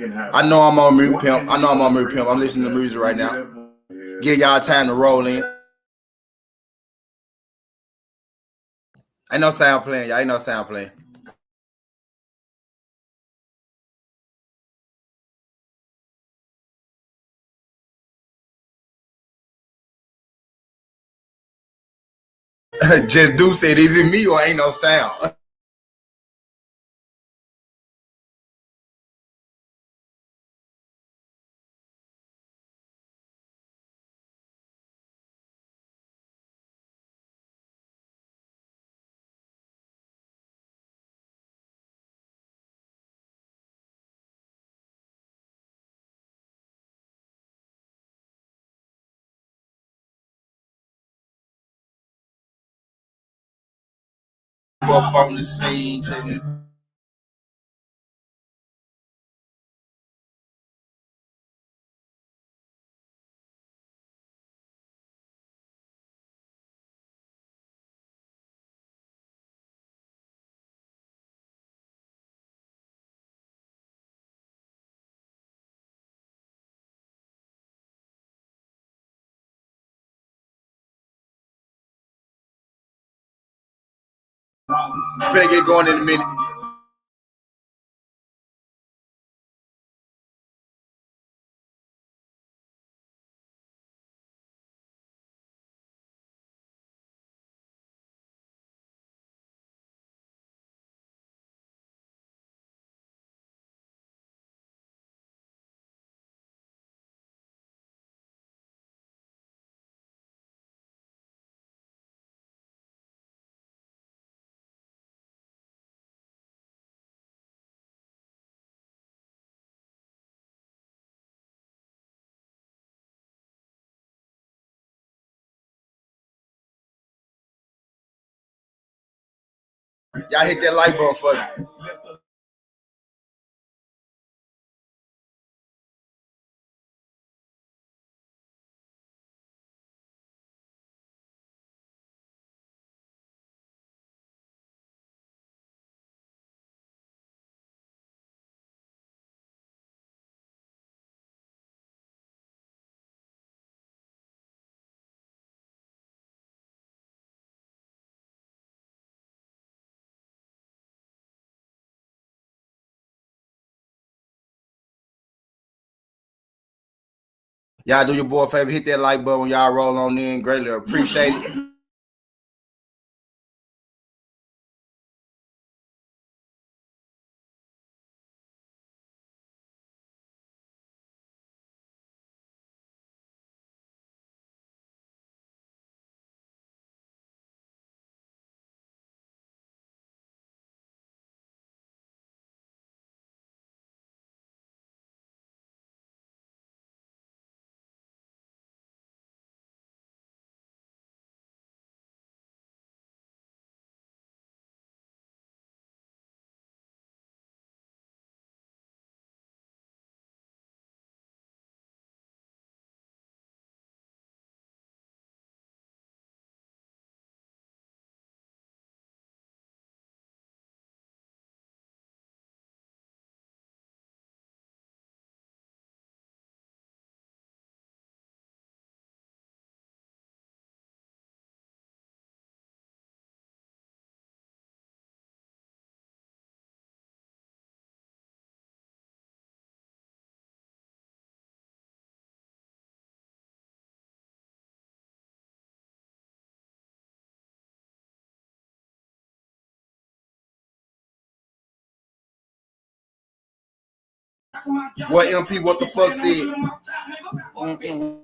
I know I'm on mute, pimp. I know I'm on mute, pimp. I'm listening to music right now. Give y'all time to roll in. Ain't no sound playing, y'all. Ain't no sound playing. Just do said, is it me or ain't no sound? Up on the scene, finna get going in a minute. Y'all hit that like button for me. Y'all do your boy a favor, hit that like button when y'all roll on in. Greatly appreciate it. What MP, what the fuck said? Mm-mm.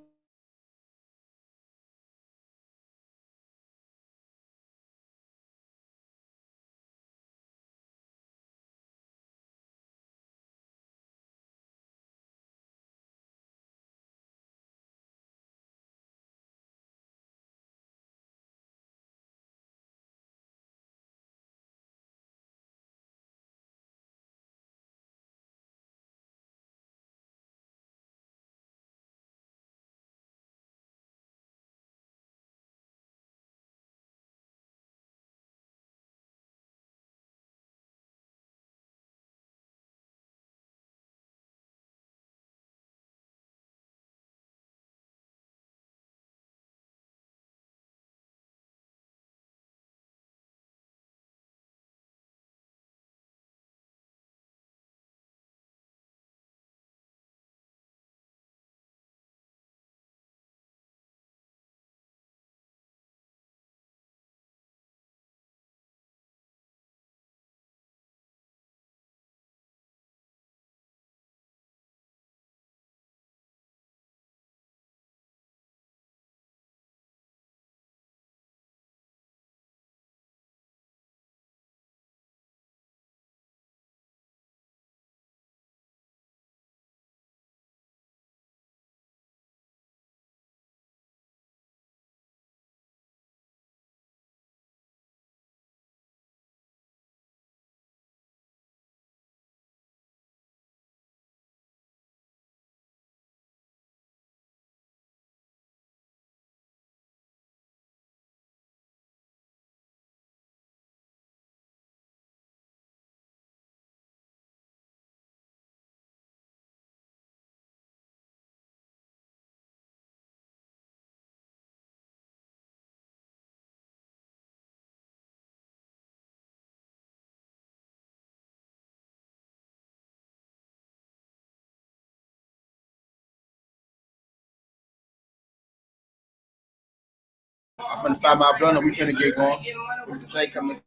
I'm finna find my blunt and we finna get going. What you say? Coming.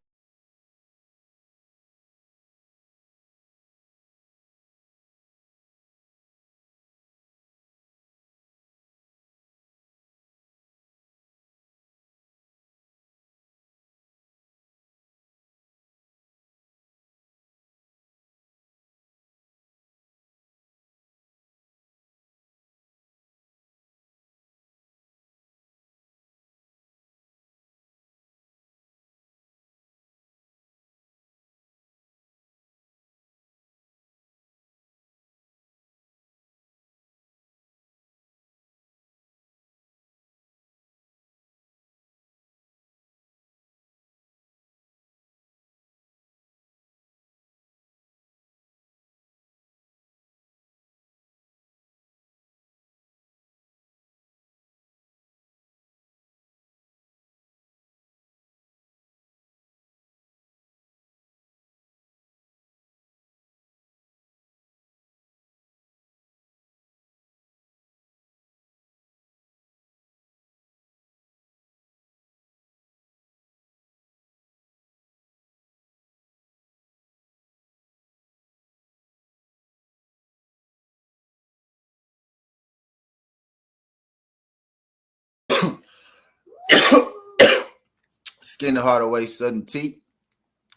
Skin the Heart Away, Southern Tea,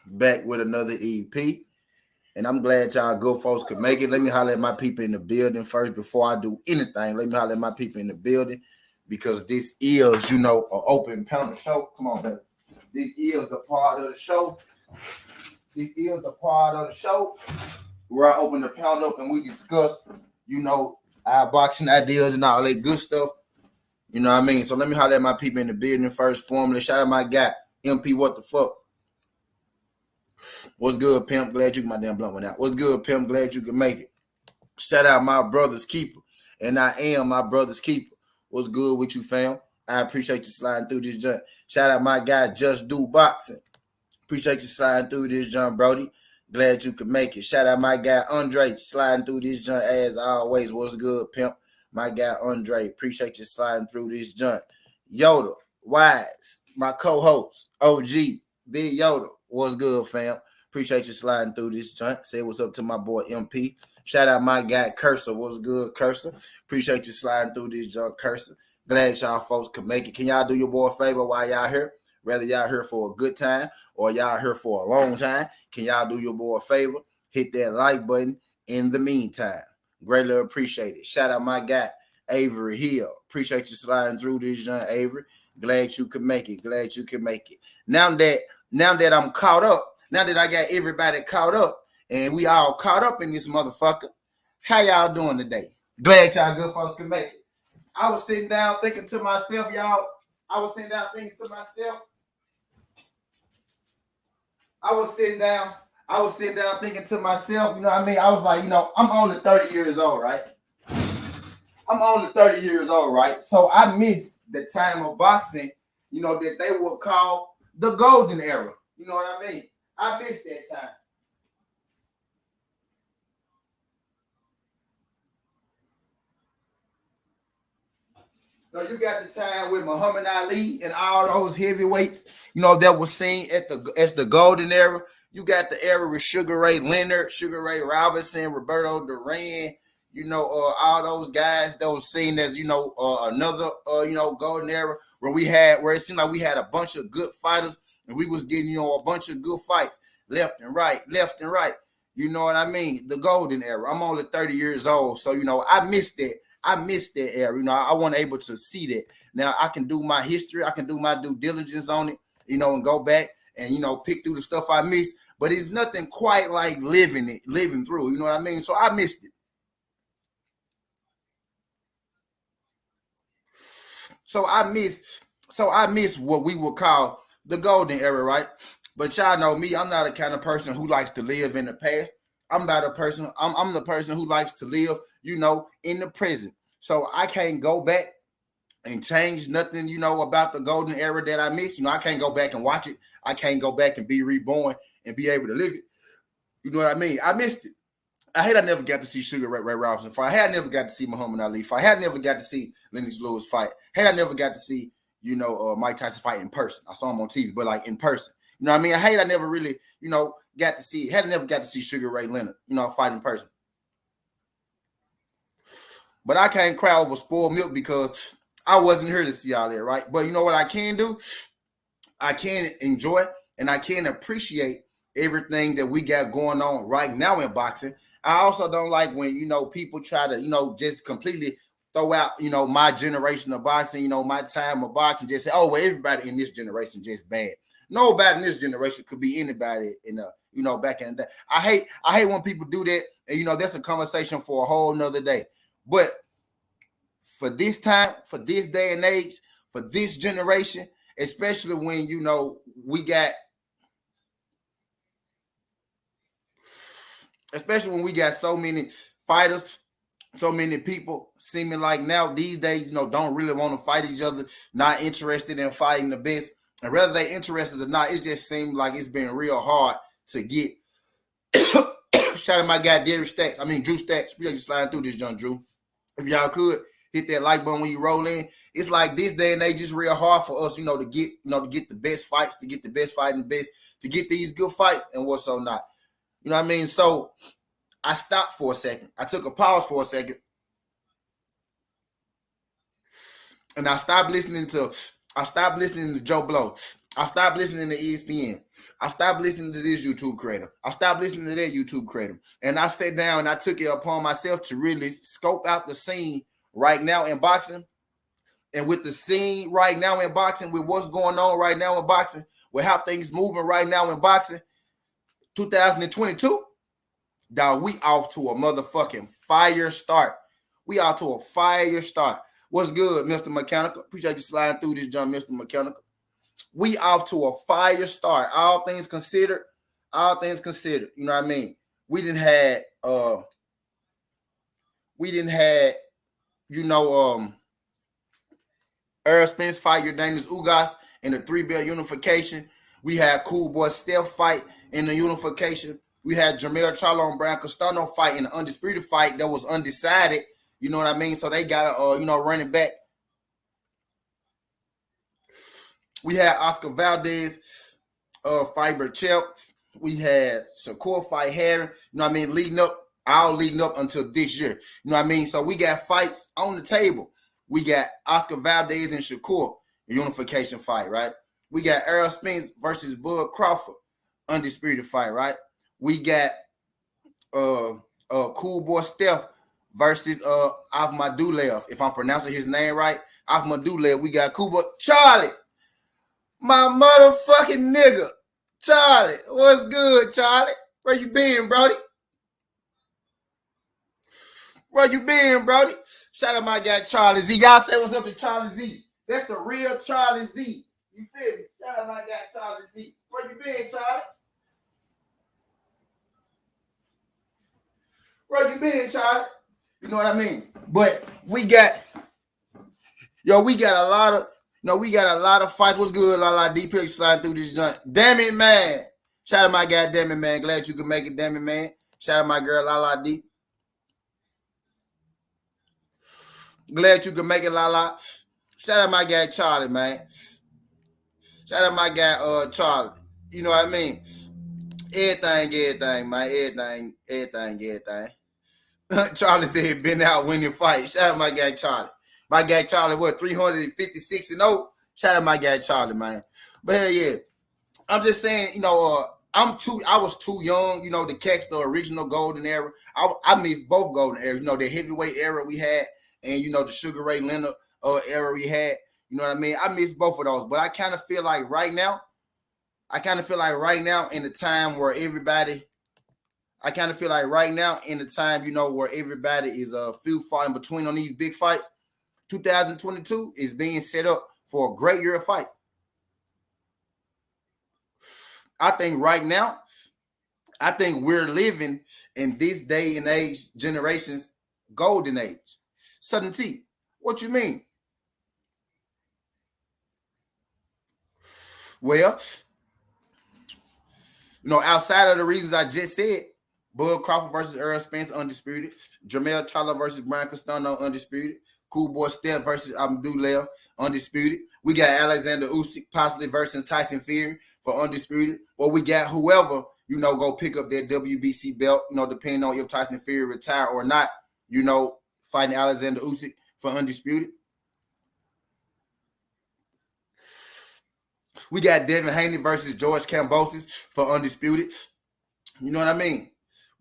back with another EP. And I'm glad y'all good folks could make it. Let me holler at my people in the building first before I do anything. Let me holler at my people in the building because this is, an open panel show. Come on, baby. This is the part of the show. This is the part of the show where I open the pound up and we discuss, our boxing ideas and all that good stuff. You know what I mean? So let me holler at my people in the building first. Formally, shout out my guy, MP. What the fuck? What's good, pimp? Glad you my damn blunt went out. What's good, pimp? Glad you can make it. Shout out my brother's keeper, and I am my brother's keeper. What's good with you, fam? I appreciate you sliding through this junk. Shout out my guy, Just Do Boxing. Appreciate you sliding through this junk, Brody. Glad you could make it. Shout out my guy, Andre, sliding through this junk as always. What's good, pimp? My guy, Andre. Appreciate you sliding through this junk. Yoda, Wise, my co-host, OG, Big Yoda. What's good, fam? Appreciate you sliding through this joint. Say what's up to my boy MP. Shout out my guy Cursor. What's good, Cursor? Appreciate you sliding through this junk, Cursor. Glad y'all folks could make it. Can y'all do your boy a favor while y'all here? Whether y'all here for a good time or y'all here for a long time, can y'all do your boy a favor? Hit that like button in the meantime. Greatly appreciate it. Shout out my guy Avery Hill. Appreciate you sliding through this junk, Avery. Glad you could make it. Glad you could make it. Now that I'm caught up, now that I got everybody caught up, and we all caught up in this motherfucker, how y'all doing today? Glad y'all good folks can make it. I was sitting down thinking to myself, y'all. I was sitting down thinking to myself, you know what I mean? I was like, I'm only 30 years old, right? So I miss the time of boxing, that they would call the golden era. You know what I mean? I miss that time. So you got the time with Muhammad Ali and all those heavyweights, that was seen as the golden era. You got the era with Sugar Ray Leonard, Sugar Ray Robinson, Roberto Duran, all those guys that was seen as, another, golden era where it seemed like we had a bunch of good fighters and we was getting, a bunch of good fights left and right. You know what I mean? The golden era. I'm only 30 years old. So, I missed that. I missed that era. I wasn't able to see that. Now I can do my history. I can do my due diligence on it, and go back and, pick through the stuff I missed. But it's nothing quite like living through. You know what I mean? So I missed it. So I miss what we would call the golden era, right? But y'all know me, I'm not a kind of person who likes to live in the past. I'm not a person, I'm the person who likes to live, in the present. So I can't go back and change nothing, about the golden era that I missed. I can't go back and watch it. I can't go back and be reborn and be able to live it. You know what I mean? I missed it. I had I never got to see Sugar Ray Robinson fight. I had never got to see Muhammad Ali fight. I had never got to see Lennox Lewis fight. Had I never got to see, Mike Tyson fight in person. I saw him on TV, but like in person. You know what I mean? I hate I never really, got to see, never got to see Sugar Ray Leonard, fight in person. But I can't cry over spoiled milk because I wasn't here to see all that, right? But you know what I can do? I can enjoy and I can appreciate everything that we got going on right now in boxing. I also don't like when, people try to, just completely throw out, my generation of boxing, my time of boxing, just say, oh, well, everybody in this generation just bad. Nobody in this generation could be anybody in back in the day. I hate when people do that. And, that's a conversation for a whole nother day. But for this time, for this day and age, for this generation, especially when, we got so many fighters, so many people seeming like now these days, don't really want to fight each other, not interested in fighting the best. And whether they're interested or not, it just seems like it's been real hard to get. Shout out my guy, Drew Stacks. We just sliding through this, John Drew. If y'all could hit that like button when you roll in. It's like this day and age is real hard for us, to get the best fights, to get the best fighting the best, to get these good fights and what's so not. You know what I mean? So I stopped for a second. I took a pause for a second. And I stopped listening to Joe Blow. I stopped listening to ESPN. I stopped listening to this YouTube creator. I stopped listening to that YouTube creator. And I sat down and I took it upon myself to really scope out the scene right now in boxing. And with the scene right now in boxing, with what's going on right now in boxing, with how things moving right now in boxing, 2022, dog, we off to a motherfucking fire start. We off to a fire start. What's good, Mr. Mechanical? Appreciate you sliding through this, John, Mr. Mechanical. We off to a fire start. All things considered. You know what I mean? We didn't had Earl Spence fight Yordanis Ugas in the 3-belt unification. We had Cool Boy Steph fight in the unification. We had Jermell Charlo and Brian Castano fight in the Undisputed fight that was undecided. You know what I mean? So they got a running back. We had Oscar Valdez fight Burchell. We had Shakur fight Harry. You know what I mean? Leading up until this year. You know what I mean? So we got fights on the table. We got Oscar Valdez and Shakur, a unification fight, right? We got Errol Spence versus Bud Crawford, undisputed fight, right? We got Cool Boy Steph versus Ahmadulev, if I'm pronouncing his name right. Ahmadulev. We got Cool Boy Charlie, my motherfucking nigga. Charlie, what's good, Charlie? Where you been, Brody? Where you been, Brody? Shout out my guy Charlie Z. Y'all say what's up to Charlie Z. That's the real Charlie Z. You feel me? Shout out my guy Charlie Z. Where you been, Charlie? Where you been, Charlie? You know what I mean? But we got a lot of fights. What's good, La D Pick sliding through this joint. Damn it, man. Shout out my guy, damn it, man. Glad you could make it, damn it, man. Shout out my girl, La D. Glad you could make it, La. Shout out my guy, Charlie, man. Shout out my guy, Charlie. You know what I mean? Everything, man. Everything. Charlie said, been out winning fights. Shout out my guy, Charlie. My guy, Charlie, what, 356-0? Shout out my guy, Charlie, man. But hell yeah. I'm just saying, I was too young, to catch the original golden era. I missed both golden eras, the heavyweight era we had and, the Sugar Ray Leonard era we had. You know what I mean? I missed both of those. But I kind of feel like right now in the time where everybody where everybody is a few fighting between on these big fights, 2022 is being set up for a great year of fights. I think right now, we're living in this day and age generation's golden age. Sudden T, what you mean? Well, outside of the reasons I just said, Bud Crawford versus Earl Spence, undisputed. Jermell Charlo versus Brian Castano, undisputed. Cool Boy Steph versus Abdullah, Undisputed. We got Alexander Usyk possibly versus Tyson Fury for Undisputed. Or we got whoever, go pick up their WBC belt, depending on if Tyson Fury retire or not, fighting Alexander Usyk for Undisputed. We got Devin Haney versus George Kambosos for Undisputed. You know what I mean?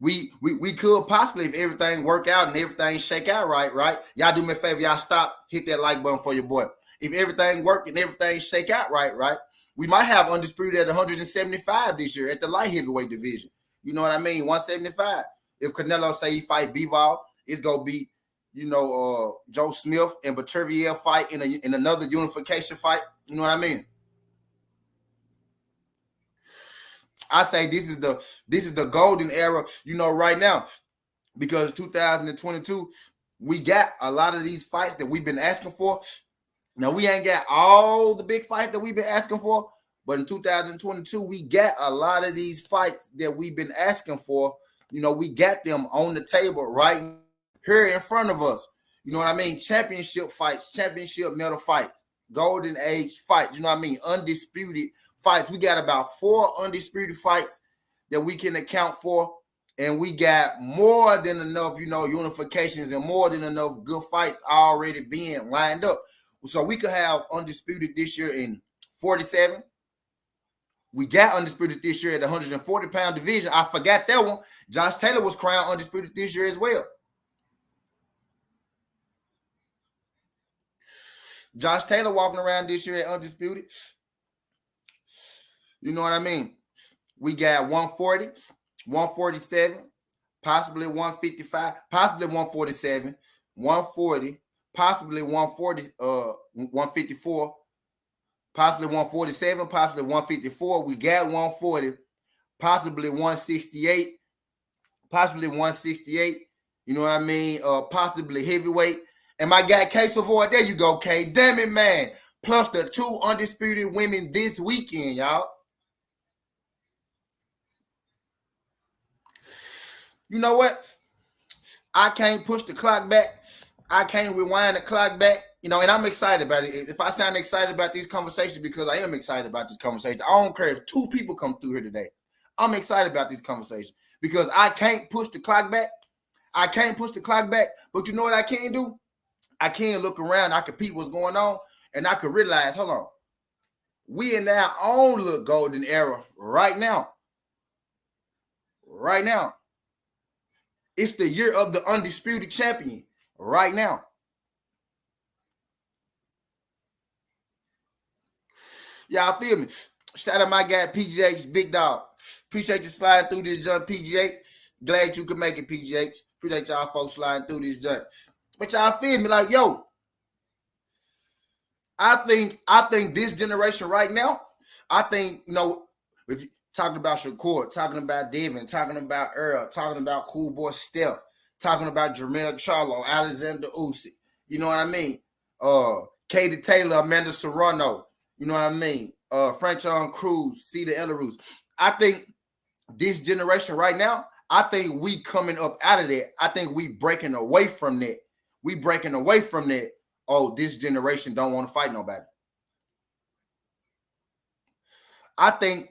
We could possibly, if everything work out and everything shake out right? Y'all do me a favor, y'all stop, hit that like button for your boy. If everything work and everything shake out right? We might have Undisputed at 175 this year at the light heavyweight division. You know what I mean? 175. If Canelo say he fight Bivol, it's gonna be, Joe Smith and Baterviel fight in another unification fight. You know what I mean? I say this is the golden era, right now, because 2022 we got a lot of these fights that we've been asking for. Now we ain't got all the big fights that we've been asking for, but in 2022 we got a lot of these fights that we've been asking for. We got them on the table right here in front of us. You know what I mean? Championship fights, championship medal fights, golden age fights. You know what I mean? Undisputed fights. We got about 4 undisputed fights that we can account for, and we got more than enough, unifications and more than enough good fights already being lined up. So we could have undisputed this year in 47. We got undisputed this year at the 140-pound division. I forgot that one. Josh Taylor was crowned undisputed this year as well. Josh Taylor walking around this year at undisputed. You know what I mean? We got 140, 147, possibly 155, possibly 147, 140, possibly 140, 154, possibly 147, possibly 154. We got 140, possibly 168, possibly 168. You know what I mean? Possibly heavyweight. And my guy K Savoy, there you go, K. Damn it, man. Plus the 2 undisputed women this weekend, y'all. You know what? I can't push the clock back. I can't rewind the clock back. And I'm excited about it. If I sound excited about these conversations, because I am excited about this conversation. I don't care if 2 people come through here today. I'm excited about these conversations because I can't push the clock back. I can't push the clock back. But you know what I can do? I can look around. I can peep what's going on. And I can realize, hold on. We in our own little golden era right now. Right now. It's the year of the undisputed champion right now. Y'all feel me? Shout out my guy, PGH, big dog. Appreciate you sliding through this jump, PGH. Glad you could make it, PGH. Appreciate y'all folks sliding through this jump. But y'all feel me like, yo, I think this generation right now, I think, if you talking about Shakur, talking about Devin, talking about Earl, talking about Cool Boy Steph, talking about Jermell Charlo, Alexander Usyk, you know what I mean? Katie Taylor, Amanda Serrano, you know what I mean? Franchon Cruz, Cedar Ellarus. I think this generation right now, I think we coming up out of that. I think we breaking away from that. We breaking away from that. Oh, this generation don't want to fight nobody. I think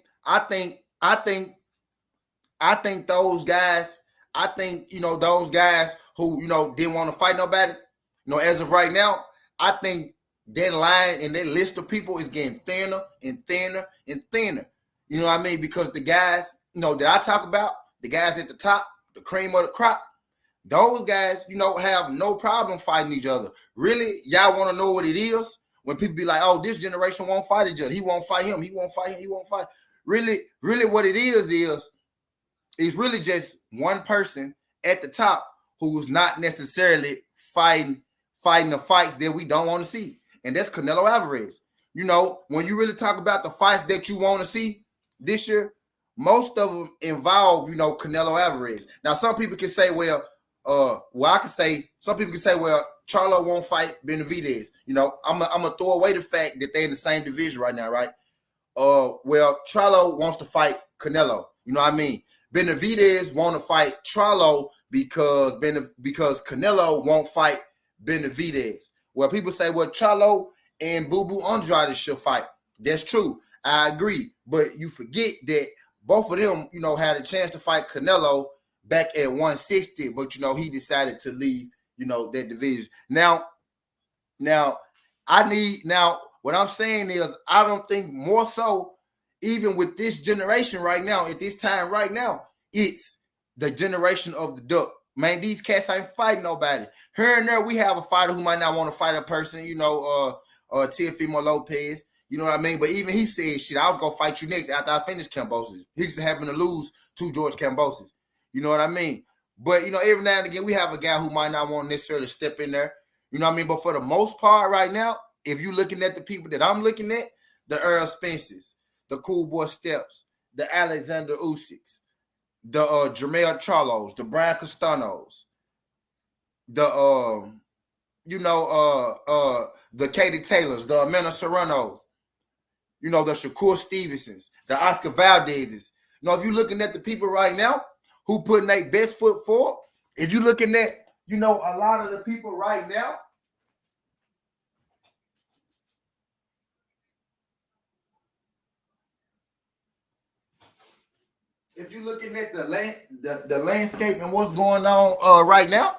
those guys, those guys who, didn't want to fight nobody, as of right now, I think that line and that list of people is getting thinner and thinner and thinner. You know what I mean? Because the guys, that I talk about, the guys at the top, the cream of the crop, those guys, have no problem fighting each other. Really, y'all want to know what it is? When people be like, oh, this generation won't fight each other. He won't fight him. He won't fight him. He won't fight. Really what it is really just one person at the top who's not necessarily fighting the fights that we don't want to see. And that's Canelo Alvarez. When you really talk about the fights that you want to see this year, most of them involve, Canelo Alvarez. Now, some people can say, some people can say, Charlo won't fight Benavidez. I'm gonna throw away the fact that they're in the same division right now, right? Charlo wants to fight Canelo. You know what I mean? Benavidez want to fight Charlo because Canelo won't fight Benavidez. Well, people say, well, Charlo and Boo Boo Andrade should fight. That's true. I agree. But you forget that both of them, had a chance to fight Canelo back at 160, but, he decided to leave, that division. Now, what I'm saying is I don't think more so, even with this generation right now, at this time right now, it's the generation of the duck. Man, these cats ain't fighting nobody. Here and there, we have a fighter who might not want to fight a person, Teofimo Lopez. You know what I mean? But even he said, shit, I was going to fight you next after I finish Kambosos. He just happened to lose to George Kambosos. You know what I mean? But, every now and again, we have a guy who might not want necessarily step in there. You know what I mean? But for the most part right now, if you're looking at the people that I'm looking at, the Earl Spences, the Cool Boy Steps, the Alexander Usyks, the Jermell Charlos, the Brian Castanos, the the Katie Taylors, the Amanda Serranos, the Shakur Stevensons, the Oscar Valdezes. If you're looking at the people right now who putting their best foot forward, if you're looking at, a lot of the people right now, if you're looking at the landscape and what's going on right now,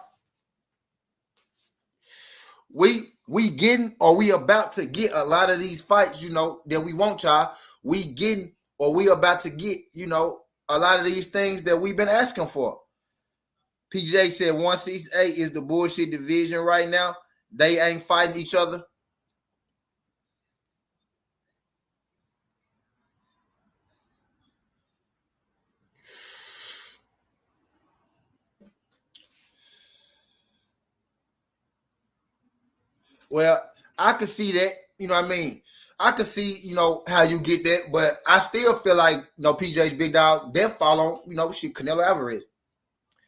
we getting or we about to get a lot of these fights, that we want, y'all. We getting or we about to get, a lot of these things that we've been asking for. PJ said 168 is the bullshit division right now. They ain't fighting each other. Well, I could see that, you know what I mean? I could see, how you get that, but I still feel like, PJ's big dog, they're following, Canelo Alvarez.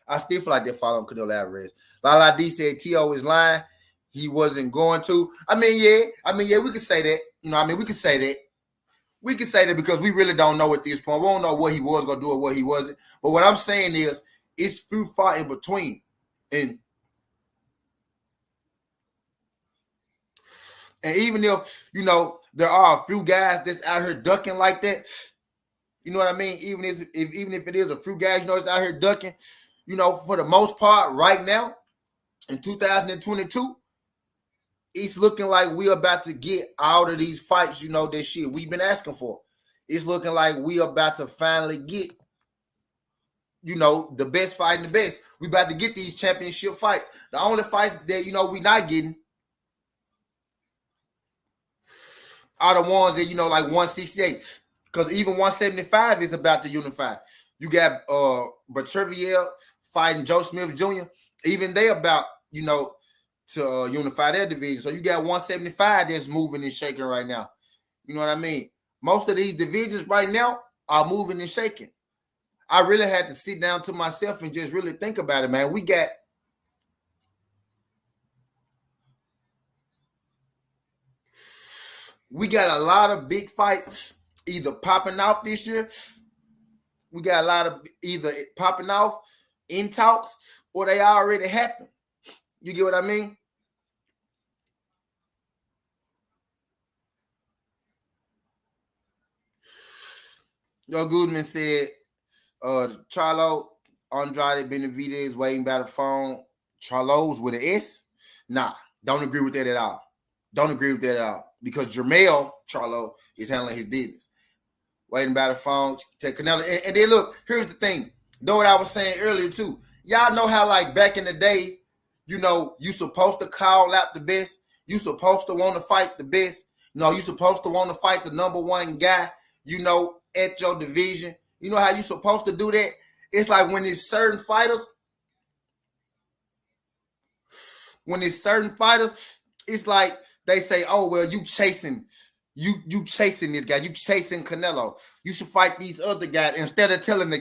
I still feel like they're following Canelo Alvarez. Lala D said T.O. is lying. He wasn't going to. Yeah, we could say that. We could say that. We could say that because we really don't know at this point. We don't know what he was going to do or what he wasn't. But what I'm saying is it's few far in between. And even if, there are a few guys that's out here ducking like that, you know what I mean? Even if it is a few guys, that's out here ducking, for the most part right now in 2022, it's looking like we're about to get out of these fights, that shit we've been asking for. It's looking like we about to finally get, the best fighting the best. We about to get these championship fights. The only fights that, we not getting are the ones that, like 168. Because even 175 is about to unify. You got Berterviel fighting Joe Smith Jr. Even they about, to unify their division. So you got 175 that's moving and shaking right now. You know what I mean? Most of these divisions right now are moving and shaking. I really had to sit down to myself and just really think about it, man. We got a lot of big fights either popping off this year. We got a lot of either popping off in talks or they already happened. You get what I mean? Joe Goodman said, Charlo Andrade Benavidez waiting by the phone. Charlo's with an S? Nah, don't agree with that at all. Don't agree with that at all. Because Jermell Charlo is handling his business. Waiting by the phone, take Canelo. And then look, here's the thing. Know what I was saying earlier too. Y'all know how like back in the day, you supposed to call out the best. You supposed to want to fight the best. You supposed to want to fight the number one guy, at your division. You know how you supposed to do that? It's like when there's certain fighters, it's like they say, oh, well, you chasing this guy. You chasing Canelo. You should fight these other guys. Instead of telling the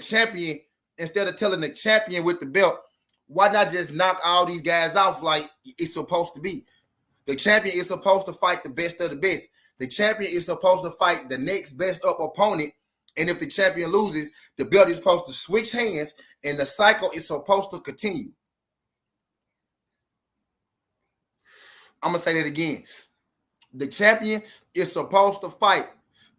champion with the belt, why not just knock all these guys off like it's supposed to be? The champion is supposed to fight the best of the best. The champion is supposed to fight the next best up opponent. And if the champion loses, the belt is supposed to switch hands and the cycle is supposed to continue. I'm going to say that again. The champion is supposed to fight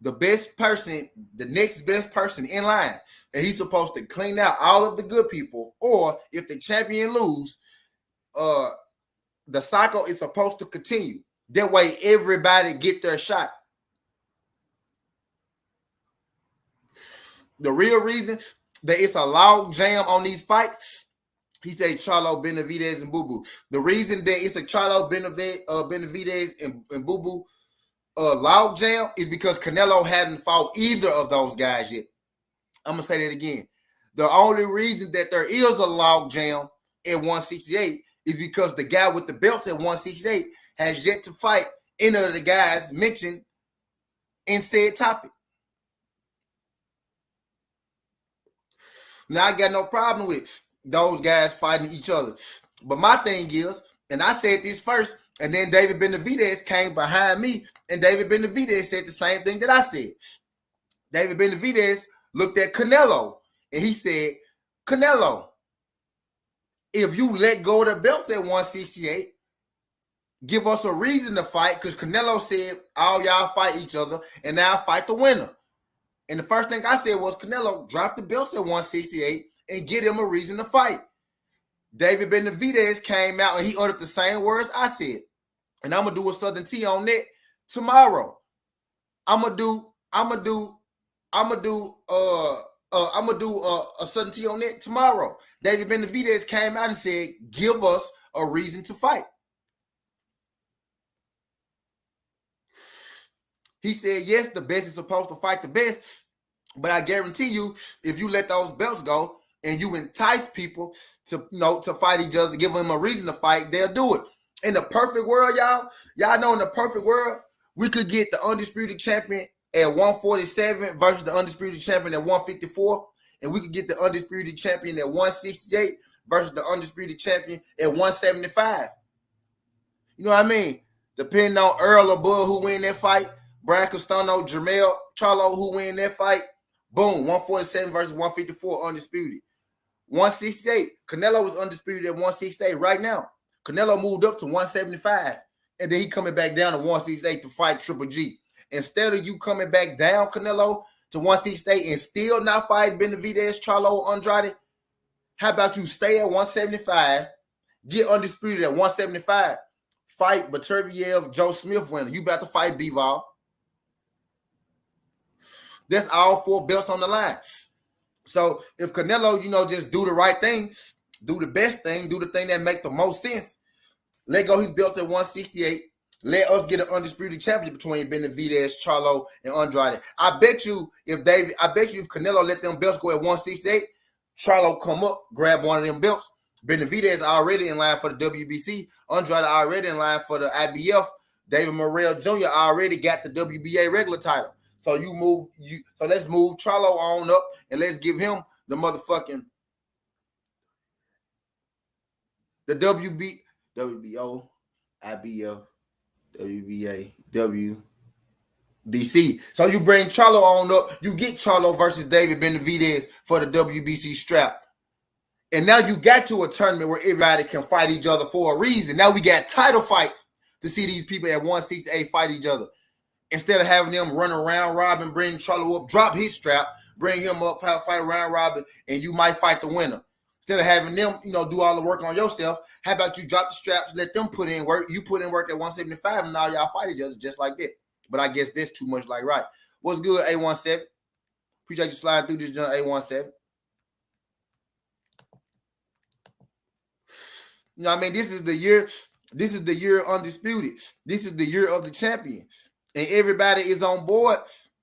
the best person, the next best person in line. And he's supposed to clean out all of the good people. Or if the champion lose, the cycle is supposed to continue. That way everybody get their shot. The real reason that it's a log jam on these fights, he said Charlo, Benavidez, and Boo Boo. The reason that it's a Charlo, Benavidez, and Boo Boo log jam is because Canelo hadn't fought either of those guys yet. I'm going to say that again. The only reason that there is a log jam at 168 is because the guy with the belts at 168 has yet to fight any of the guys mentioned in said topic. Now, I got no problem with those guys fighting each other. But my thing is, and I said this first, and then David Benavidez came behind me, and David Benavidez said the same thing that I said. David Benavidez looked at Canelo, and he said, Canelo, if you let go of the belts at 168, give us a reason to fight, because Canelo said all y'all fight each other, and now fight the winner. And the first thing I said was, Canelo, drop the belts at 168 and get him a reason to fight. David Benavidez came out and he uttered the same words I said. And I'm gonna do a Southern T on that tomorrow. I'm gonna do a Southern T on that tomorrow. David Benavidez came out and said, give us a reason to fight. He said, yes, the best is supposed to fight the best, but I guarantee you, if you let those belts go and you entice people to fight each other, give them a reason to fight, they'll do it. In the perfect world, y'all know in the perfect world, we could get the undisputed champion at 147 versus the undisputed champion at 154, and we could get the undisputed champion at 168 versus the undisputed champion at 175. You know what I mean? Depending on Earl or Bud who win that fight, Brian Castano, Jermell Charlo who win that fight, boom, 147 versus 154 undisputed. 168, Canelo was undisputed at 168 right now. Canelo moved up to 175, and then he coming back down to 168 to fight Triple G. Instead of you coming back down, Canelo, to 168 and still not fight Benavidez, Charlo, Andrade, how about you stay at 175, get undisputed at 175, fight Baturviev, Joe Smith winner. You about to fight Bivol. That's all 4 belts on the line. So if Canelo, just do the right thing, do the best thing, do the thing that make the most sense, let go his belts at 168, let us get an undisputed champion between Benavidez, Charlo, and Andrade. I bet you if Canelo let them belts go at 168, Charlo come up, grab one of them belts. Benavidez already in line for the WBC. Andrade already in line for the IBF. David Morrell Jr. already got the WBA regular title. So let's move Charlo on up and let's give him the motherfucking the WBO, IBF, WBA, WBC. So you bring Charlo on up, you get Charlo versus David Benavidez for the WBC strap. And now you got to a tournament where everybody can fight each other for a reason. Now we got title fights to see these people at 168 fight each other. Instead of having them run around robin, bring Charlo up, drop his strap, bring him up, fight around robin, and you might fight the winner. Instead of having them, do all the work on yourself, how about you drop the straps, let them put in work, you put in work at 175, and now y'all fight each other just like that. But I guess that's too much like right. What's good, A17? Appreciate you sliding through this, John, A17. This is the year undisputed. This is the year of the champion. And everybody is on board.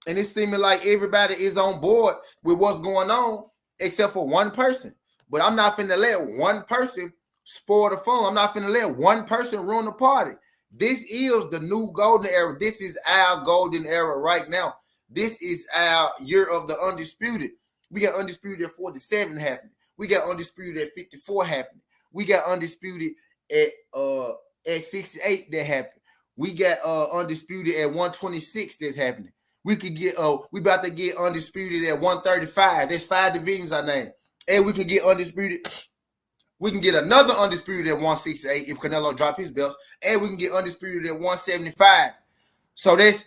And it's seeming like everybody is on board with what's going on, except for one person. But I'm not finna let one person spoil the fun. I'm not finna let one person ruin the party. This is the new golden era. This is our golden era right now. This is our year of the undisputed. We got undisputed at 47 happening. We got undisputed at 54 happening. We got undisputed at 68 that happened. We got undisputed at 126 that's happening. We could get we about to get undisputed at 135. There's 5 divisions I named. And we could get undisputed We can get another Undisputed at 168 if Canelo drop his belts, and we can get Undisputed at 175. So there's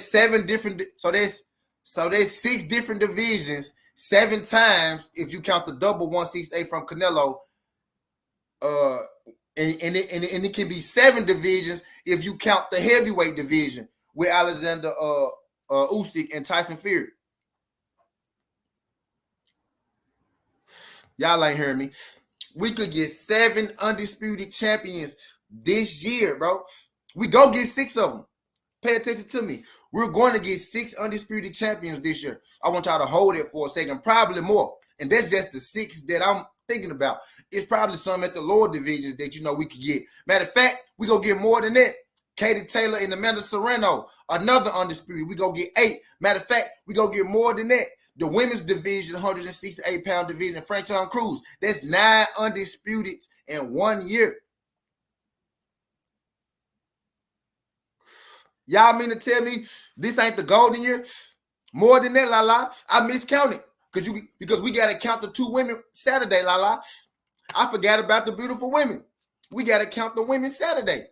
7 different. So there's 6 different divisions, 7 times if you count the double 168 from Canelo. And it can be 7 divisions if you count the heavyweight division with Alexander Usyk and Tyson Fury. Y'all ain't hearing me. We could get 7 undisputed champions this year, bro. We go get 6 of them. Pay attention to me. We're going to get 6 undisputed champions this year. I want y'all to hold it for a second, probably more. And that's just the 6 that I'm thinking about. It's probably some at the lower divisions that we could get. Matter of fact, we go get more than that. Katie Taylor and Amanda Serrano, another undisputed. We go get 8. Matter of fact, we go get more than that. The women's division, 168-pound division, Franchon Cruz. That's 9 undisputeds in 1 year. Y'all mean to tell me this ain't the golden year? More than that, Lala. I miscounted. Because we got to count the 2 women Saturday, Lala. I forgot about the beautiful women. We got to count the women Saturday.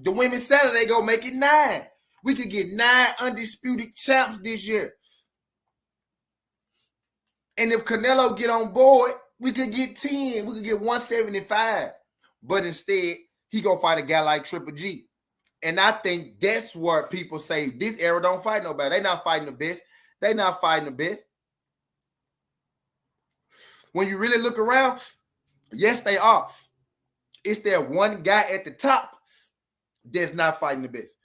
The women Saturday go make it 9. We could get 9 undisputed champs this year. And if Canelo get on board, we could get 10. We could get 175. But instead, he gonna fight a guy like Triple G. And I think that's where people say this era don't fight nobody. They not fighting the best. They not fighting the best. When you really look around, yes, they are. It's that one guy at the top that's not fighting the best.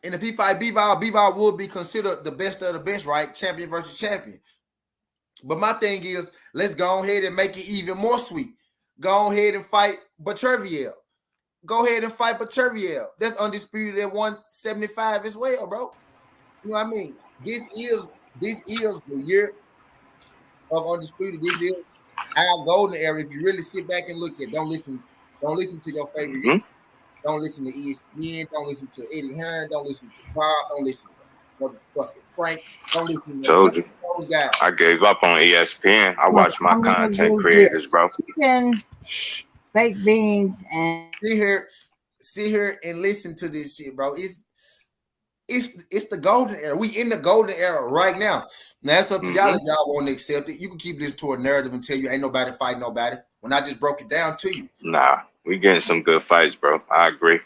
And if he fight Bivol will be considered the best of the best, right? Champion versus champion. But my thing is, let's go ahead and make it even more sweet. Go ahead and fight Baturviel. Go ahead and fight Baturviel. That's undisputed at 175 as well, bro. You know what I mean? This is the year of undisputed. This is our golden era. If you really sit back and look at it, don't listen to your favorite. Mm-hmm. Don't listen to ESPN. Don't listen to Eddie Hearn. Don't listen to Bob. Don't listen to motherfucking Frank. Don't listen to those guys. I gave up on ESPN. I watch my content creators, bro. Chicken, baked beans, and sit here and listen to this shit, bro. It's the golden era. We in the golden era right now. Now it's up to y'all if y'all want to accept it. You can keep listening to a narrative and tell you ain't nobody fighting nobody. When I just broke it down to you. Nah. We getting some good fights, bro. I agree.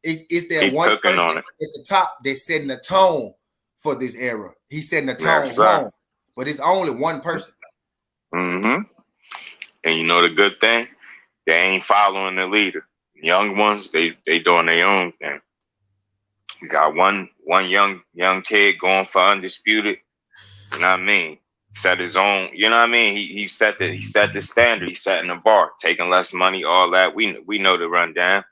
It's that one person at the top that's setting the tone for this era. He's setting the tone wrong, but it's only one person. Mm-hmm. And you know the good thing? They ain't following the leader. Young ones, they doing their own thing. You got one young kid going for undisputed. You know what I mean? Set his own, you know what I mean? He set the standard, he's setting the bar, taking less money, all that. We know the rundown.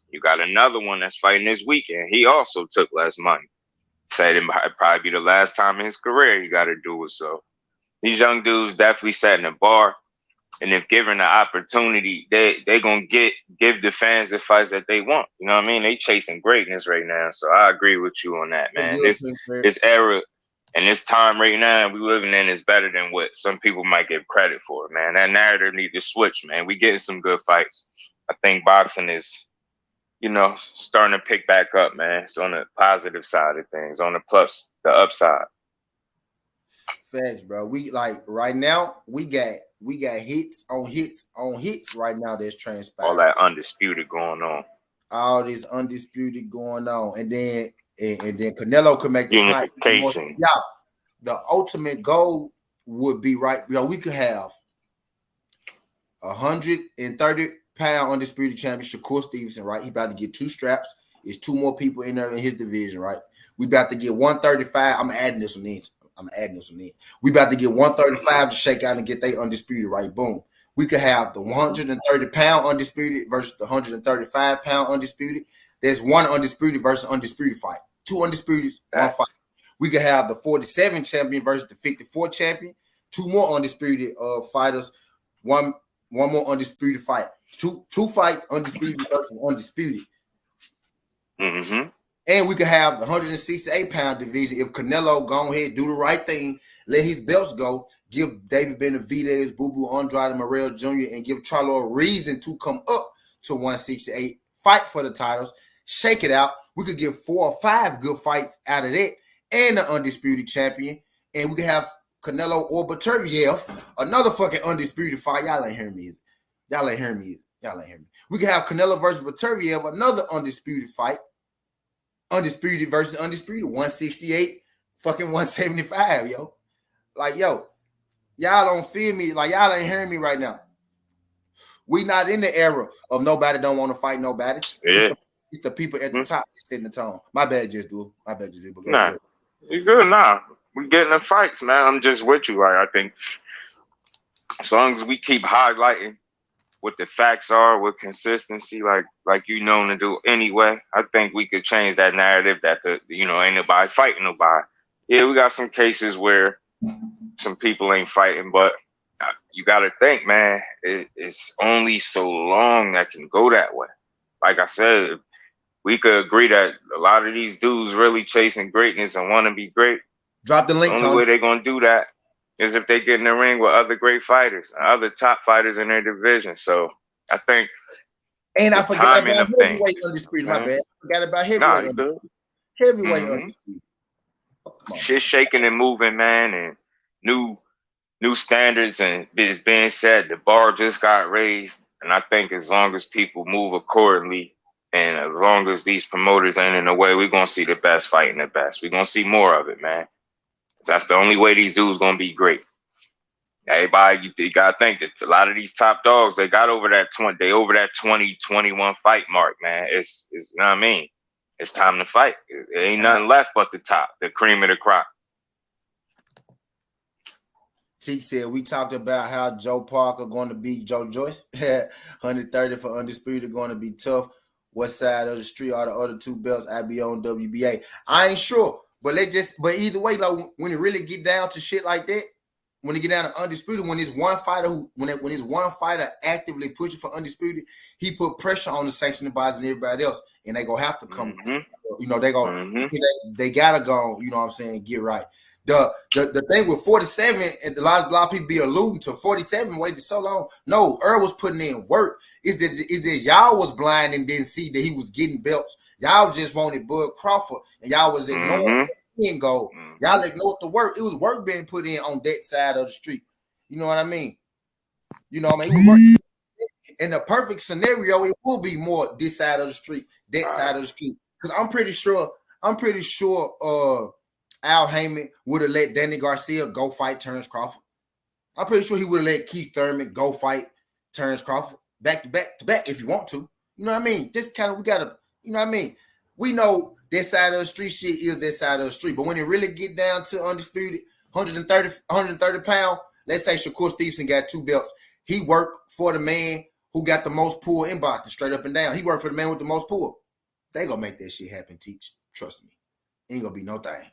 You got another one that's fighting this weekend. He also took less money. Said it might probably be the last time in his career he got to do it. So these young dudes definitely setting the bar. And if given the opportunity, they gonna give the fans the fights that they want. You know what I mean? They chasing greatness right now. So I agree with you on that, man. This era and this time right now we living in is better than what some people might give credit for, man. That narrative needs to switch, man. We getting some good fights. I think boxing is, starting to pick back up, man. It's on the positive side of things, on the upside. Facts, bro. We right now, we got hits on hits on hits right now that's transpiring. All that undisputed going on. All this undisputed going on. And then Canelo could make the unification. Yeah. The ultimate goal would be we could have 130-pound undisputed champion Shakur Stevenson, right? He about to get 2 straps. There's 2 more people in there in his division, right? We about to get 135. I'm adding this one in. We about to get 135 to shake out and get they undisputed, right? Boom. We could have the 130-pound undisputed versus the 135-pound undisputed. There's 1 undisputed versus undisputed fight. 2 undisputed, 1 fight. We could have the 47 champion versus the 54 champion. 2 more undisputed fighters. One more undisputed fight. Two fights, undisputed versus undisputed. Mm-hmm. And we could have the 168-pound division if Canelo go ahead, do the right thing, let his belts go, give David Benavidez, Boo Boo Andrade, Morrell Jr., and give Charlo a reason to come up to 168, fight for the titles, shake it out. We could get 4 or 5 good fights out of that, and the undisputed champion, and we could have Canelo or Baturiev, another fucking undisputed fight. Y'all ain't hearing me. Y'all ain't hearing me. We could have Canelo versus Baturiev, another undisputed fight. Undisputed versus undisputed, 168, fucking 175, yo. Like, yo, y'all don't feel me. Like, y'all ain't hearing me right now. We not in the era of nobody don't want to fight nobody. Yeah. It's the people at the top that setting the tone. My bad, just do. My bad, just do. Nah, you good now. We getting in fights, man. I'm just with you. Like, I think as long as we keep highlighting what the facts are with consistency, like you known to do anyway, I think we could change that narrative that ain't nobody fighting nobody. Yeah, we got some cases where some people ain't fighting, but you got to think, man, it's only so long that can go that way. Like I said, we could agree that a lot of these dudes really chasing greatness and want to be great. Drop the link, The only way they're going to do that is if they get in the ring with other great fighters, other top fighters in their division. So I think, and I forgot about heavyweight undisputed. My bad. I forgot about heavyweight undisputed. Heavyweight undisputed. Shit shaking and moving, man, and new standards and is being set. The bar just got raised, and I think as long as people move accordingly, and as long as these promoters ain't in the way, we're gonna see the best fighting the best. We're gonna see more of it, man. That's the only way these dudes gonna be great. Everybody, you gotta think that a lot of these top dogs, they got over that 20, 21 fight mark, man. It's you know what I mean? It's time to fight. It ain't nothing left but the top, the cream of the crop. Teak said we talked about how Joe Parker going to beat Joe Joyce. 130 for undisputed going to be tough. What side of the street are the other 2 belts? IBO and WBA. I ain't sure, but either way, like when it really get down to shit like that, when it get down to undisputed, when it's one fighter when it's one fighter actively pushing for undisputed, he put pressure on the sanctioning bodies and everybody else, and they gonna have to come. You know, they go. They gotta go. You know what I'm saying? Get right. The thing with 47, and a lot of people be alluding to 47 waited so long. No, Earl was putting in work. Is that y'all was blind and didn't see that he was getting belts? Y'all just wanted Bud Crawford, and y'all was ignoring and go. Y'all ignored the work. It was work being put in on that side of the street. You know what I mean? You know what I mean? It was work. In the perfect scenario, it will be more this side of the street, that side of the street. Because I'm pretty sure Al Heyman would have let Danny Garcia go fight Terrence Crawford. I'm pretty sure he would have let Keith Thurman go fight Terrence Crawford back to back if you want to. You know what I mean? Just kind of, we got to, you know what I mean? We know this side of the street shit is this side of the street. But when it really get down to undisputed, 130 pound, let's say Shakur Stevenson got 2 belts. He worked for the man who got the most pull in boxing, straight up and down. He worked for the man with the most pull. They gonna make that shit happen, Teach. Trust me. Ain't gonna be no thing.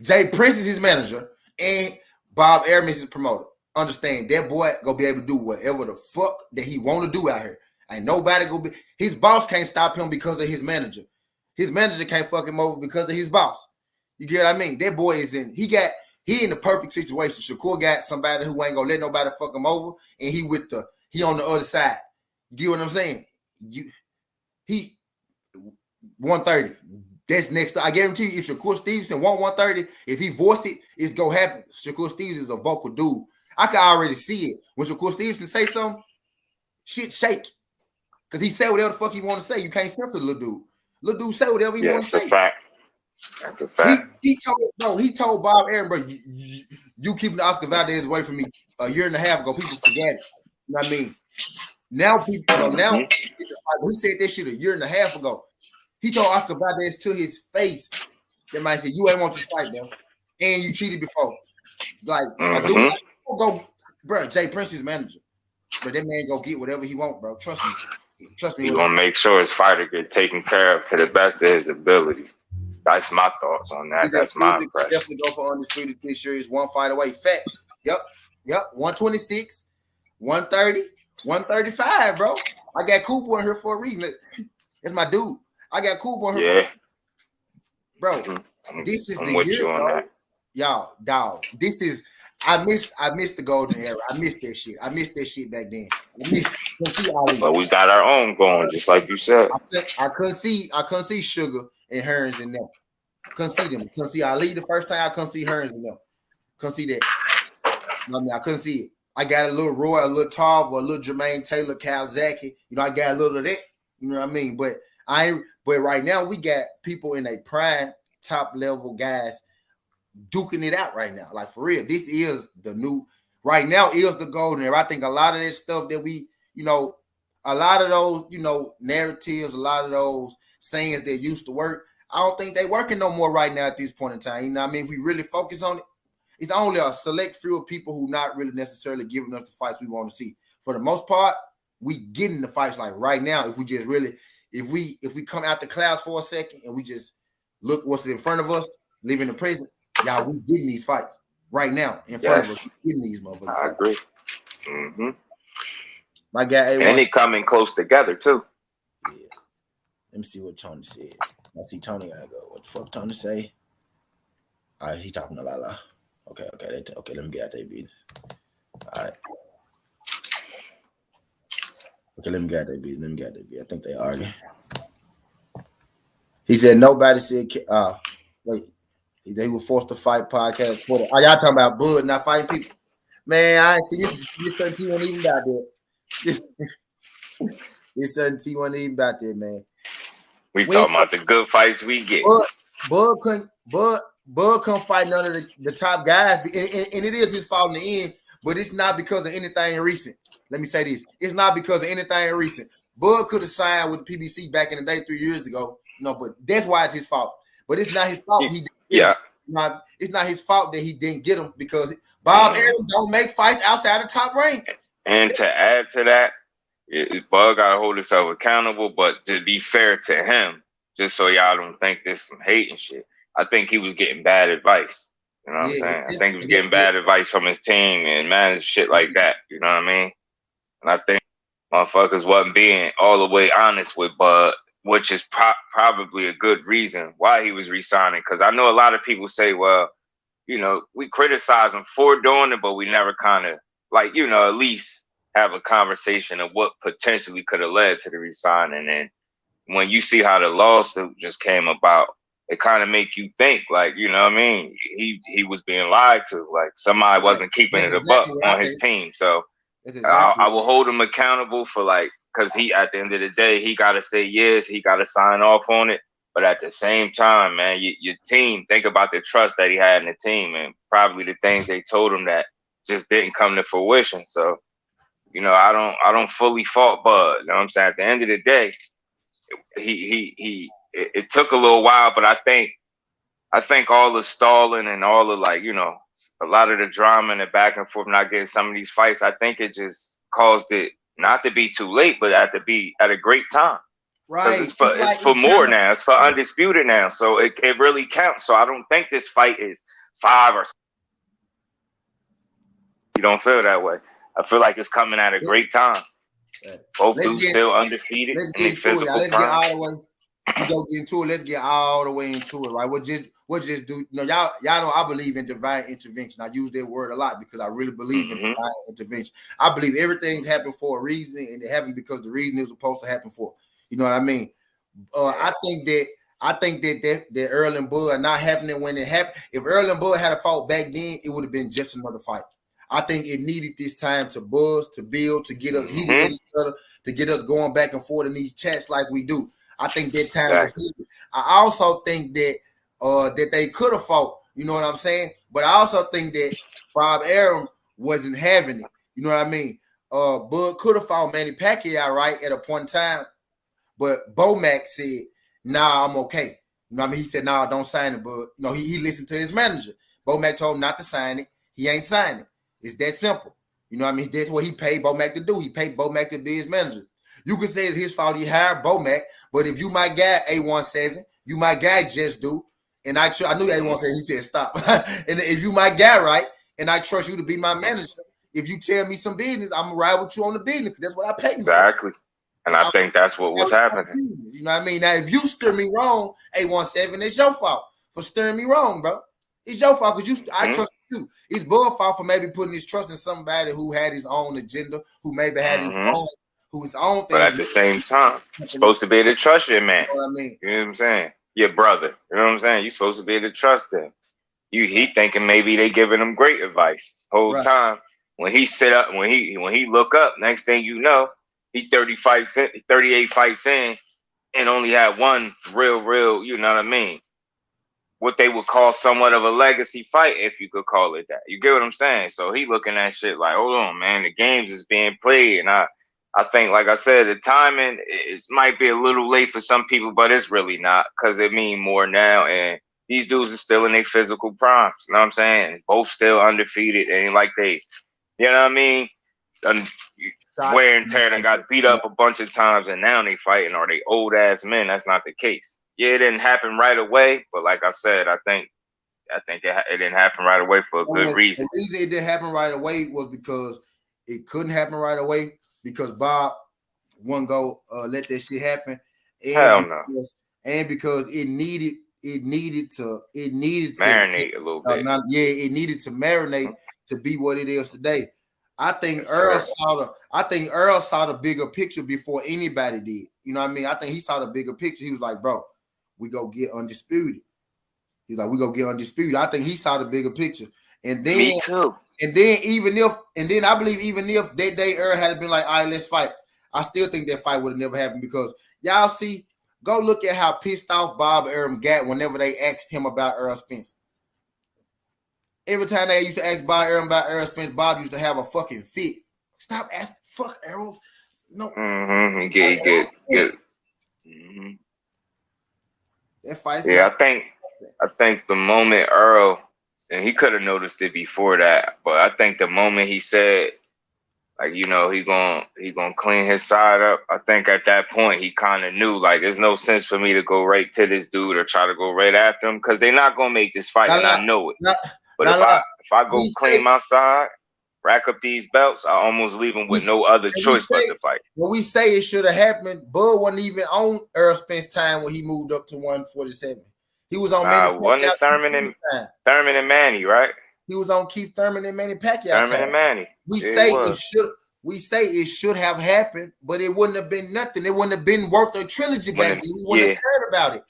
Jay Prince is his manager, and Bob Arum is his promoter. Understand that boy gonna be able to do whatever the fuck that he want to do out here. Ain't nobody gonna be. His boss can't stop him because of his manager. His manager can't fuck him over because of his boss. You get what I mean? That boy is in. He in the perfect situation. Shakur got somebody who ain't gonna let nobody fuck him over, and he on the other side. You get what I'm saying? He 130. That's next. I guarantee you, if Shakur Stevenson want 130, if he voice it, it's gonna happen. Shakur Stevenson is a vocal dude. I can already see it. When Shakur Stevenson say something, shit shake. Because he say whatever the fuck he want to say. You can't censor the little dude. Little dude say whatever he want to say. That's a fact. He told Bob Arum, bro, you keeping the Oscar Valdez away from me a year and a half ago. People forget it. You know what I mean? Now people, he said that shit a year and a half ago. He told Oscar Valdez to his face that might say, you ain't want to fight, bro. And you cheated before. Like, a dude, go, bro, Jay Prince's manager. But that man go get whatever he want, bro. Trust me. He's gonna make sure his fighter get taken care of to the best of his ability. That's my thoughts on that. That's my impression. Definitely go for undisputed this year. Is 1 fight away. Facts. Yep. 126, 130, 135, bro. I got Cooper in here for a reason. That's my dude. I got Cooper in here. Bro, this is the year, bro. y'all, dog. This is I miss the golden era. I miss that shit. I miss that shit back then. I miss see Ali. But we got our own going, just like you said. I couldn't see Sugar and Hearns in them. Couldn't see them. Couldn't see Ali the first time. I couldn't see Hearns in them. Couldn't see that. I mean, I couldn't see it. I got a little Roy, a little Tarver, a little Jermaine Taylor, Cal Zaki. You know, I got a little of that. You know what I mean? But right now we got people in a prime top level guys duking it out right now. Like for real, this is the new right now is the golden era. I think a lot of that stuff that we, you know, a lot of those, you know, narratives, a lot of those sayings that used to work, I don't think they working no more right now at this point in time. You know what I mean? If we really focus on it, it's only a select few of people who not really necessarily giving us the fights we want to see. For the most part, we getting the fights like right now. If we just really, if we come out the clouds for a second and we just look what's in front of us, live in the present, y'all, we getting these fights right now in front of us. Getting these motherfuckers. I agree. Mm-hmm. My guy, and they coming close together too. Yeah. Let me see what Tony said. I see Tony gotta go. What the fuck Tony say? All right, he talking a lot. Okay. Okay, let me get out that business. All right. Okay, let me get out that business. I think they argue. He said nobody said. Wait, they were forced to fight podcast. Are y'all talking about Bud not fighting people? Man, I ain't see this certain T wasn't even about that. This certain T wasn't even about that, man. We talking about the good fights we get. Bud couldn't fight none of the top guys, and it is his fault in the end. But it's not because of anything recent. Let me say this: it's not because of anything recent. Bud could have signed with PBC back in the day 3 years ago, but that's why it's his fault. But it's not his fault. It's not his fault that he didn't get him because Bob Arum don't make fights outside the top rank. And to add to that, Bud got to hold himself accountable. But to be fair to him, just so y'all don't think there's some hate and shit, I think he was getting bad advice. You know what I'm saying? I think he was getting bad advice from his team and managed shit like that. You know what I mean? And I think motherfuckers wasn't being all the way honest with Bud, which is probably a good reason why he was re-signing. Because I know a lot of people say, well, we criticize him for doing it, but we never kind of at least have a conversation of what potentially could have led to the re-signing. And when you see how the lawsuit just came about, it kind of make you think, you know what I mean? He was being lied to, somebody wasn't keeping it a buck on his team. So I will hold him accountable for because he, at the end of the day, he got to say yes, he got to sign off on it. But at the same time, man, your team, think about the trust that he had in the team and probably the things they told him that just didn't come to fruition. So, I don't fully fault Bud. You know what I'm saying? At the end of the day, it took a little while, but I think all the stalling and all the a lot of the drama and the back and forth, not getting some of these fights, I think it just caused it not to be too late, but to be at a great time. Right. It's for more now. It's for Undisputed now. So it really counts. So I don't think this fight is 5 or 6. You don't feel that way. I feel like it's coming at a great time. Both dudes still undefeated. Let's get into it. Let's get all the way. We go get into it. Let's get all the way into it, right? We'll just do. Y'all know I believe in divine intervention. I use that word a lot because I really believe in divine intervention. I believe everything's happened for a reason, and it happened because the reason it was supposed to happen for. You know what I mean? I think that Earl and Bud are not happening when it happened. If Earl and Bud had a fought back then, it would have been just another fight. I think it needed this time to buzz, to build, to get us heated at each other, to get us going back and forth in these chats like we do. I think that time was needed. I also think that that they could have fought. You know what I'm saying? But I also think that Bob Arum wasn't having it. You know what I mean? Bud could have fought Manny Pacquiao right at a point in time. But Bomac said, nah, I'm okay. You know what I mean? He said, nah, don't sign it. But, he listened to his manager. Bomac told him not to sign it. He ain't signing it. It's that simple. You know what I mean? That's what he paid Bomac to do. He paid Bomac to be his manager. You could say it's his fault he hired Bomac, but if you my guy, A17, you my guy, Just Do, and I knew A17, he said stop. And if you my guy, right, and I trust you to be my manager, if you tell me some business, I'm going to ride with you on the business because that's what I pay you for. And I think that's what was happening. You know what I mean? Now, if you steer me wrong, A17, it's your fault for steering me wrong, bro. It's your fault because I trust you. It's Bud's fault for maybe putting his trust in somebody who had his own agenda, who maybe had his own thing. But at the same time, you're supposed to be able to trust your man. You know what I mean? You know what I'm saying? Your brother. You know what I'm saying? You're supposed to be able to trust him. He thinking maybe they giving him great advice whole time. When he sit up, when he look up, next thing you know, he 38 fights in, and only had one real, you know what I mean? What they would call somewhat of a legacy fight, if you could call it that. You get what I'm saying? So he looking at shit like, hold on, man, the games is being played. And I think, like I said, the timing might be a little late for some people, but it's really not, because it mean more now. And these dudes are still in their physical primes. You know what I'm saying? Both still undefeated. Ain't like they, you know what I mean? Wear and tear and got beat up a bunch of times, and now they fighting. Are they old ass men? That's not the case. Yeah, it didn't happen right away, but like I said, I think it didn't happen right away for a good reason. The reason it didn't happen right away was because it couldn't happen right away because Bob wouldn't go let that shit happen. And hell no. And because it needed to marinate a little bit. It needed to marinate to be what it is today. I think Earl saw the bigger picture before anybody did. You know what I mean? I think he saw the bigger picture. He was like, bro, we go get Undisputed. He's like, we go get Undisputed. I think he saw the bigger picture. And then me too. And then I believe even if that day Earl had been like, all right, let's fight, I still think that fight would have never happened because y'all see, go look at how pissed off Bob Arum got whenever they asked him about Earl Spence. Every time they used to ask Bob Arum about Earl Spence, Bob used to have a fucking fit. Stop asking, fuck Errol. No. Get. That fight's I think the moment Earl, and he could have noticed it before that, but I think the moment he said, like, you know, he gonna clean his side up, I think at that point he kind of knew, like, there's no sense for me to go right to this dude or try to go right after him because they're not gonna make this fight, and I know it. But if I go clean my side, rack up these belts, I almost leave him with no other choice but to fight. When we say it should have happened, Bud wasn't even on Earl Spence time when he moved up to 147. He was on Thurman and Manny, right? He was on Keith Thurman and Manny Pacquiao. Thurman and Manny. We say it should have happened, but it wouldn't have been nothing. It wouldn't have been worth a trilogy back then. We wouldn't have cared about it.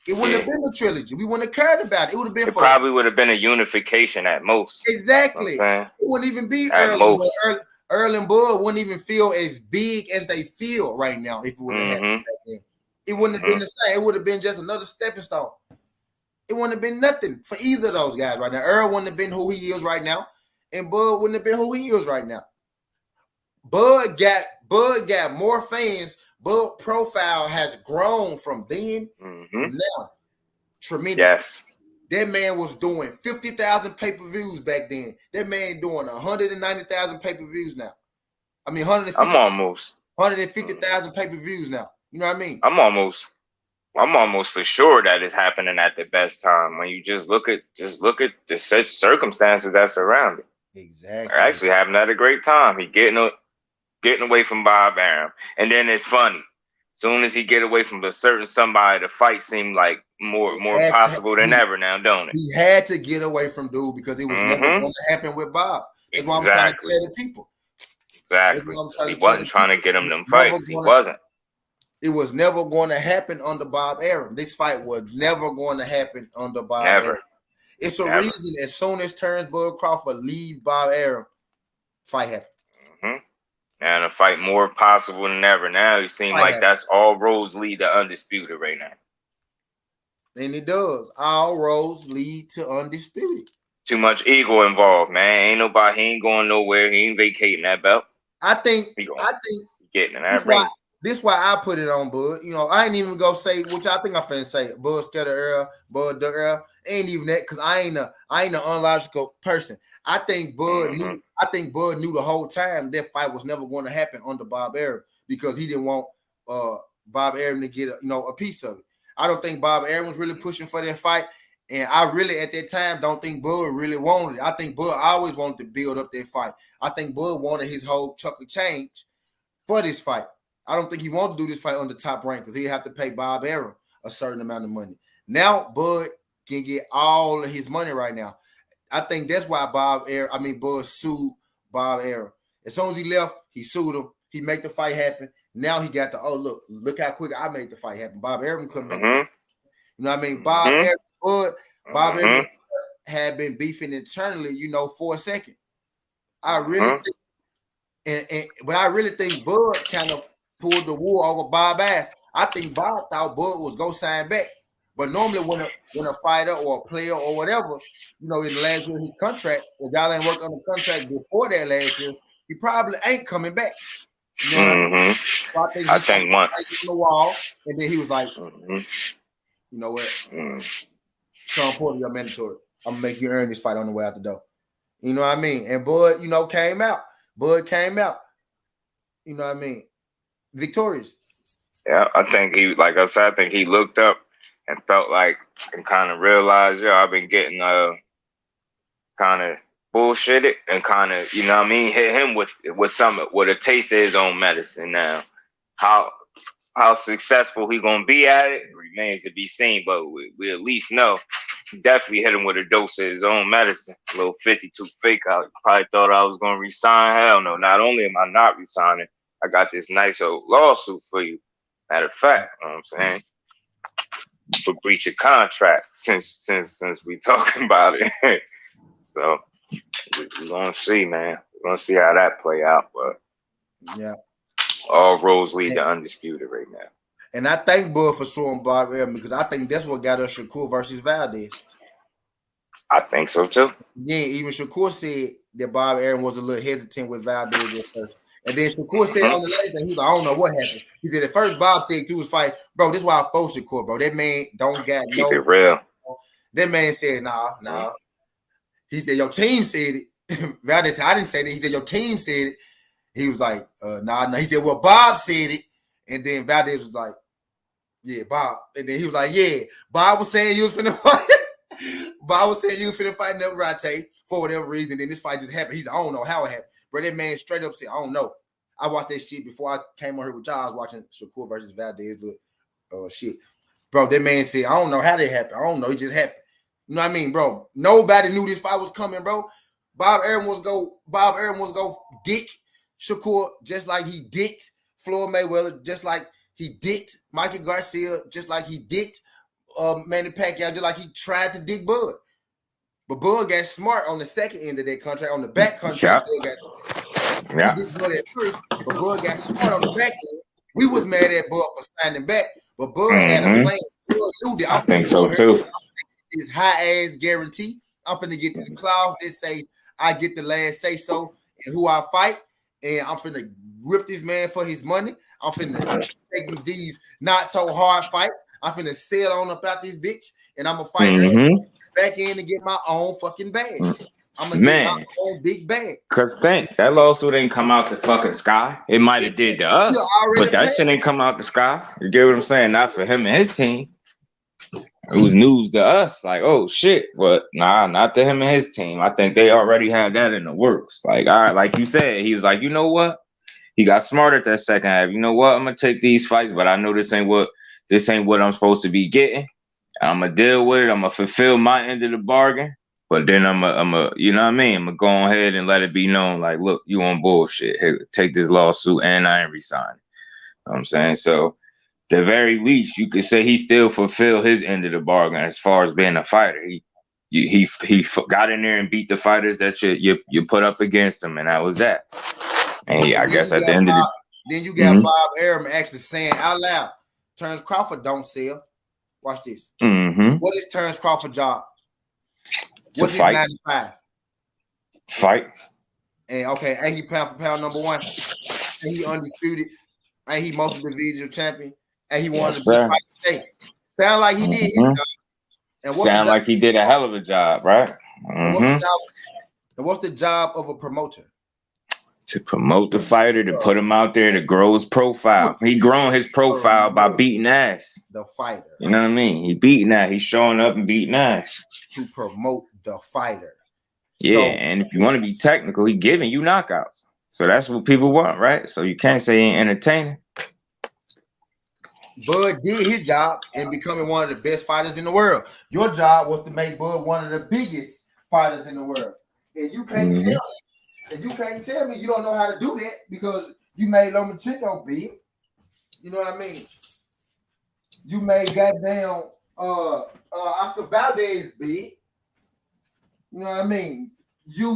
It wouldn't have been a trilogy. We wouldn't have cared about it. It would have been. It probably would have been a unification at most. Exactly. You know it wouldn't even be Earl and Bud wouldn't even feel as big as they feel right now if it would have happened back then. It wouldn't have been the same. It would have been just another stepping stone. It wouldn't have been nothing for either of those guys right now. Earl wouldn't have been who he is right now, and Bud wouldn't have been who he is right now. Bud got more fans. Bud profile has grown from then to now. Tremendous. Yes. That man was doing 50,000 pay-per-views back then. That man doing 190,000 pay-per-views now. I mean, 150,000 pay-per-views now. You know what I mean? I'm almost for sure that it's happening at the best time when you just look at the such circumstances that surround it. Exactly. They're actually having a great time. He getting away from Bob Arum. And then it's funny. As soon as he get away from a certain somebody, the fight seemed like more possible than ever now, don't it? He had to get away from dude because it was never going to happen with Bob. That's why I'm trying to tell the people. Exactly. He wasn't trying to get him them fights. He wasn't. It was never going to happen under Bob Arum. This fight was never going to happen under Bob Arum. It's a reason as soon as Terrence Bud Crawford leave Bob Arum, fight happened. And a fight more possible than ever. Now it seems like that's all roads lead to Undisputed right now. And it does. All roads lead to Undisputed. Too much ego involved, man. He ain't going nowhere. He ain't vacating that belt. I think getting in that ring. This why I put it on Bud. You know, I ain't even go say, which I think I finna say, Bud scared of Earl, Bud the Earl. Ain't even that because I ain't an unlogical person. I think Bud knew. I think Bud knew the whole time that fight was never going to happen under Bob Arum because he didn't want Bob Arum to get a piece of it. I don't think Bob Arum was really pushing for that fight, and I really at that time don't think Bud really wanted it. I think Bud always wanted to build up that fight. I think Bud wanted his whole chunk of change for this fight. I don't think he wanted to do this fight under Top Rank because he'd have to pay Bob Arum a certain amount of money. Now Bud can get all of his money right now. I think that's why Bud sued Bob Arum. As soon as he left, he sued him. He made the fight happen. Now he got look how quick I made the fight happen. Bob Arum couldn't make this. You know what I mean? Bob Arum had been beefing internally, for a second. I really think, but I really think Bud kind of pulled the wool over Bob's ass. I think Bob thought Bud was go sign back. But normally when a fighter or a player or whatever, in the last year of his contract, if y'all ain't worked on the contract before that last year, he probably ain't coming back. You know what I mean? So I think one on the wall, and then he was like, you know what? Sean Porter, you're mandatory. I'm gonna make you earn this fight on the way out the door. You know what I mean? And Bud, came out. Bud came out. You know what I mean? Victorious. Yeah, I think I think he looked up and felt like and kind of realized, I've been getting kind of bullshitted and kind of, hit him with a taste of his own medicine. Now, how successful he gonna be at it remains to be seen, but we at least know he definitely hit him with a dose of his own medicine. A little 52 fake out. Probably thought I was gonna resign. Hell no. Not only am I not resigning, I got this nice old lawsuit for you. Matter of fact, you know what I'm saying? For breach of contract, since we talking about it. So we're gonna see, man. We're gonna see how that play out. But yeah, all roads lead to Undisputed right now. And I thank Bud for suing Bob Arum because I think that's what got us Shakur versus Valdez. I think so too. Yeah, even Shakur said that Bob Arum was a little hesitant with Valdez at first. And then Shakur said on the last thing, he was like, I don't know what happened. He said at first Bob said to his fight, bro, this is why I fought Shakur, bro. That man don't got Keep it real. That man said, nah. He said, your team said it. Valdez said, I didn't say that. He said, your team said it. He was like, nah. He said, well, Bob said it. And then Valdez was like, yeah, Bob. And then he was like, yeah, Bob was saying you was finna fight. Bob was saying you was finna fight Neverate for whatever reason. Then this fight just happened. He's I don't know how it happened. But that man straight up said, I don't know. I watched that shit before I came on here with y'all. I was watching Shakur versus Valdez shit. Bro, that man said, I don't know how that happened. I don't know. It just happened. You know what I mean, bro? Nobody knew this fight was coming, bro. Bob Arum was go dick Shakur just like he dicked Floyd Mayweather, just like he dicked Mikey Garcia, just like he dicked Manny Pacquiao, just like he tried to dick Bud. But Bud got smart on the second end of that contract. On the back contract, Bud got smart. Yeah. He didn't know that first, but Bud got smart on the back end. We was mad at Bud for signing back, but Bud had a plan. Bud knew that. I think so too. This high ass guarantee. I'm finna get this clause that say I get the last say so and who I fight, and I'm finna rip this man for his money. I'm finna take these not so hard fights. I'm finna sail on up out this bitch, and I'm gonna fight her back in and get my own fucking bag. I'm gonna get my own big bag. Cause think that lawsuit didn't come out the fucking sky. It might have did to us, but that shit ain't come out the sky. You get what I'm saying? Not for him and his team. It was news to us, like, oh shit, but nah, not to him and his team. I think they already had that in the works. Like, all right, like you said, he was like, you know what? He got smart at that second half. You know what? I'm gonna take these fights, but I know this ain't what I'm supposed to be getting. I'm gonna deal with it. I'm gonna fulfill my end of the bargain. But then I'm a, you know what I mean? I'm gonna go ahead and let it be known, like, look, you on bullshit. Hey, take this lawsuit, and I ain't resigning. You know what I'm saying? So, the very least, you could say he still fulfilled his end of the bargain as far as being a fighter. He got in there and beat the fighters that you put up against him, and that was that. And I guess at the end of the then you got Bob Arum actually saying out loud, Terrence Crawford don't sell. Watch this. What is Terrence Crawford's job? What's his 95? Fight. And okay, ain't he pound for pound number one? Ain't he undisputed? Ain't he multi-divisional champion? And he wanted to be fight state. Sound like he did his job. And sound like he did a hell of a job, right? And what's the job of a promoter? To promote the fighter, to put him out there, to grow his profile. He grown his profile by beating ass. The fighter. You know what I mean? He beating ass. He's showing up and beating ass. To promote the fighter. Yeah, so, and if you want to be technical, he giving you knockouts. So that's what people want, right? So you can't say he ain't entertaining. Bud did his job in becoming one of the best fighters in the world. Your job was to make Bud one of the biggest fighters in the world. And you can't tell me, you don't know how to do that because you made Lomachenko big. You know what I mean? You made goddamn Oscar Valdez big. You know what I mean?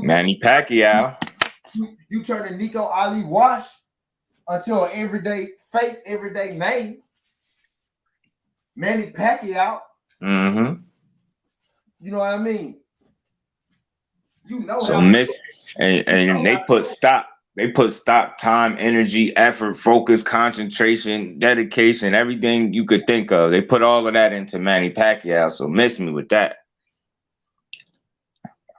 Manny Pacquiao. You turning Nico Ali Wash until an everyday face, everyday name. Manny Pacquiao. Mm-hmm. You know what I mean? You know So how and they put stock. They put stock, time, energy, effort, focus, concentration, dedication, everything you could think of. They put all of that into Manny Pacquiao. So miss me with that.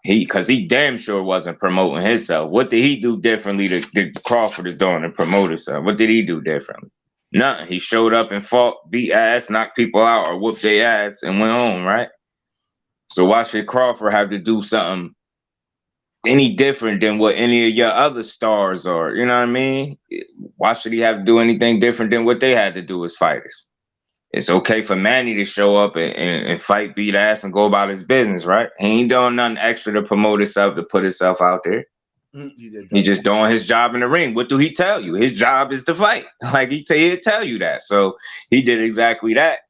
Because he damn sure wasn't promoting himself. What did he do differently that Crawford is doing to promote himself? What did he do differently? Nothing. He showed up and fought, beat ass, knocked people out, or whooped their ass and went home, right? So why should Crawford have to do something any different than what any of your other stars are? You know what I mean? Why should he have to do anything different than what they had to do as fighters? It's okay for Manny to show up and fight, beat ass, and go about his business, right? He ain't doing nothing extra to promote himself, to put himself out there. He just doing his job in the ring. What do he tell you? His job is to fight. Like he'd tell you that. So he did exactly that.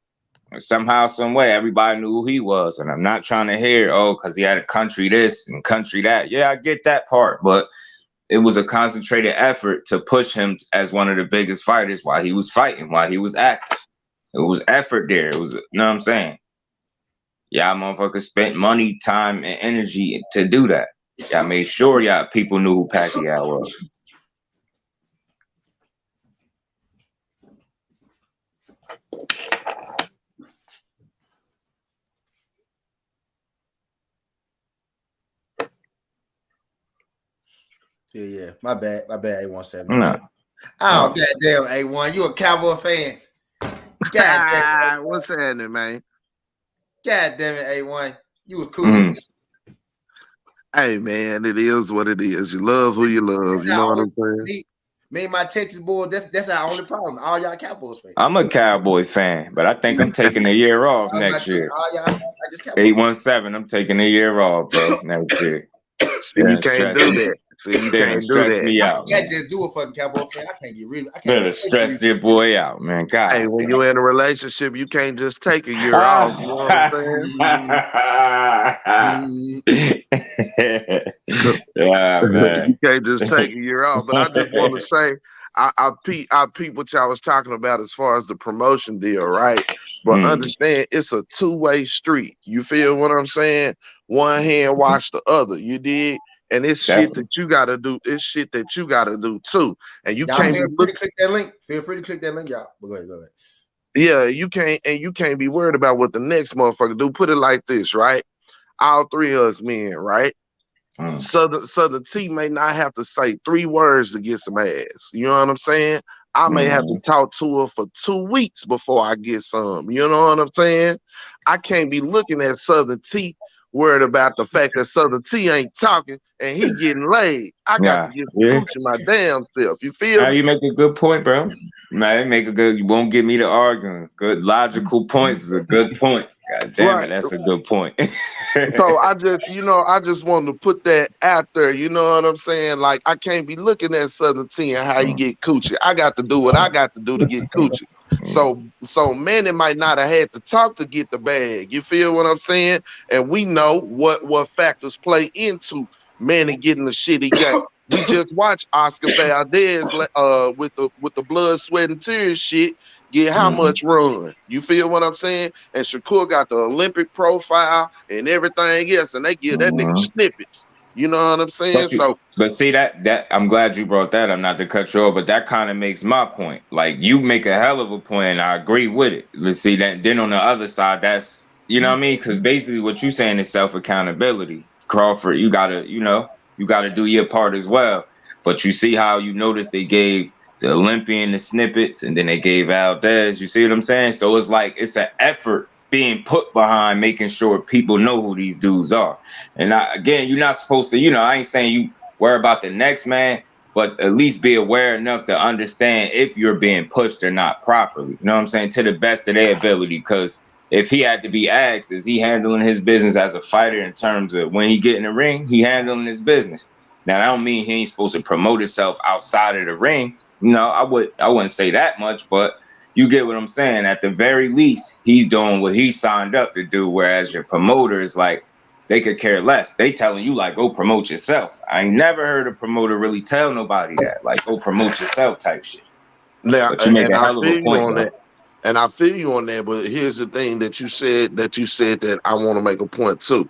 Somehow, some way, everybody knew who he was. And I'm not trying to hear, because he had a country this and country that. Yeah, I get that part. But it was a concentrated effort to push him as one of the biggest fighters while he was fighting, while he was active. It was effort there. It was, you know what I'm saying? Y'all motherfuckers spent money, time, and energy to do that. Y'all made sure y'all people knew who Pacquiao was. Yeah. My bad, A17. No. Oh, goddamn, A1. You a Cowboy fan. God damn it. What's happening, man? God damn it, A1. You was cool. Hey, man, it is what it is. You love who you love. You know what I'm saying? Me and my Texas boys, that's our only problem. All y'all Cowboys fans. I'm a Cowboy fan, but I think I'm taking a year off next year. 817, I'm taking a year off, bro, next year. See, you can't do that. See, you can't do that. Me out. I can't just do a fucking Cowboy fan. I can't get rid of it. Better stress your boy out, man. God. Hey, when you're in a relationship, you can't just take a year off. You know what I'm saying? Yeah, man. You can't just take a year off. But I just want to say, I peep what y'all was talking about as far as the promotion deal, right? But understand, it's a two-way street. You feel what I'm saying? One hand wash the other. You dig? And it's shit that you gotta do. It's shit that you gotta do too. And you can't feel free to click that link. Feel free to click that link, y'all. But go ahead. Yeah, you can't be worried about what the next motherfucker do. Put it like this, right? All three of us men, right? So the T may not have to say 3 words to get some ass. You know what I'm saying? I may have to talk to her for 2 weeks before I get some. You know what I'm saying? I can't be looking at Southern T worried about the fact that Southern T ain't talking and he getting laid. I got to get coochie my damn self. You feel me? You make a good point, bro. Man, you won't get me to arguing. Good logical points is a good point. God damn it, that's a good point. So I just wanted to put that out there. You know what I'm saying? Like, I can't be looking at Southern T and how you get coochie. I got to do what I got to do to get coochie. So Manny might not have had to talk to get the bag. You feel what I'm saying? And we know what factors play into Manny getting the shit he got. We just watched Oscar Valdez with the blood, sweat, and tears shit get how much run. You feel what I'm saying? And Shakur got the Olympic profile and everything else, and they give that nigga snippets. You know what I'm saying? But see that I'm glad you brought that up, not to cut you off, but that kind of makes my point. Like, you make a hell of a point, and I agree with it. Let's see that. Then on the other side, that's, you know what I mean? Because basically what you're saying is self-accountability. Crawford, you gotta do your part as well. But you see how you notice they gave the Olympian the snippets, and then they gave Valdez. You see what I'm saying? So it's like it's an effort being put behind making sure people know who these dudes are. And again, you're not supposed to, I ain't saying you worry about the next man, but at least be aware enough to understand if you're being pushed or not properly. You know what I'm saying? To the best of their ability. Because if he had to be asked, is he handling his business as a fighter in terms of when he get in the ring, he handling his business. Now, I don't mean he ain't supposed to promote himself outside of the ring. No, I wouldn't say that much, but you get what I'm saying. At the very least, he's doing what he signed up to do, whereas your promoter is like, they could care less. They telling you like, go promote yourself. I ain't never heard a promoter really tell nobody that, like, go promote yourself type shit. Now, But you make and a I hell of feel a you point, on though. that. And I feel you on that, but here's the thing that you said that I want to make a point too.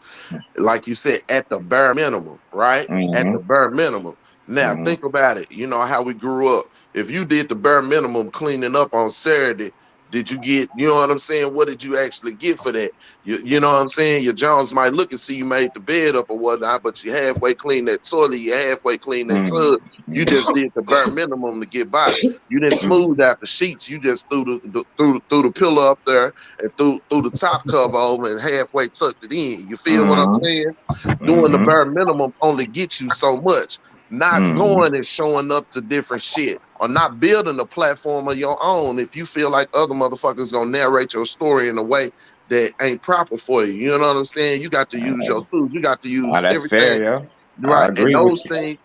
Like you said, at the bare minimum, right? At the bare minimum. Now think about it. You know how we grew up. If you did the bare minimum cleaning up on Saturday, did you get, you know what I'm saying? What did you actually get for that? You know what I'm saying? Your Jones might look and see you made the bed up or whatnot, but you halfway clean that toilet, you halfway clean that tub. You just did the bare minimum to get by. You didn't smooth out the sheets. You just threw the pillow up there and threw the top cover over and halfway tucked it in. You feel what I'm saying? Doing the bare minimum only gets you so much. Not going and showing up to different shit or not building a platform of your own if you feel like other motherfuckers gonna narrate your story in a way that ain't proper for you. You know what I'm saying? You got to use your tools. You got to use That's everything. fair, yo. Right. I agree with you.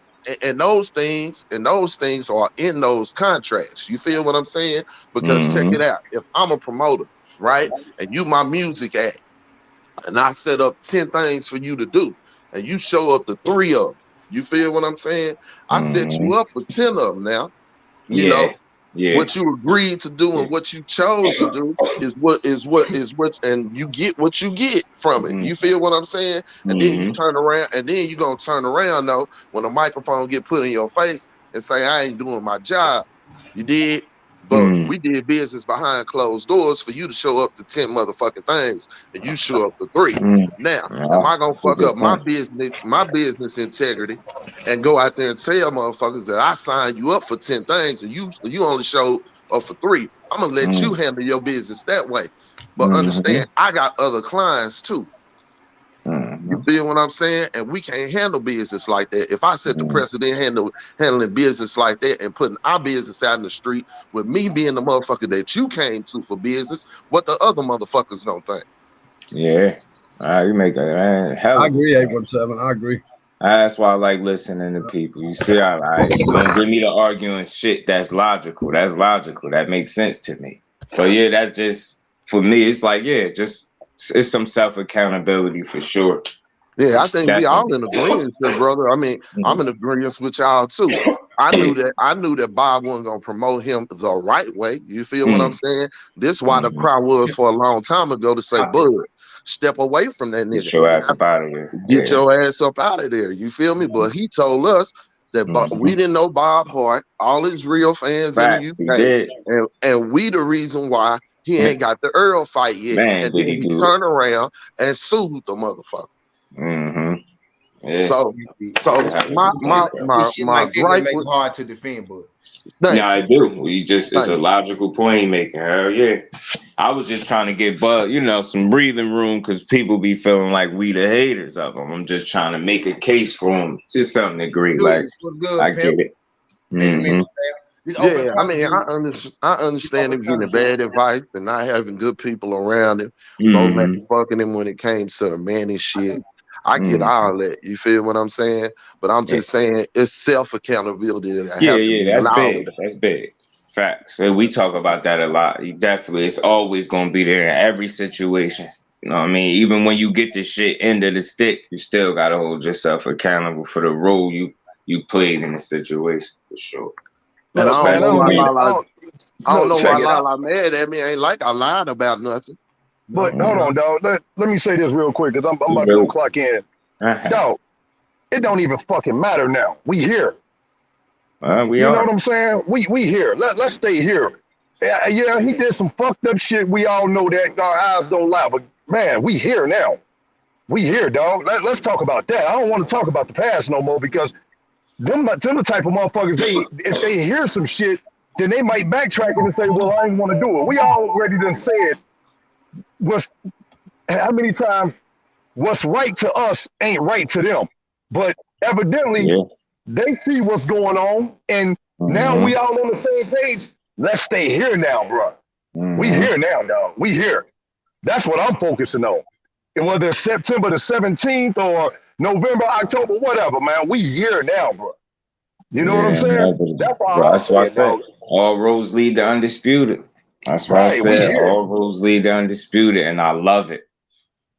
And those things are in those contracts. You feel what I'm saying? Because check it out. If I'm a promoter, right, and you my music act, and I set up 10 things for you to do, and you show up to 3 of them. You feel what I'm saying? I set you up for 10 of them now. You know, what you agreed to do and what you chose to do is what, and you get what you get from it. You feel what I'm saying? And then you turn around, and then you're gonna turn around though when a microphone get put in your face and say, I ain't doing my job. You did, but we did business behind closed doors for you to show up to 10 motherfucking things, and you show up to 3. Now, am I gonna fuck up my business integrity and go out there and tell motherfuckers that I signed you up for 10 things and you only showed up for 3? I'm gonna let you handle your business that way. But understand, I got other clients too. You feel what I'm saying? And we can't handle business like that. If I set the precedent handling business like that and putting our business out in the street with me being the motherfucker that you came to for business, what the other motherfuckers don't think? Yeah. You make a hell I of agree, a 817. I agree. That's why I like listening to people. You see, you don't give me the arguing shit that's logical. That's logical. That makes sense to me. But yeah, that's just, for me, it's like, it's some self-accountability for sure. Yeah, I think we all in agreement here, brother. I mean, I'm in agreement with y'all too. I knew that Bob wasn't gonna promote him the right way. You feel what I'm saying? This is why the cry was for a long time ago to say, Bud, step away from that nigga. Get your ass up out of here. Get your ass up out of there. You feel me? But he told us that we didn't know Bob Hart, all his real fans in the UK, and we the reason why he ain't got the Earl fight yet. Man, and then he turned around and sued the motherfucker. Yeah. So my shit like that gripe make it hard to defend, but I do. It's a logical point he making. Hell yeah. I was just trying to give Bud, some breathing room because people be feeling like we the haters of him. I'm just trying to make a case for him to some degree. Like, I get it. Yeah, I mean, I understand him getting bad advice and not having good people around him, both fucking him when it came to the man and shit. I get all that. You feel what I'm saying? But I'm just saying it's self-accountability that have to be that's allowed. big. That's big. Facts. And we talk about that a lot. It's always gonna be there in every situation. You know what I mean? Even when you get the shit end of the stick, you still gotta hold yourself accountable for the role you played in the situation, for sure. And I don't know why it Lala mad at me. Ain't like I lied about nothing. But hold on, dog. Let me say this real quick because I'm about to go clock in. Dog, it don't even fucking matter now. We here. You know what I'm saying? We here. Let's stay here. Yeah, he did some fucked up shit. We all know that. Our eyes don't lie. But man, we here now. We here, dog. Let's talk about that. I don't want to talk about the past no more because them the type of motherfuckers, if they hear some shit, then they might backtrack and say, well, I ain't want to do it. We already done said how many times what's right to us ain't right to them. But evidently, They see what's going on, and now we all on the same page. Let's stay here now, bro. We here now, dog. We here. That's what I'm focusing on. And whether it's September the 17th or November, October, whatever, man, we here now, bro. You know what I'm saying? That's why I said all roads lead to Undisputed. That's why I said all roads lead to Undisputed, and I love it.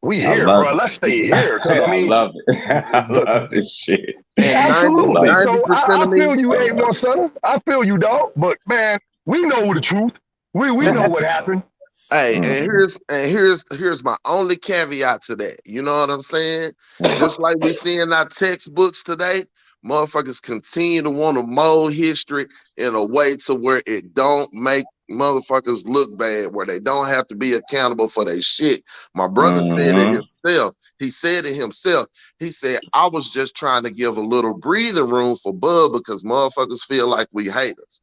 We here, bro. Let's stay here. I mean, I love it. I love this shit. Absolutely. 90% So I of me, feel you, A1 Sutter. I feel you, dog. But man, we know the truth. We know what happened. Hey, and here's my only caveat to that. You know what I'm saying? Just like we see in our textbooks today, motherfuckers continue to want to mold history in a way to where it don't make motherfuckers look bad, where they don't have to be accountable for their shit. My brother said it himself. He said it himself. He said, I was just trying to give a little breathing room for Bub because motherfuckers feel like we haters.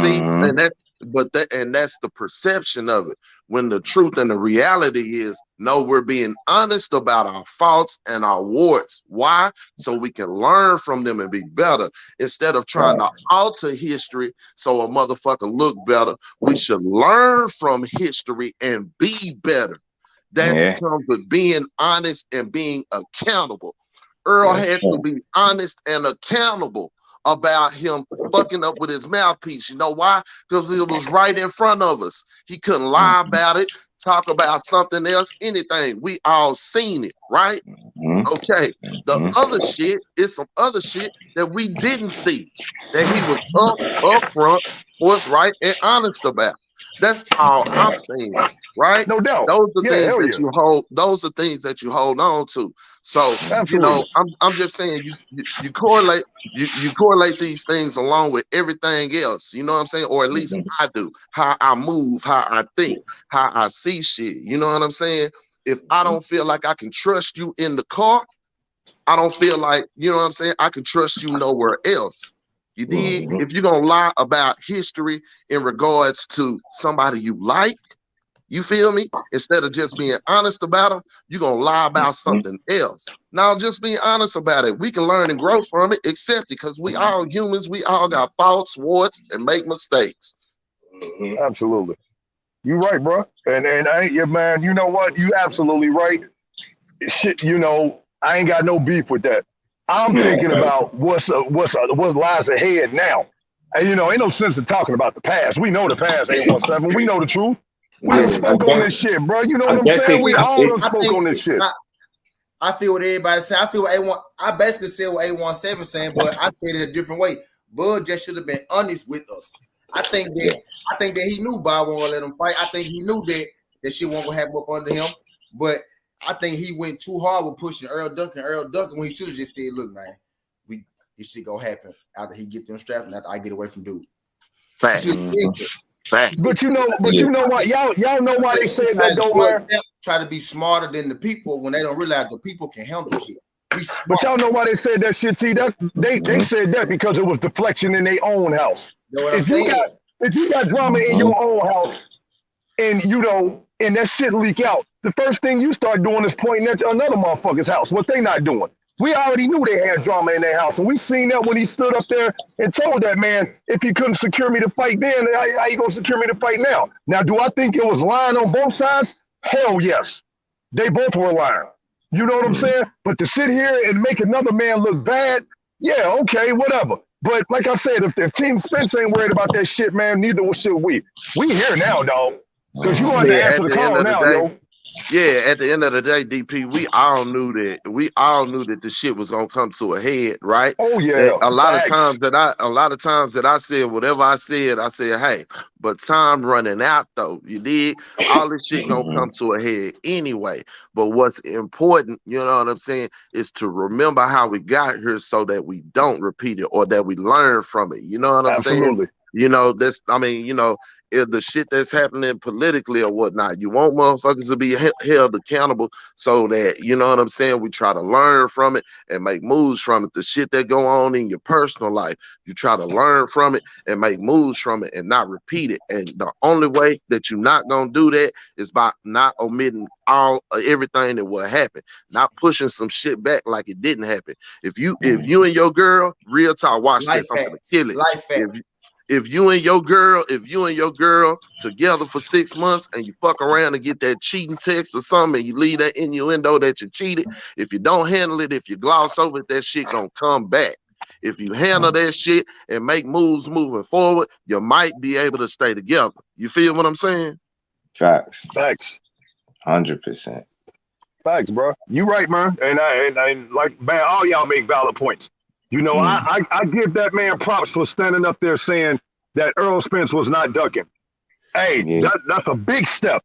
See, and that's the perception of it. When the truth and the reality is, no, we're being honest about our faults and our warts. Why? So we can learn from them and be better. Instead of trying to alter history so a motherfucker look better, we should learn from history and be better. That comes with being honest and being accountable. Earl had to be honest and accountable about him fucking up with his mouthpiece. You know why? Because it was right in front of us. He couldn't lie about it, talk about something else, anything. We all seen it, right? Okay. The other shit is some other shit that we didn't see, that he was upfront, forthright, and honest about. That's all I'm saying, right? No doubt. Those are things that you hold. Those are things that you hold on to. So you know, I'm just saying you correlate you correlate these things along with everything else. You know what I'm saying? Or at least I do. How I move, how I think, how I see shit. You know what I'm saying? If I don't feel like I can trust you in the car, I don't feel like, you know what I'm saying, I can trust you nowhere else. You did? If you're gonna lie about history in regards to somebody you like, you feel me? Instead of just being honest about them, you're gonna lie about something else. Now, just be honest about it. We can learn and grow from it, accept it, because we all humans, we all got faults, warts, and make mistakes. Absolutely. You're right, bro. And man, you know what? You absolutely right. Shit, you know, I ain't got no beef with that. I'm thinking about what lies ahead now. And you know, ain't no sense in talking about the past. We know the past, 817. We know the truth. We done spoke on this shit, bro. You know what I'm saying? We all done spoke on this shit. I feel what everybody saying. I feel what A1. I basically said what 817 saying, but I said it a different way. Bud just should have been honest with us. I think that he knew Bob wasn't gonna let him fight. I think he knew that shit wasn't gonna happen up under him. But I think he went too hard with pushing Earl Duncan. When he should have just said, "Look, man, this shit gonna happen after he get them straps and after I get away from dude." Facts. But you know what? Y'all know why they said that, though, man. Try to be smarter than the people when they don't realize the people can handle shit. But y'all know why they said that shit, T? They said that because it was deflection in their own house. If you got drama in your own house, and you know, and that shit leak out, the first thing you start doing is pointing at another motherfucker's house. What they not doing? We already knew they had drama in their house, and we seen that when he stood up there and told that man, if you couldn't secure me to fight then, how you gonna secure me to fight now? Now, do I think it was lying on both sides? Hell yes. They both were lying. You know what I'm saying? But to sit here and make another man look bad, yeah, okay, whatever. But like I said, if Team Spence ain't worried about that shit, man, neither should we. We here now, dog. Because you want to answer the call now, yo. Yeah, at the end of the day, DP, we all knew that the shit was gonna come to a head, right? Oh yeah. A lot of times that I said whatever I said, hey, but time running out though. You did all this shit gonna come to a head anyway. But what's important, you know what I'm saying, is to remember how we got here so that we don't repeat it or that we learn from it. You know what I'm saying? Absolutely. You know, that's, I mean, you know, the shit that's happening politically or whatnot. You want motherfuckers to be held accountable so that, you know what I'm saying, we try to learn from it and make moves from it. The shit that go on in your personal life, you try to learn from it and make moves from it and not repeat it. And the only way that you're not gonna do that is by not omitting everything that will happen, not pushing some shit back like it didn't happen. If you and your girl, real talk, watch this, I'm gonna kill it. If you and your girl together for 6 months and you fuck around and get that cheating text or something, and you leave that innuendo that you cheated, if you don't handle it, if you gloss over it, that shit gonna come back. If you handle that shit and make moves moving forward, you might be able to stay together. You feel what I'm saying? Facts. 100%. Facts, bro. You right, man. And I like, man, all y'all make valid points. You know, I give that man props for standing up there saying that Earl Spence was not ducking. Hey, that's a big step.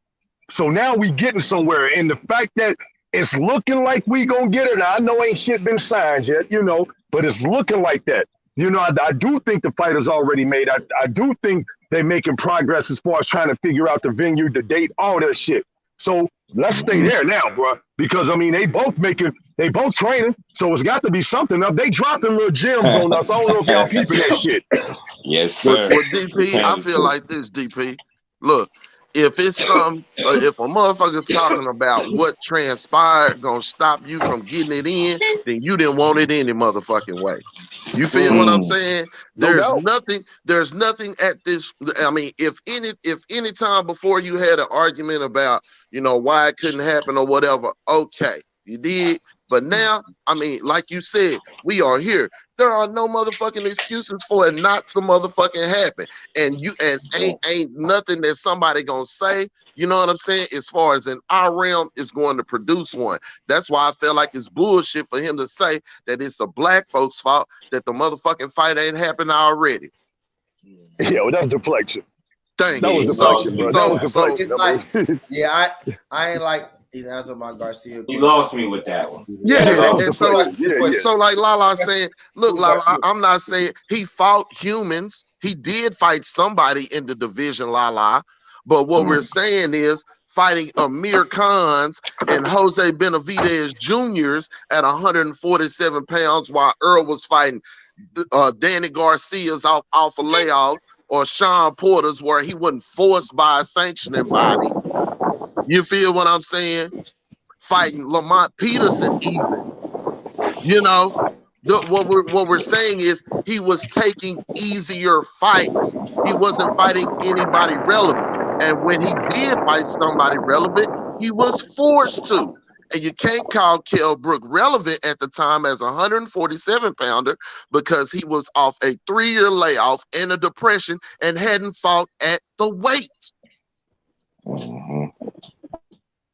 So now we getting somewhere. And the fact that it's looking like we gonna get it. Now, I know ain't shit been signed yet, you know, but it's looking like that. You know, I do think the fight is already made. I do think they're making progress as far as trying to figure out the venue, the date, all that shit. So let's stay there now, bro. Because I mean, they both training, so it's got to be something up. They dropping little gems on us. I don't know if y'all peeping that shit. Yes, sir. Well, DP, I feel like this, DP. Look, if it's something, if a motherfucker talking about what transpired gonna stop you from getting it in, then you didn't want it any motherfucking way. You feel what I'm saying? There's nothing at this. I mean, if any time before you had an argument about, you know, why it couldn't happen or whatever, okay, you did. But now, I mean, like you said, we are here. There are no motherfucking excuses for it not to motherfucking happen. And ain't nothing that somebody gonna say, you know what I'm saying, as far as in our realm is going to produce one. That's why I feel like it's bullshit for him to say that it's the black folks' fault that the motherfucking fight ain't happened already. Yeah, well, that's deflection. That was deflection, bro. That was deflection. It's like, yeah, I ain't like he's answering my Garcia. You lost me with that one. Yeah, and so like Lala saying, look, Lala, I'm not saying he fought humans. He did fight somebody in the division, Lala. But what we're saying is fighting Amir Khans and Jose Benavidez Jr.'s at 147 pounds while Earl was fighting Danny Garcia's off a layoff, or Sean Porter's where he wasn't forced by a sanctioning body. You feel what I'm saying? Fighting Lamont Peterson even. You know, what we're saying is he was taking easier fights. He wasn't fighting anybody relevant. And when he did fight somebody relevant, he was forced to. And you can't call Kell Brook relevant at the time as a 147-pounder because he was off a 3-year layoff and a depression and hadn't fought at the weight.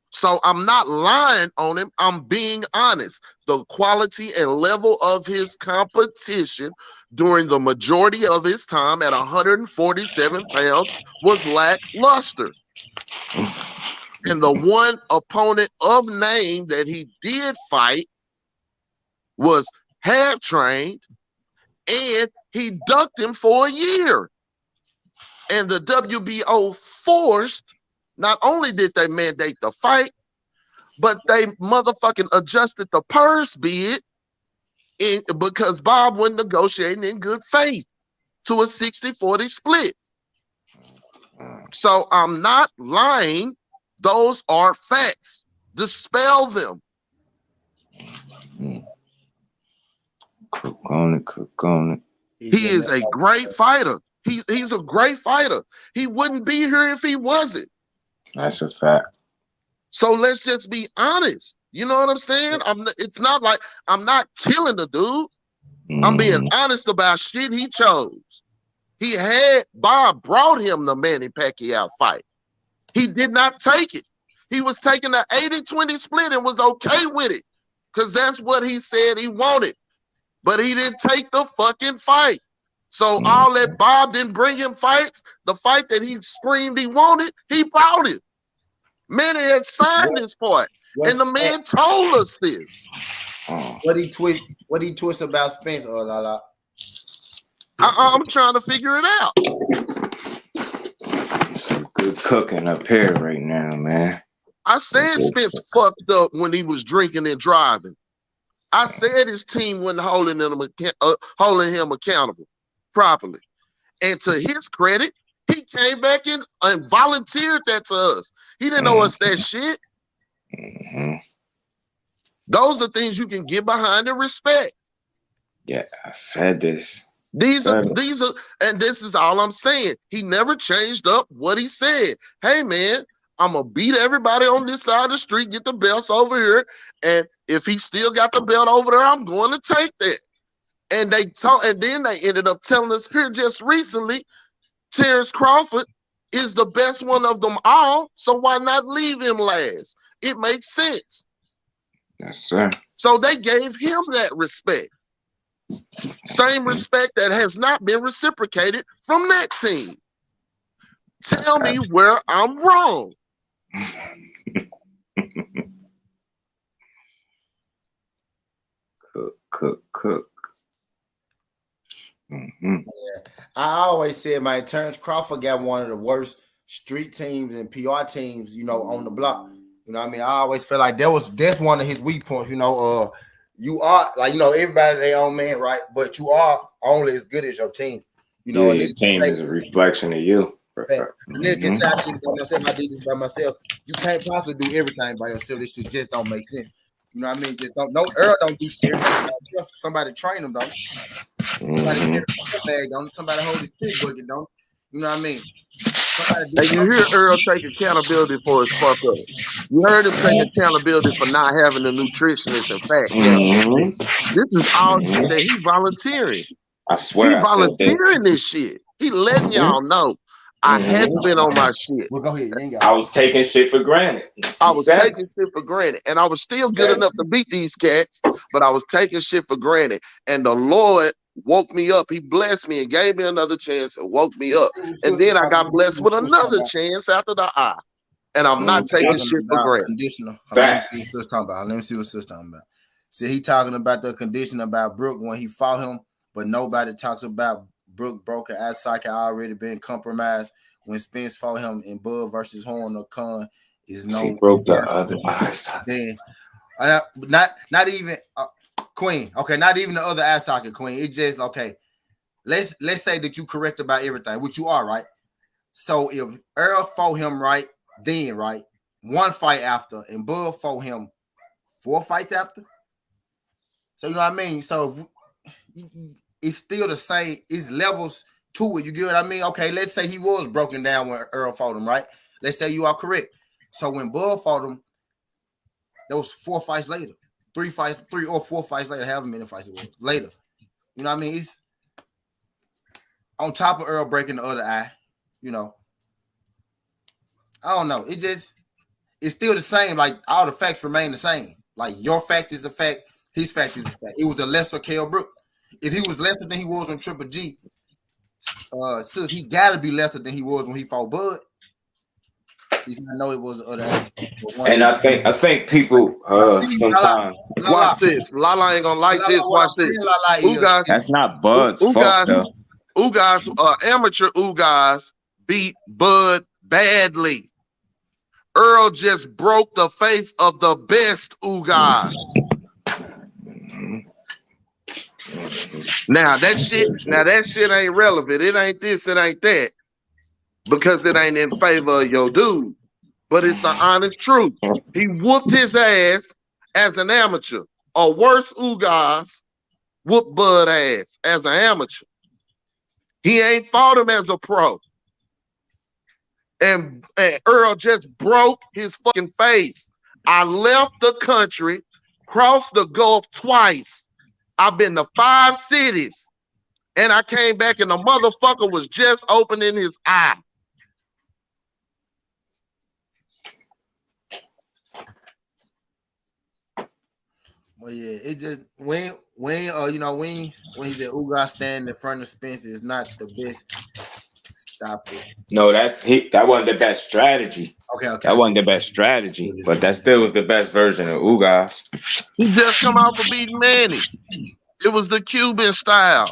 So I'm not lying on him. I'm being honest. The quality and level of his competition during the majority of his time at 147 pounds was lackluster. And the one opponent of name that he did fight was half trained, and he ducked him for a year. And the WBO forced, not only did they mandate the fight, but they motherfucking adjusted the purse bid because Bob wasn't negotiating in good faith to a 60-40 split. So I'm not lying. Those are facts. Dispel them. Cook on it. He is a great fighter. He's a great fighter. He wouldn't be here if he wasn't. That's a fact. So let's just be honest. You know what I'm saying? It's not like I'm not killing the dude. I'm being honest about shit he chose. Bob brought him the Manny Pacquiao fight. He did not take it. He was taking an 80-20 split and was okay with it because that's what he said he wanted. But he didn't take the fucking fight. So all that Bob didn't bring him fights, the fight that he screamed he wanted, he brought it. Manny had signed this part, and the man told us this. What he twist about Spence, or Lala? I'm trying to figure it out. We cooking up here right now, man. I said Spence fucked up when he was drinking and driving. I said his team wasn't holding him accountable properly. And to his credit, he came back in and volunteered that to us. He didn't owe us that shit. Those are things you can get behind and respect. Yeah, I said this. These are, and this is all I'm saying. He never changed up what he said. Hey man, I'm gonna beat everybody on this side of the street, get the belts over here, and if he still got the belt over there, I'm going to take that. And then they ended up telling us here just recently, Terrence Crawford is the best one of them all, so why not leave him last? It makes sense. Yes, sir. So they gave him that respect. Same respect that has not been reciprocated from that team. Tell me where I'm wrong. Cook. Yeah. I always said, man, Terrence Crawford got one of the worst street teams and PR teams, on the block. You know what I mean? I always feel like that's one of his weak points. You are everybody their own man, right? But you are only as good as your team. Your team is a reflection of you. Nigga can say I did this by myself. You can't possibly do everything by yourself. This shit just don't make sense. You know what I mean? Just Earl don't do shit. Somebody train him, don't. Somebody carry a bag, don't. Somebody hold his stick bucket, don't. You know what I mean? And you hear Earl take accountability for his fuck up. You heard him take accountability for not having a nutritionist and fat cat. This is all shit that he volunteering. I swear, he volunteering this shit. He letting y'all know I hadn't been on my shit. Well, go ahead. I was taking shit for granted. I was taking shit for granted, and I was still good enough to beat these cats, but I was taking shit for granted. And the Lord woke me up. He blessed me and gave me another chance and woke me up. And then I got blessed with another chance after the eye. And I'm not taking shit for granted. Conditional. Let me see what Sis talking about. See, he talking about the condition about Brook when he fought him, but nobody talks about Brook broke an ass socket already been compromised when Spence fought him in Bud versus Horn or Khan is no. He broke the other eye socket. Then, not even Queen. Okay, not even the other eye socket, Queen. It's just okay. Let's say that you correct about everything, which you are, right? So if Earl fought him right, one fight after, and Bud fought him 4 fights after. So you know what I mean? So it's still the same. It's levels to it. You get what I mean? Okay, let's say he was broken down when Earl fought him, right? Let's say you are correct. So when Bud fought him, that was 4 fights later. 3 or 4 fights later, however many fights it was later. You know what I mean? It's on top of Earl breaking the other eye, I don't know. It's still the same. Like all the facts remain the same. Like your fact is a fact, his fact is a fact. It was the lesser Kell Brook. If he was lesser than he was on Triple G, since he gotta be lesser than he was when he fought Bud. I know it was other ass. And I think people sometimes watch this. Lala ain't gonna like this. Watch this. That's not Bud's fault though. Ugas, amateur Ugas beat Bud badly. Earl just broke the face of the best Ugas. Now that shit ain't relevant. It ain't this, it ain't that. Because it ain't in favor of your dude. But it's the honest truth. He whooped his ass as an amateur. Or worse, Ugas whooped Bud ass as an amateur. He ain't fought him as a pro. And Earl just broke his fucking face. I left the country, crossed the Gulf twice. I've been to 5 cities. And I came back and the motherfucker was just opening his eye. Well, yeah, it just when he said Ugas standing in front of Spence is not the best. Stop it. No, that wasn't the best strategy. Okay. That wasn't the best strategy, but that still was the best version of Ugas. He just come out for beating Manny. It was the Cuban style.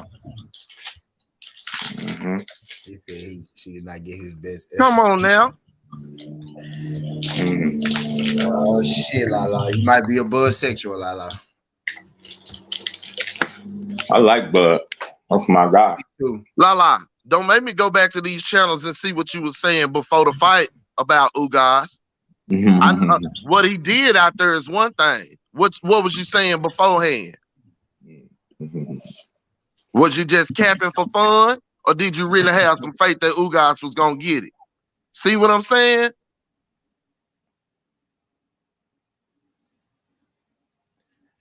He said she did not get his best. Come on now. Oh shit, Lala. You might be a buzzsexual, Lala. I like Bud. That's my guy. Me too. Lala, don't make me go back to these channels and see what you were saying before the fight about Ugas. What he did out there is one thing. What was you saying beforehand? Was you just capping for fun, or did you really have some faith that Ugas was gonna get it? See what I'm saying?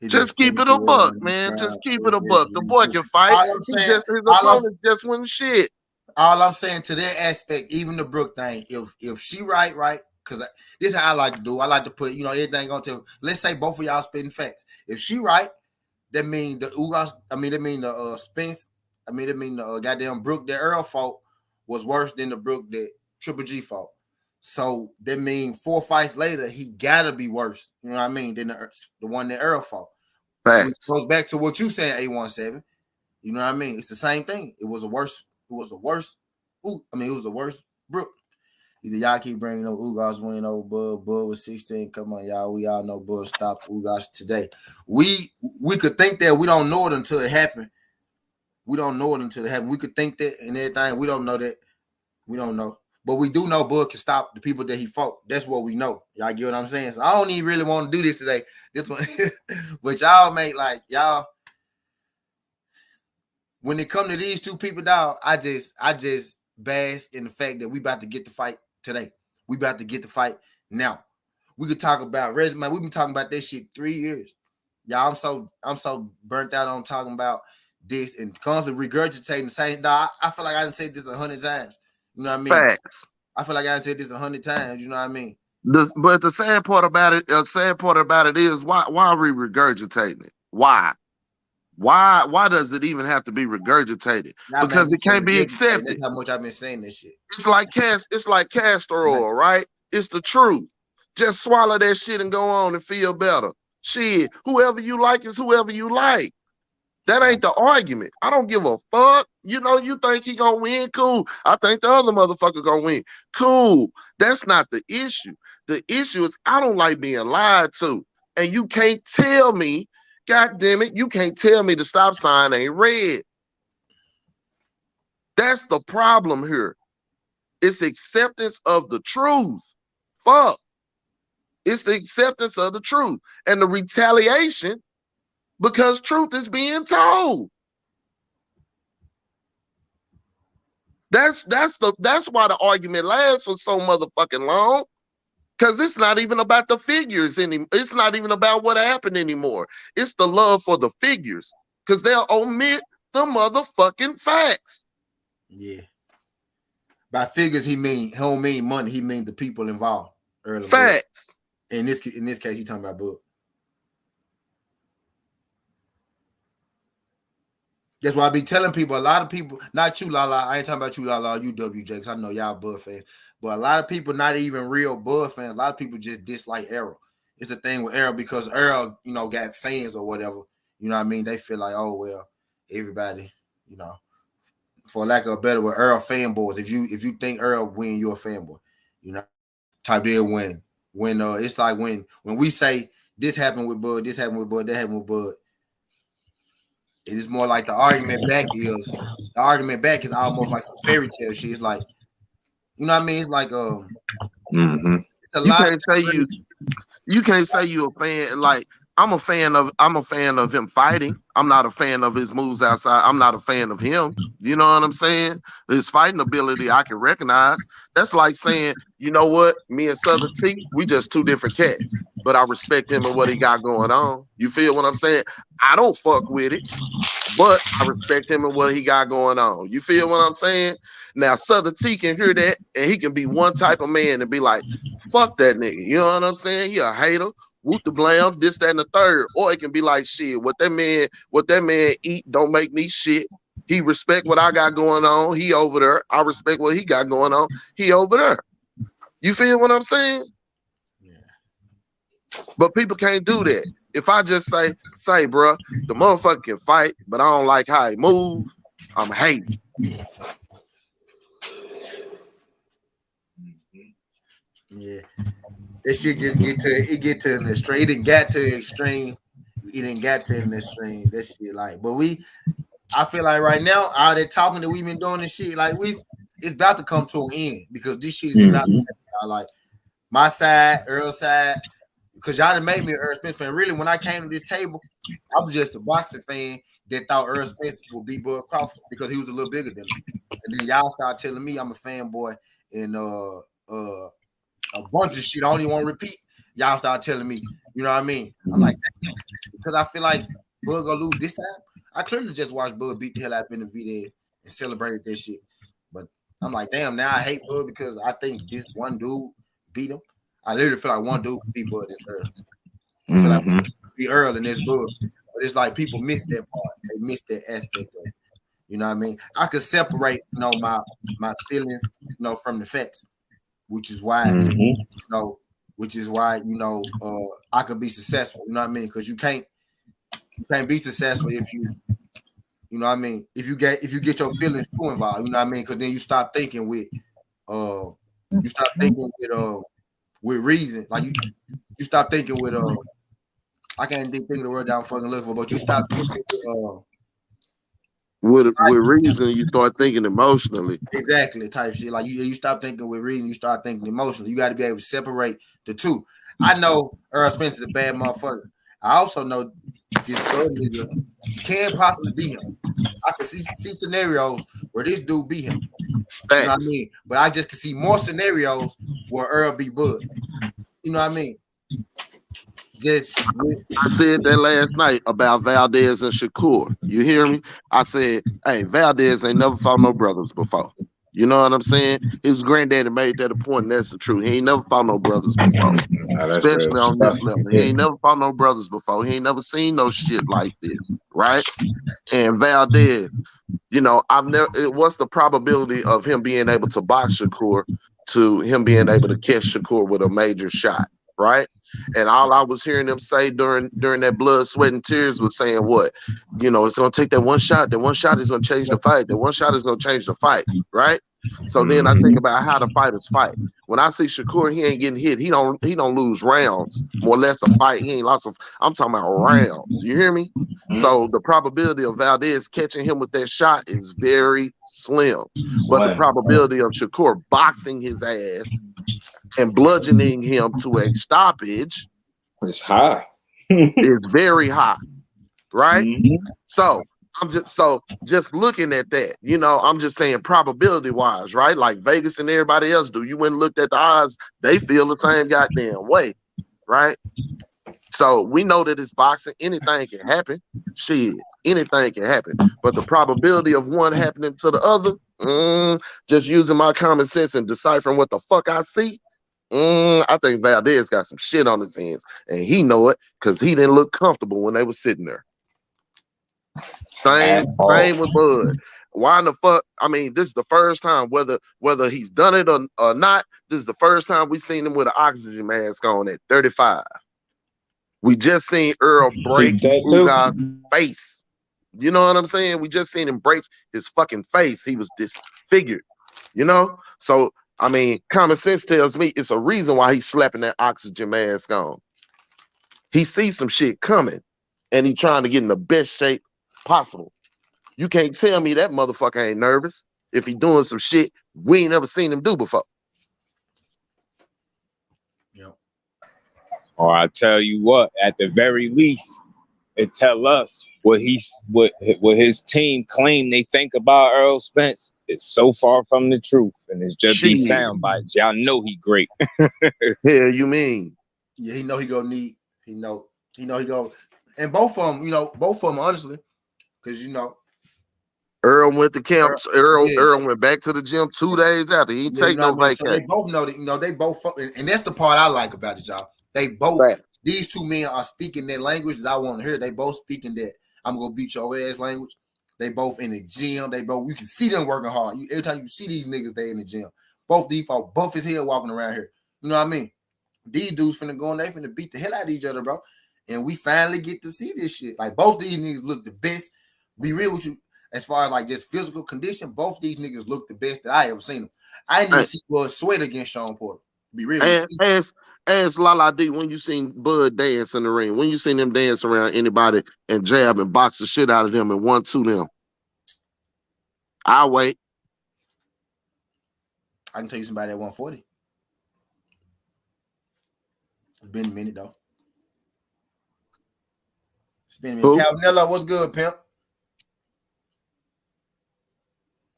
Just keep it a buck, man. Just keep it a buck. The boy can fight. All I'm saying, his opponent just wouldn't shit. All I'm saying to that aspect, even the Brooke thing, if she right, because this is how I like to do. I like to put, everything on to. Let's say both of y'all spitting facts. If she right, that mean the Ugas. I mean, that mean the Spence. I mean, that mean the goddamn Brooke that Earl fought was worse than the Brooke that Triple G fought. So that mean 4 fights later, he gotta be worse. You know what I mean? Than the one that Earl fought. Facts. Which goes back to what you saying, A17. You know what I mean? It's the same thing. It was a worse. It was a worse. It was a worse Brooke. He said, y'all keep bringing up Ugas win over Bud. Bud was 16. Come on, y'all. We all know Bud stopped Ugas today. We could think that. We don't know it until it happened. We don't know it until it happened. We could think that and everything. We don't know that. We don't know. But we do know Bud can stop the people that he fought. That's what we know. Y'all get what I'm saying? So I don't even really want to do this today. This one, but y'all make like y'all. When it come to these two people, dog, I just bask in the fact that we about to get the fight today. We about to get the fight now. We could talk about resume. We've been talking about this shit 3 years. Y'all, I'm so burnt out on talking about this and constantly regurgitating the same. Dog, I feel like I done said this 100 times. You know what I mean? Facts. I feel like I said this 100 times. You know what I mean? But the sad part about it is why are we regurgitating it? Why? Why does it even have to be regurgitated? Because it can't be accepted. That's how much I've been saying this shit. It's like castor oil, right? It's the truth. Just swallow that shit and go on and feel better. Shit, whoever you like is whoever you like. That ain't the argument. I don't give a fuck. You think he gonna win? Cool. I think the other motherfucker gonna win. Cool. That's not the issue. The issue is I don't like being lied to. And you can't tell me, God damn it, you can't tell me the stop sign ain't red. That's the problem here. It's acceptance of the truth. Fuck. It's the acceptance of the truth. And the retaliation because truth is being told. That's why the argument lasts for so motherfucking long. Because it's not even about the figures anymore. It's not even about what happened anymore. It's the love for the figures. Because they'll omit the motherfucking facts. Yeah. By figures, he don't mean money. He means the people involved. Facts. In this case, he's talking about Book. That's why I be telling people, a lot of people, not you, Lala. I ain't talking about you, Lala, you WJ, because I know y'all Bud fans. But a lot of people, not even real Bud fans, a lot of people just dislike Errol. It's a thing with Errol because Errol, got fans or whatever. You know what I mean? They feel like, oh, well, everybody, for lack of a better word, Errol fanboys. If you think Errol win, you're a fanboy. Type deal win. When it's like when we say this happened with Bud, that happened with Bud. It is more like the argument back is almost like some fairy tale shit. It's like, you know what I mean? It's like it's a lot. You can't say you a fan. Like I'm a fan of him fighting. I'm not a fan of his moves outside. I'm not a fan of him. You know what I'm saying? His fighting ability I can recognize. That's like saying, you know what? Me and Southern T, we just two different cats. But I respect him and what he got going on. You feel what I'm saying? I don't fuck with it, but I respect him and what he got going on. You feel what I'm saying? Now Southern T can hear that and he can be one type of man and be like, fuck that nigga. You know what I'm saying? He a hater. Whoop the blam, this, that, and the third. Or it can be like, shit, what that man eat don't make me shit. He respect what I got going on. He over there. I respect what he got going on. He over there. You feel what I'm saying? Yeah. But people can't do that. If I just say, bro, the motherfucker can fight, but I don't like how he move, I'm hating. Yeah. That shit just get to an extreme. It didn't get to an extreme. It didn't get to an extreme. That shit like, but I feel like right now, all that talking that we've been doing and shit, like it's about to come to an end because this shit is about to happen. Like my side, Earl's side, because y'all done made me an Earl Spencer fan. Really, when I came to this table, I was just a boxing fan that thought Earl Spencer would be Bud Crawford because he was a little bigger than him. And then y'all start telling me I'm a fanboy and a bunch of shit I don't even want to repeat. Y'all start telling me, you know what I mean? I'm like, because I feel like Bud gonna lose this time. I clearly just watched Bud beat the hell out of Benavidez and celebrated that shit. But I'm like, damn, now I hate Bud because I think this one dude beat him. I literally feel like one dude could beat Bud this Earl. I feel like be Earl and this Bud. But it's like people miss that part. They miss that aspect of it. You know what I mean? I could separate, my feelings, from the facts, which is why, I could be successful. You know what I mean? Because you can't be successful if you know what I mean. If you get your feelings too involved, you know what I mean? Because then you stop thinking with with reason. Like you stop thinking with I can't think of the word down fucking looking for, but you stop thinking with reason. You start thinking emotionally. Exactly, type shit. Like you stop thinking with reason, you start thinking emotionally. You got to be able to separate the two. I know Earl Spencer's a bad motherfucker. I also know this Bud nigga can possibly beat him. I can see scenarios where this dude beat him. You know what I mean? But I just can see more scenarios where Earl beat Bud. You know what I mean? I said that last night about Valdez and Shakur. You hear me? I said, hey, Valdez ain't never fought no brothers before. You know what I'm saying? His granddaddy made that a point, and that's the truth. He ain't never fought no brothers before, especially on this level. He ain't never fought no brothers before. He ain't never seen no shit like this, right? And Valdez, I've never. What's the probability of him being able to box Shakur to him being able to catch Shakur with a major shot, right? And all I was hearing them say during that blood, sweat, and tears was saying what? It's going to take that one shot. That one shot is going to change the fight. That one shot is going to change the fight, right? So then I think about how the fighters fight. When I see Shakur, he ain't getting hit. He don't lose rounds. More or less a fight. He ain't lost. I'm talking about rounds. You hear me? So the probability of Valdez catching him with that shot is very slim. But the probability of Shakur boxing his ass and bludgeoning him to a stoppage is high. Is very high, right? So I'm just looking at that. I'm just saying probability wise, right? Like Vegas and everybody else do. You went and looked at the odds; they feel the same goddamn way, right? So we know that it's boxing. Anything can happen. Shit, anything can happen. But the probability of one happening to the other, just using my common sense and deciphering what the fuck I see. I think Valdez got some shit on his hands, and he know it because he didn't look comfortable when they were sitting there. Same with Bud. Why in the fuck? I mean, this is the first time, whether he's done it or not, this is the first time we seen him with an oxygen mask on at 35. We just seen Earl break Ugas' face. You know what I'm saying? We just seen him break his fucking face. He was disfigured, So, I mean, common sense tells me it's a reason why he's slapping that oxygen mask on. He sees some shit coming, and he's trying to get in the best shape possible. You can't tell me that motherfucker ain't nervous if he doing some shit we ain't never seen him do before. Yep. Or I tell you what, at the very least, it tell us what his team claim they think about Earl Spence. It's so far from the truth, and it's just these sound bites. Y'all know he great. Yeah, you mean? Yeah, he know he gonna need. He know he go. And both of them, honestly, because Earl went to camp. Earl went back to the gym 2 days after. He didn't take no vacation. So they both know that. They both, and that's the part I like about it, y'all. They both. These two men are speaking that language that I want to hear. They both speaking that I'm gonna beat your ass language. They both in the gym. You can see them working hard. Every time you see these niggas, they in the gym. Both these folks, buff as hell walking around here. You know what I mean? These dudes finna go and they finna beat the hell out of each other, bro. And we finally get to see this shit. Like both these niggas look the best. Be real with you, as far as like just physical condition, both these niggas look the best that I ever seen them. I didn't even see Bud sweat against Sean Porter. Be real. And as Lala D, when you seen Bud dance in the ring, when you seen them dance around anybody and jab and box the shit out of them and 1-2 them. I'll wait. I can tell you somebody at 140. It's been a minute though. It's been a minute. Calvinello, what's good, pimp?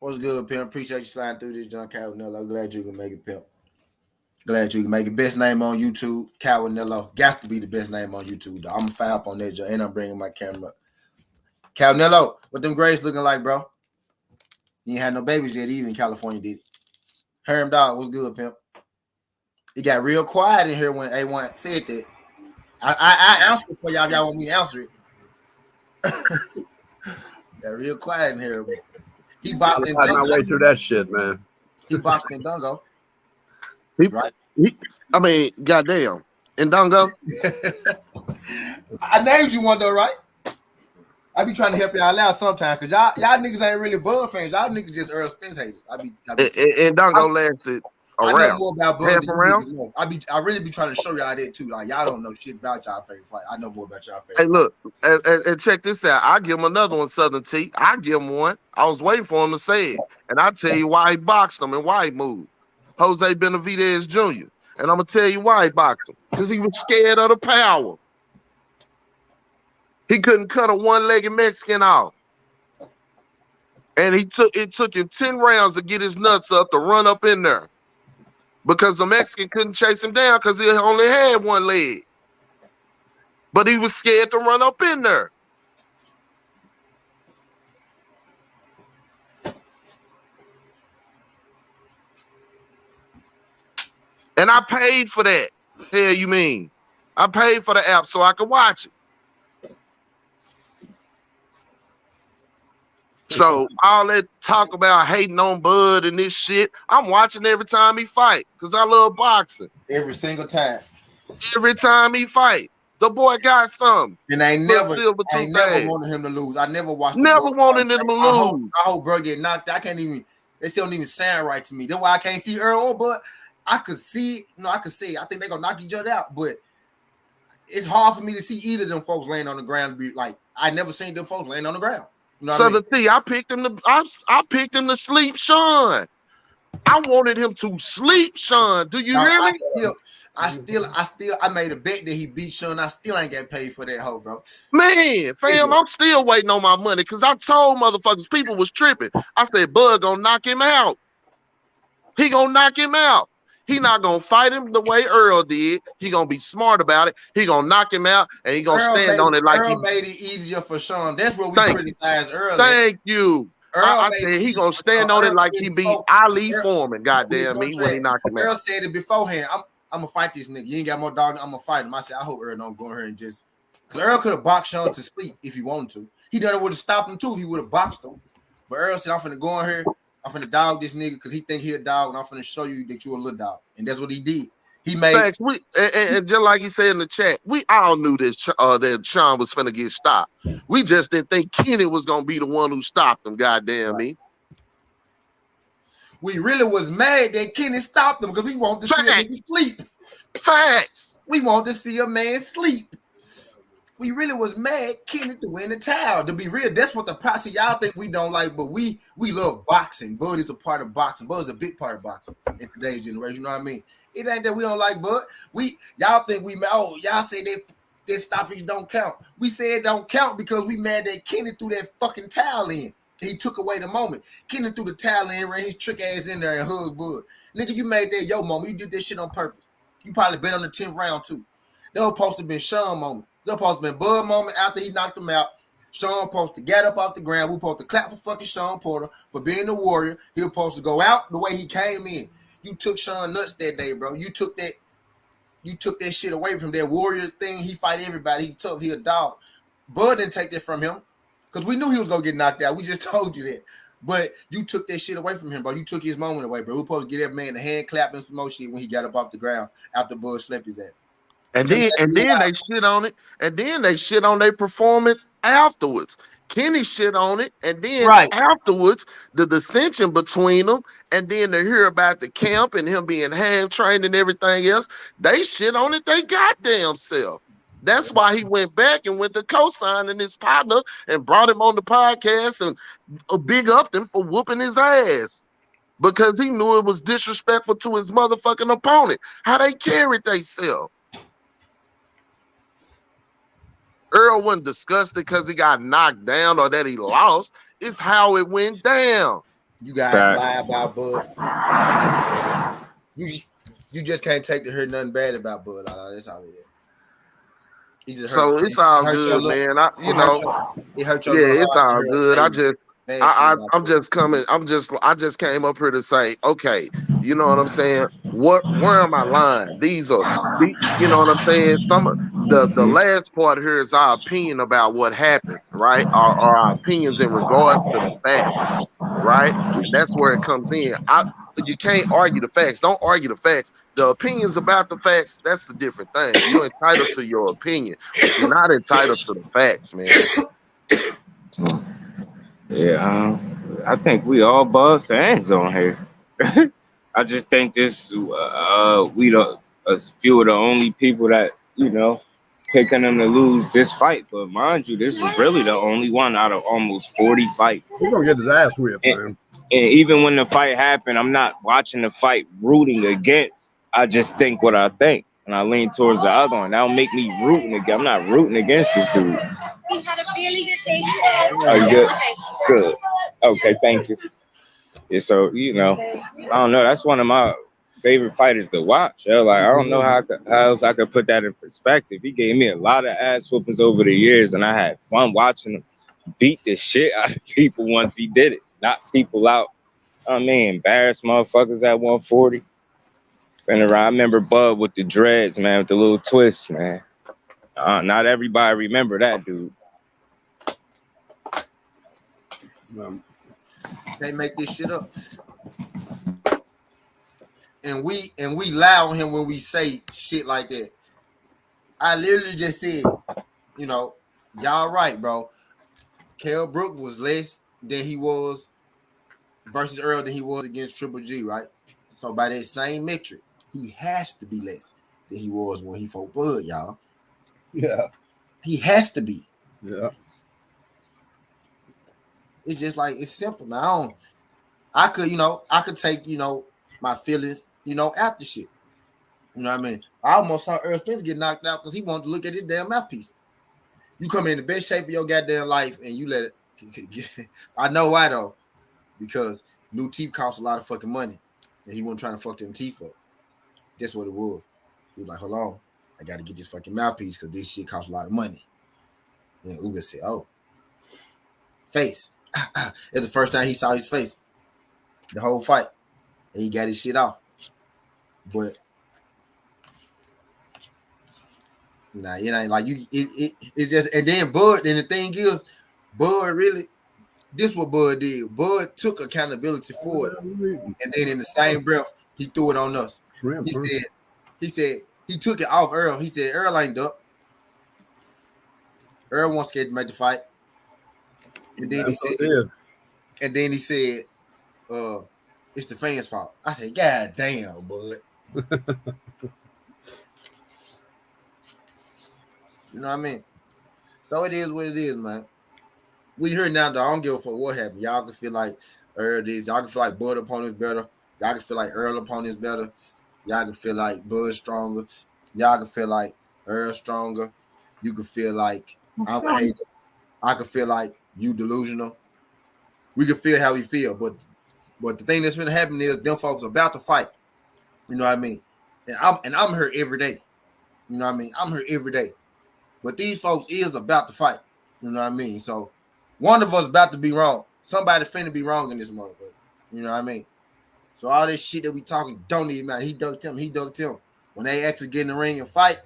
What's good, pimp? Appreciate you sliding through this, John Calvinello. Glad you can make it, pimp. Glad you can make it. Best name on YouTube, Calvinello. Got to be the best name on YouTube, though. I'm going to fire up on that, Joe, and I'm bringing my camera up. Calvinello, what them grades looking like, bro? You ain't had no babies yet, even California did it. Herm Dog, what's good, pimp? It got real quiet in here when A1 said that. I answered it for y'all if y'all want me to answer it. Got real quiet in here. He boxed in Dungo. I'm my way through that shit, man. He boxed in Dungo. Right? I mean, goddamn. In Dungo? I named you one though, right? I be trying to help y'all out sometimes because y'all niggas ain't really Bud fans. Y'all niggas just Earl Spence haters. And Dungo lasted a round. I know more about Bud than round. I really be trying to show y'all that too. Like y'all don't know shit about y'all favorite fight. I know more about y'all favorite. Hey, look, and check this out. I give him another one, Southern T. I give him one. I was waiting for him to say it, and I tell you why he boxed him and why he moved. Jose Benavidez Jr. And I'm gonna tell you why he boxed him because he was scared of the power. He couldn't cut a one-legged Mexican off. And it took him 10 rounds to get his nuts up to run up in there. Because the Mexican couldn't chase him down because he only had one leg. But he was scared to run up in there. And I paid for that. Hell, you mean? I paid for the app so I could watch it. So all that talk about hating on Bud and this shit, I'm watching every time he fight because I love boxing. Every single time. Every time he fight, the boy got something. And I never wanted him to lose. I never watched. Never wanted him to lose. I hope bro get knocked out. I can't even. They still don't even sound right to me. That's why I can't see Earl. But I could see. No, I could see. I think they're gonna knock each other out. But it's hard for me to see either of them folks laying on the ground. Be like, I never seen them folks laying on the ground. You know so the thing, I picked him to sleep Sean. I wanted him to sleep Sean. Do you hear me? I made a bet that he beat Sean. I still ain't got paid for that hoe, bro. Man, fam, I'm still waiting on my money because I told motherfuckers people was tripping. I said, Bud gonna knock him out. He gonna knock him out. He not gonna fight him the way Earl did. He gonna be smart about it. He gonna knock him out, and he gonna stand on it like Earl made it easier for Sean. That's what we criticized Earl. Thank you. I said he gonna stand on it like he beat Ali Foreman. Goddamn me when he knocked him out. Earl said it beforehand. I'm gonna fight this nigga. You ain't got more dog. I'm gonna fight him. I said I hope Earl don't go in here and just because Earl could have boxed Sean to sleep if he wanted to. He done would have stopped him too if he would have boxed him. But Earl said I'm finna go in here. I'm finna dog this nigga because he think he a dog, and I'm finna show you that you a little dog. And that's what he did. He made facts. And just like he said in the chat, we all knew that Sean was finna get stopped. We just didn't think Kenny was gonna be the one who stopped him. Goddamn me. We really was mad that Kenny stopped him because we wanted to see a nigga sleep. Facts. We wanted to see a man sleep. We really was mad Kenny threw in the towel. To be real, that's what the process. Y'all think we don't like, but we love boxing. Bud is a part of boxing. Bud is a big part of boxing in today's generation. You know what I mean? It ain't that we don't like Bud. Y'all think y'all say that stoppage don't count. We say it don't count because we mad that Kenny threw that fucking towel in. He took away the moment. Kenny threw the towel in, ran his trick ass in there and hugged Bud. Nigga, you made that your moment. You did this shit on purpose. You probably been on the 10th round too. That was supposed to have been Sean moment. That was supposed to have been Bud moment after he knocked him out. Sean supposed to get up off the ground. We supposed to clap for fucking Sean Porter for being the warrior. He was supposed to go out the way he came in. You took Sean nuts that day, bro. You took that shit away from that warrior thing. He fight everybody. He tough. He a dog. Bud didn't take that from him because we knew he was gonna get knocked out. We just told you that. But you took that shit away from him, bro. You took his moment away, bro. We supposed to get that man a hand clap and some more shit when he got up off the ground after Bud slept his ass. And then they shit on it. And then they shit on their performance afterwards. Kenny shit on it, and then Right. afterwards, the dissension between them, and then to hear about the camp and him being hand trained and everything else, they shit on it they goddamn self. That's why he went back and went to co-signing his partner and brought him on the podcast and big up him for whooping his ass. Because he knew it was disrespectful to his motherfucking opponent. How they carried themselves. Earl wasn't disgusted because he got knocked down or that he lost. It's how it went down. You guys lie about Bud. You just can't take to hear nothing bad about Bud. That's all it is. So it's all good, man. It hurt your yeah, it's all good. I just came up here to say, okay, you know what I'm saying? Where am I lying? You know what I'm saying? Some of the last part here is our opinion about what happened, right? Our opinions in regards to the facts, right? And that's where it comes in. You can't argue the facts. Don't argue the facts. The opinions about the facts, that's the different thing. You're entitled to your opinion, but you're not entitled to the facts, man. Yeah, I think we all Bud fans on here. I just think this we a few of the only people that picking them to lose this fight. But mind you, this is really the only one out of almost 40 fights. He's gonna get his ass whipped, man. And even when the fight happened, I'm not watching the fight rooting against. I just think what I think, and I lean towards the other one. That'll make me rooting again. I'm not rooting against this dude. We had a really good day today. Are you good? Good. Okay, thank you. Yeah, so I don't know. That's one of my favorite fighters to watch. Like I don't know how else I could put that in perspective. He gave me a lot of ass whoopings over the years, and I had fun watching him beat the shit out of people once he did it. Knock people out. Embarrass motherfuckers at 140. And I remember Bud with the dreads, man, with the little twists, man. Not everybody remember that, dude. They make this shit up. And we lie on him when we say shit like that. I literally just said, y'all right, bro. Kell Brook was less than he was versus Earl than he was against Triple G, right? So by that same metric, he has to be less than he was when he fought Bud, y'all. Yeah. He has to be. Yeah. It's just like it's simple. Now I could take, my feelings, after shit. You know what I mean? I almost saw Earl Spence get knocked out because he wanted to look at his damn mouthpiece. You come in the best shape of your goddamn life and you let it. I know why though, because new teeth cost a lot of fucking money, and he wasn't trying to fuck them teeth up. That's what it was. He was like, hold on, I got to get this fucking mouthpiece because this shit costs a lot of money. And Uga said, oh, face. It's the first time he saw his face the whole fight, and he got his shit off. But nah, it ain't like you. It's just, and then Bud. Then the thing is, Bud really. This what Bud did. Bud took accountability for it, and then in the same breath, he threw it on us. He said he took it off Earl. He said Earl ain't up. Earl wasn't scared to make the fight. And then he said, it's the fans' fault. I said, God damn, Bud. You know what I mean? So it is what it is, man. We hear now that I don't give a fuck what happened. Y'all can feel like Earl this. Y'all can feel like Bud opponent's better. Y'all can feel like Earl opponent's better. Y'all can feel like Bud stronger. Y'all can feel like Earl stronger. You can feel like I'm a hater. I can feel like you delusional. We can feel how we feel, but the thing that's gonna happen is them folks are about to fight. You know what I mean? And I'm here every day. You know what I mean? I'm here every day. But these folks is about to fight. You know what I mean? So one of us about to be wrong. Somebody finna be wrong in this motherfucker. You know what I mean? So all this shit that we talking don't even matter. He ducked him. When they actually get in the ring and fight,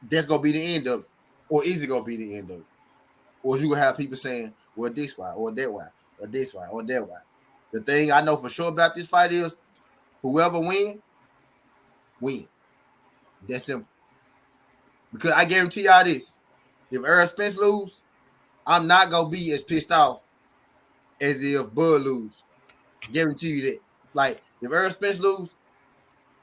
that's gonna be the end of it. Or is it gonna be the end of it? Or you gonna have people saying, well, this why, or that why, or this why, or that why. The thing I know for sure about this fight is whoever win. That's simple. Because I guarantee y'all this. if Earl Spence lose, I'm not gonna be as pissed off as if Bud lose. Guarantee you that. Like if Earl Spence lose,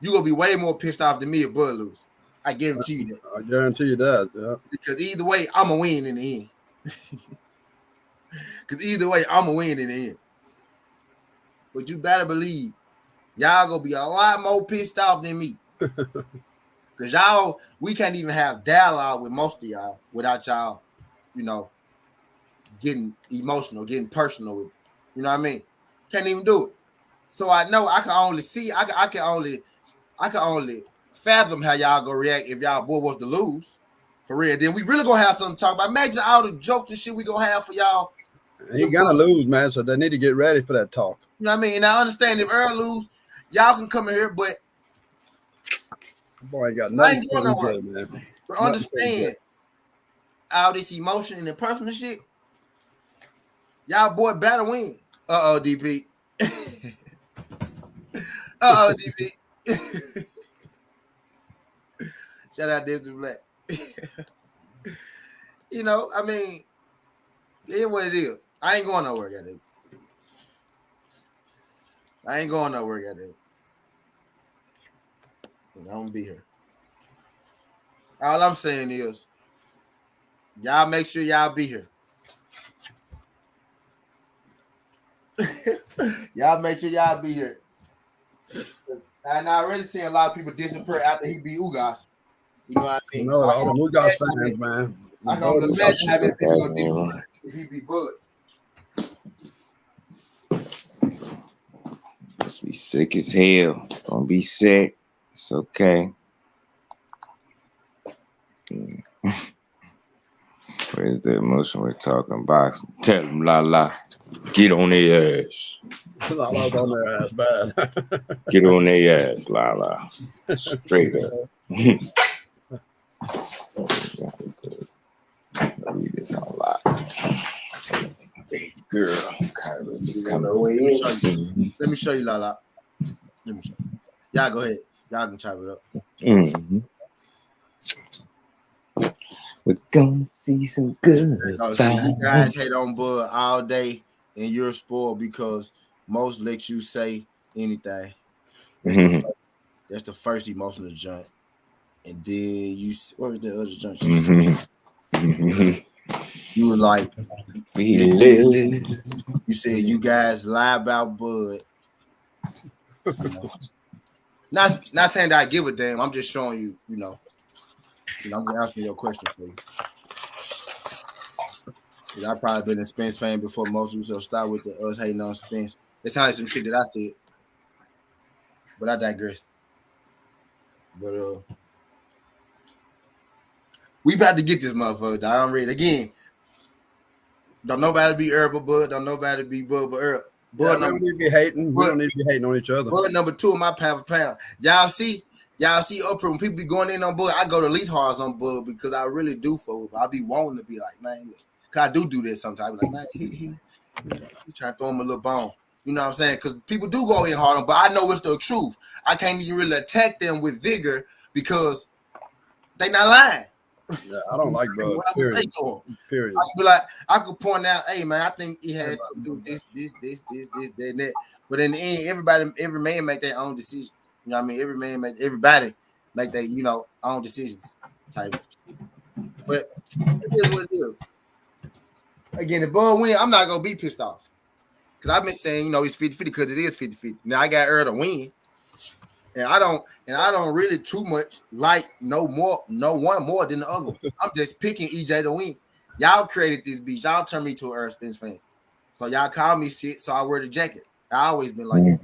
you gonna be way more pissed off than me if Bud lose. I guarantee you that. I guarantee you that. Yeah. Because either way, I'm gonna win in the end. Because either way, I'm gonna win in the end. But you better believe y'all gonna be a lot more pissed off than me. Because y'all, we can't even have dialogue with most of y'all without y'all, getting emotional, getting personal with it. You know what I mean? Can't even do it. So I know I can only see, I can only fathom how y'all gonna react if y'all boy was to lose. For real. Then we really gonna have something to talk about. Imagine all the jokes and shit we gonna have for y'all. He gonna lose, man. So they need to get ready for that talk. You know what I mean? And I understand if Earl lose, y'all can come in here, but boy, got I ain't going nowhere, nowhere. But understand all this emotion and the personal shit. Y'all boy better win. DP. DP. Shout out Desmond Black. I mean, it is what it is. I ain't going nowhere, goddamn. I ain't going nowhere, goddamn. I'm gonna be here. All I'm saying is, y'all make sure y'all be here. Y'all make sure y'all be here. And I already seen a lot of people disappear after he beat Ugas. You know what I mean? No, all the Ugas fans, man. I can only imagine having people go disappear if he beat Bud. Must be sick as hell. Don't be sick. It's okay. Where's the emotion we're talking about? Tell them, la. Get on their ass. Lala's on their ass bad. Get on their ass, la. Straight up. Read this on live. Baby girl. Let me show you, Lala. Let me show you. Y'all go ahead. Y'all can chop it up. Mm-hmm. We're gonna see some good. So you guys hate on Bud all day, and you're spoiled because most let you say anything. That's the first emotional joint, and then what was the other joint? You were like, you said you guys lie about Bud. Not saying that I give a damn. I'm just showing you, I'm just answering your question for you. I've probably been a Spence fan before most of you, so start with us hating on Spence. It sounded like some shit that I said, but I digress. But we about to get this motherfucker. I'm ready again. Don't nobody be Earl but Bud. Don't nobody be Bud but Earl. Bud, we don't need to be hating. We don't need to be hating on each other. Bud number 2 in my pound for pound. Y'all see up here when people be going in on Bud, I go to least hard on Bud because I really do for it. I be wanting to be like, man, cause I do this sometimes. Like, man, he trying to throw him a little bone. You know what I'm saying? Because people do go in hard on, but I know it's the truth. I can't even really attack them with vigor because they not lying. Yeah, I don't like Bud. Period. I could point out, hey man, I think he had to do this, that, and that. But in the end, every man make their own decision. You know what I mean? Everybody make their, own decisions. Type. But it is what it is. Again, if Bud win, I'm not gonna be pissed off. Because I've been saying, it's 50-50 because it is 50-50. Now I got Earl to win. And I don't really too much like no one more than the other. I'm just picking EJ to win. Y'all created this beach. Y'all turned me to an Earl Spence fan. So y'all call me shit, so I wear the jacket. I always been like that.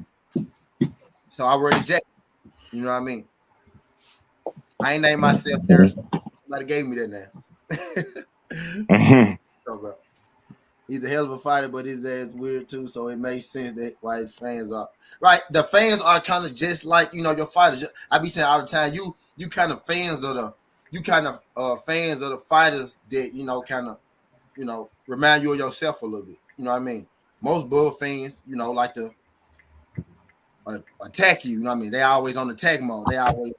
So I wear the jacket. You know what I mean? I ain't named myself there. Somebody gave me that now. So, bro, he's a hell of a fighter, but his ass weird too. So it makes sense that why his fans are right. The fans are kind of just like your fighters. I be saying all the time, you kind of fans of fans of the fighters that kind of remind you of yourself a little bit. You know what I mean? Most Bull fans, like to attack you. You know what I mean? They always on attack mode. They always,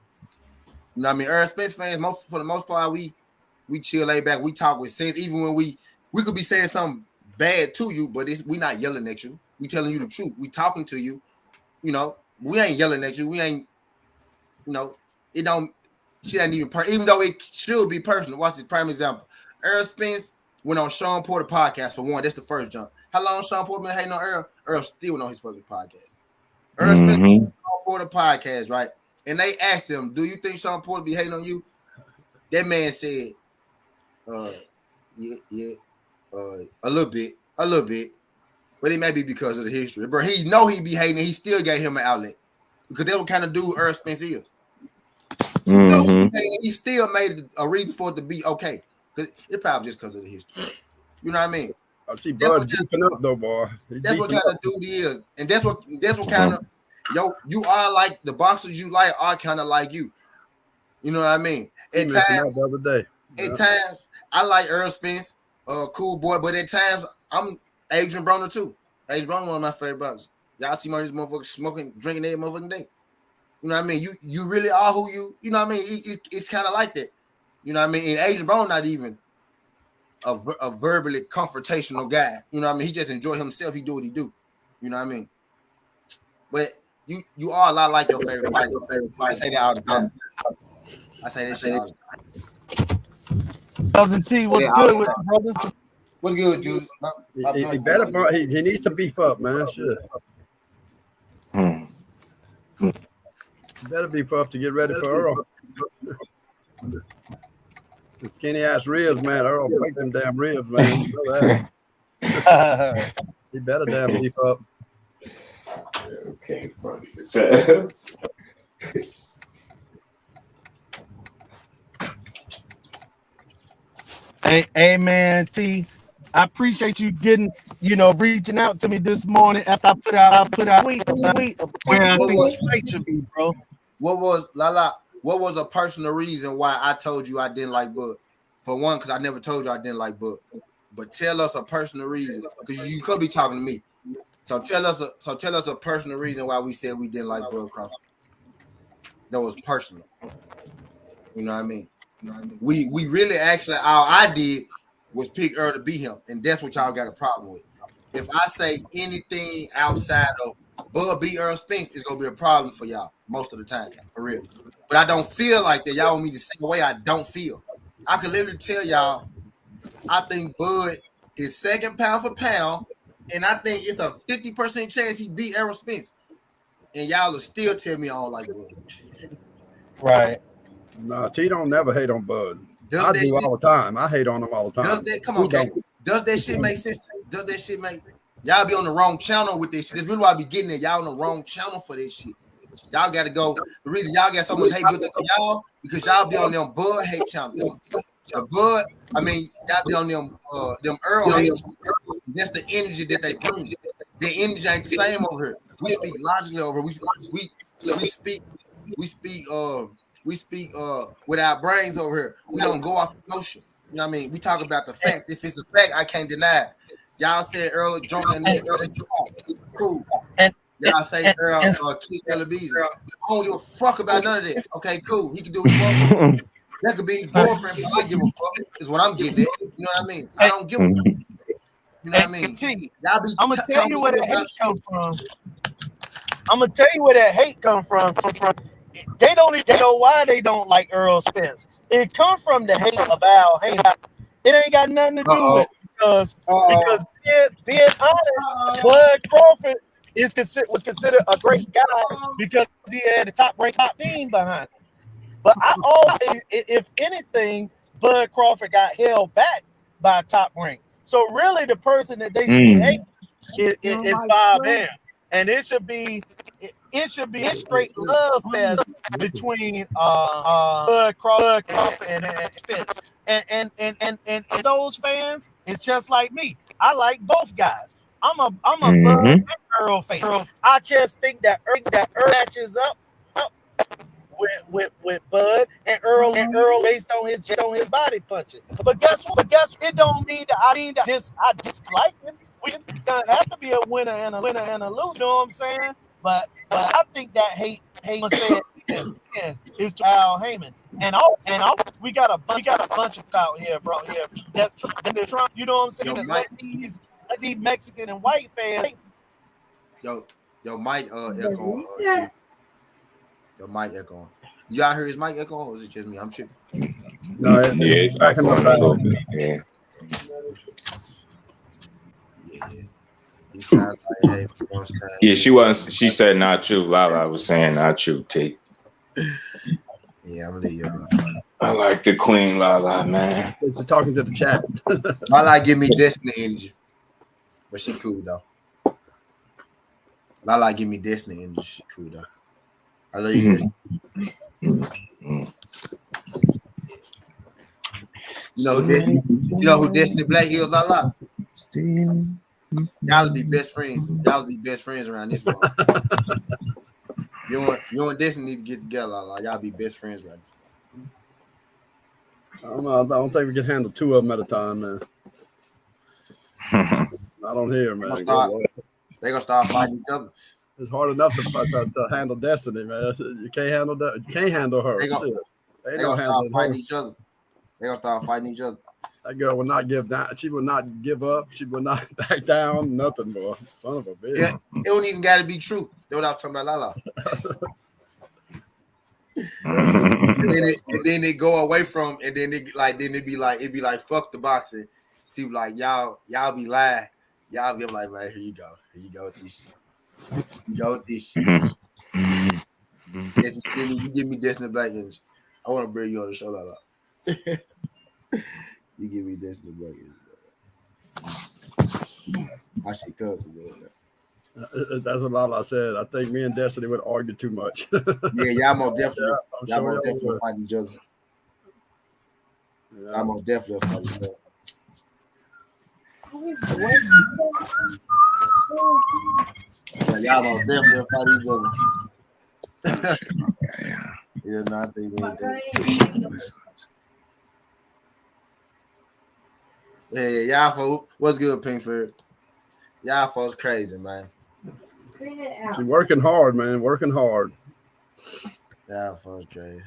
Earl Spence fans, for the most part, we we chill, lay back, we talk with sense. Even when we could be saying something bad to you, but we not yelling at you. We telling you the truth. We talking to you. You know, we ain't yelling at you. We ain't, you know, it don't. Shit ain't even even though it should be personal. Watch this prime example. Earl Spence went on Sean Porter podcast for one. That's the first jump. How long Sean Porter been hating on Earl? Earl still went on his fucking podcast. Earl Spence went on Sean Porter podcast, right? And they asked him, "Do you think Sean Porter be hating on you?" That man said, yeah, a little bit, but it may be because of the history. But he know he be hating, and he still gave him an outlet because that's what kind of dude Earl Spence is. He still made a reason for it to be okay. Cause it probably just because of the history. You know what I mean? I see Bud deeping up though, boy. That's what kind of dude he is, and that's what kind of you are like the boxers you like are kind of like you. You know what I mean? At times, the other day. At times, I like Earl Spence, cool boy, but at times I'm Adrian Broner too. Adrian Broner, one of my favorite boxers. Y'all see my motherfuckers smoking, drinking every motherfucking day. You know what I mean? You really are who you know what I mean? It's kind of like that. You know what I mean? And Adrian Broner not even a verbally confrontational guy. You know what I mean? He just enjoy himself. He do what he do. You know what I mean? But you are a lot like your favorite fighter. I say that all the time. I say that shit all the time. Brother T, what's good with you, brother? What's good, dude? He better. He needs to beef up, man. Shit. He better beef up to get ready for Earl. The skinny ass ribs, man. Earl break them damn ribs, man. You know that. He better damn beef up. Okay, Hey, man, T. I appreciate you reaching out to me this morning after I put out a tweet where I think the fight should be, bro. What was a personal reason why I told you I didn't like Bud? For one, because I never told you I didn't like Bud. But tell us a personal reason, because you could be talking to me. So tell us a personal reason why we said we didn't like Bud Crawford. That was personal. You know what I mean? We really actually all I did was pick Earl to beat him, and that's what y'all got a problem with. If I say anything outside of Bud beat Earl Spence, it's gonna be a problem for y'all most of the time, for real. But I don't feel like that. Y'all want me to say the way I don't feel. I can literally tell y'all, I think Bud is second pound for pound, and I think it's a 50% chance he beat Errol Spence. And y'all will still tell me I don't like Bud. Right. No, T don't never hate on Bud. I do all the time. I hate on him all the time. Does that shit make sense? Does that shit make y'all be on the wrong channel with this shit? That's really why I be getting it. Y'all on the wrong channel for this shit. Y'all gotta go. The reason y'all got so much hate with y'all because y'all be on them Bud hate channel. The Bud, I mean, y'all be on them Earl hate channel. That's the energy that they bring. The energy ain't the same over here. We speak logically over here. We speak with our brains over here. We don't go off emotion. You know what I mean? We talk about the facts. If it's a fact, I can't deny it. Y'all said Earl drunk and cool. Y'all say Earl kick Earl Beasley. I don't give a fuck about none of that. Okay, cool. He can do what he wants. That could be his boyfriend, but I don't give a fuck. Is what I'm getting at. You know what I mean? I don't give a fuck. You know what I mean? I'm gonna tell you where the hate come from. I'm gonna tell you where that hate come from. They don't even know why they don't like Earl Spence. It come from the hate of Al Haymon. It ain't got nothing to do with it because being honest, Bud Crawford was considered a great guy because he had the top team behind him. But I always, if anything, Bud Crawford got held back by a top rank. So really, the person that they should be hating is Bob Arum, and it should be a straight love fest between Bud Crawford and Spence. And those fans, it's just like me. I like both guys. I'm a Bud and Earl fan. I just think that Earl matches up with Bud and Earl based on his body punches. But guess what? It don't mean that I dislike him. We have to be a winner and a loser. You know what I'm saying? But I think that hate saying is to Al Heyman, and all we got a bunch of out here, bro. Here that's trying. You know what I'm saying? Yo, Let these Mexican and white fans. Yo, mic echo. Your mic echo. Y'all hear his mic echo, or is it just me? I'm tripping. No, it's echoing a little bit. Yeah. He sounds like hey, once time. Yeah, she said not true. Lala was saying not true, T. Yeah, I'm gonna leave you alone. I like the Queen Lala, man. She's talking to the chat. Lala give me Destiny energy. But she cool though. Lala give me Destiny energy. She cool though. I love you, Destiny. You know who Destiny Black is, Lala? Y'all be best friends. Y'all be best friends around this one. You and Destiny need to get together, Lala. Y'all be best friends right now. I don't think we can handle two of them at a time, man. Not on here, man. They gonna start fighting each other. It's hard enough to handle Destiny, man. You can't handle that. You can't handle her. They gonna start fighting each other. They gonna start fighting each other. That girl will not give down. She will not give up. She will not back down. Nothing more. Son of a bitch. Yeah, it don't even gotta be true. That's what I was talking about, Lala. and then they go away from, and then it be like fuck the boxing. See, like y'all be lying. Y'all be like, man, here you go with this shit. You go with this shit. You give me Destiny Black energy. I want to bring you on the show, Lala. You give me Destiny Black energy. I should come to that. That's what Lala said. I think me and Destiny would argue too much. Yeah, y'all most definitely. Y'all most definitely fight each other. Yeah. Y'all most definitely fight each other. Y'all most definitely fight each other. Yeah, no, I think we ain't that. Yeah, y'all folks, what's good, Pinkford? Y'all folks crazy, man. She's working hard, man. Working hard. Y'all folks crazy.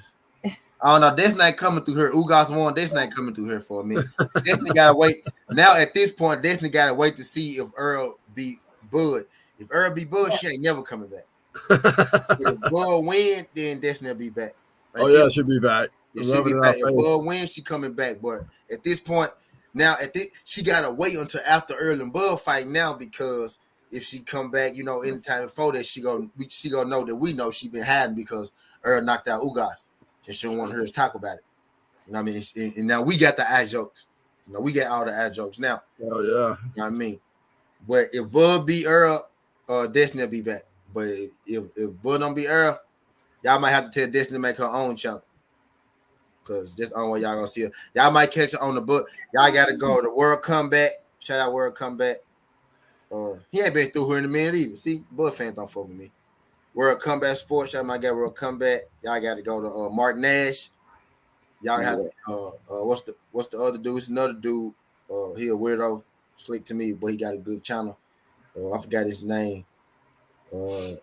I don't know. Destiny ain't coming through here. Ugas won. Destiny ain't coming through here for a minute. Destiny gotta wait. Now at this point, Destiny gotta wait to see if Earl beat Bud. If Earl beat Bud, she ain't never coming back. If Bud win, then Destiny will be back. Right? Oh yeah, she'll be back. She'll be back. If Bud wins, she coming back. But at this point, now she gotta wait until after Earl and Bud fight now, because if she come back, you know, anytime before that, she gonna know that we know she been hiding because Earl knocked out Ugas. And she don't want her to talk about it. You know what I mean? And now we got the eye jokes. You know, we got all the eye jokes now. Oh, yeah. You know what I mean? But if Bud beat Earl, Destiny will be back. But if Bud don't beat Earl, y'all might have to tell Destiny to make her own channel. Because that's the only way y'all gonna see her. Y'all might catch her on the book. Y'all gotta go to World Comeback. Shout out World Comeback. He ain't been through her in a minute either. See, Bud fans don't fuck with me. World Comeback Sports. Y'all might get World Comeback. Y'all got to go to Mark Nash. Y'all have what's the other dude? It's another dude. He a weirdo, slick to me, but he got a good channel. I forgot his name. I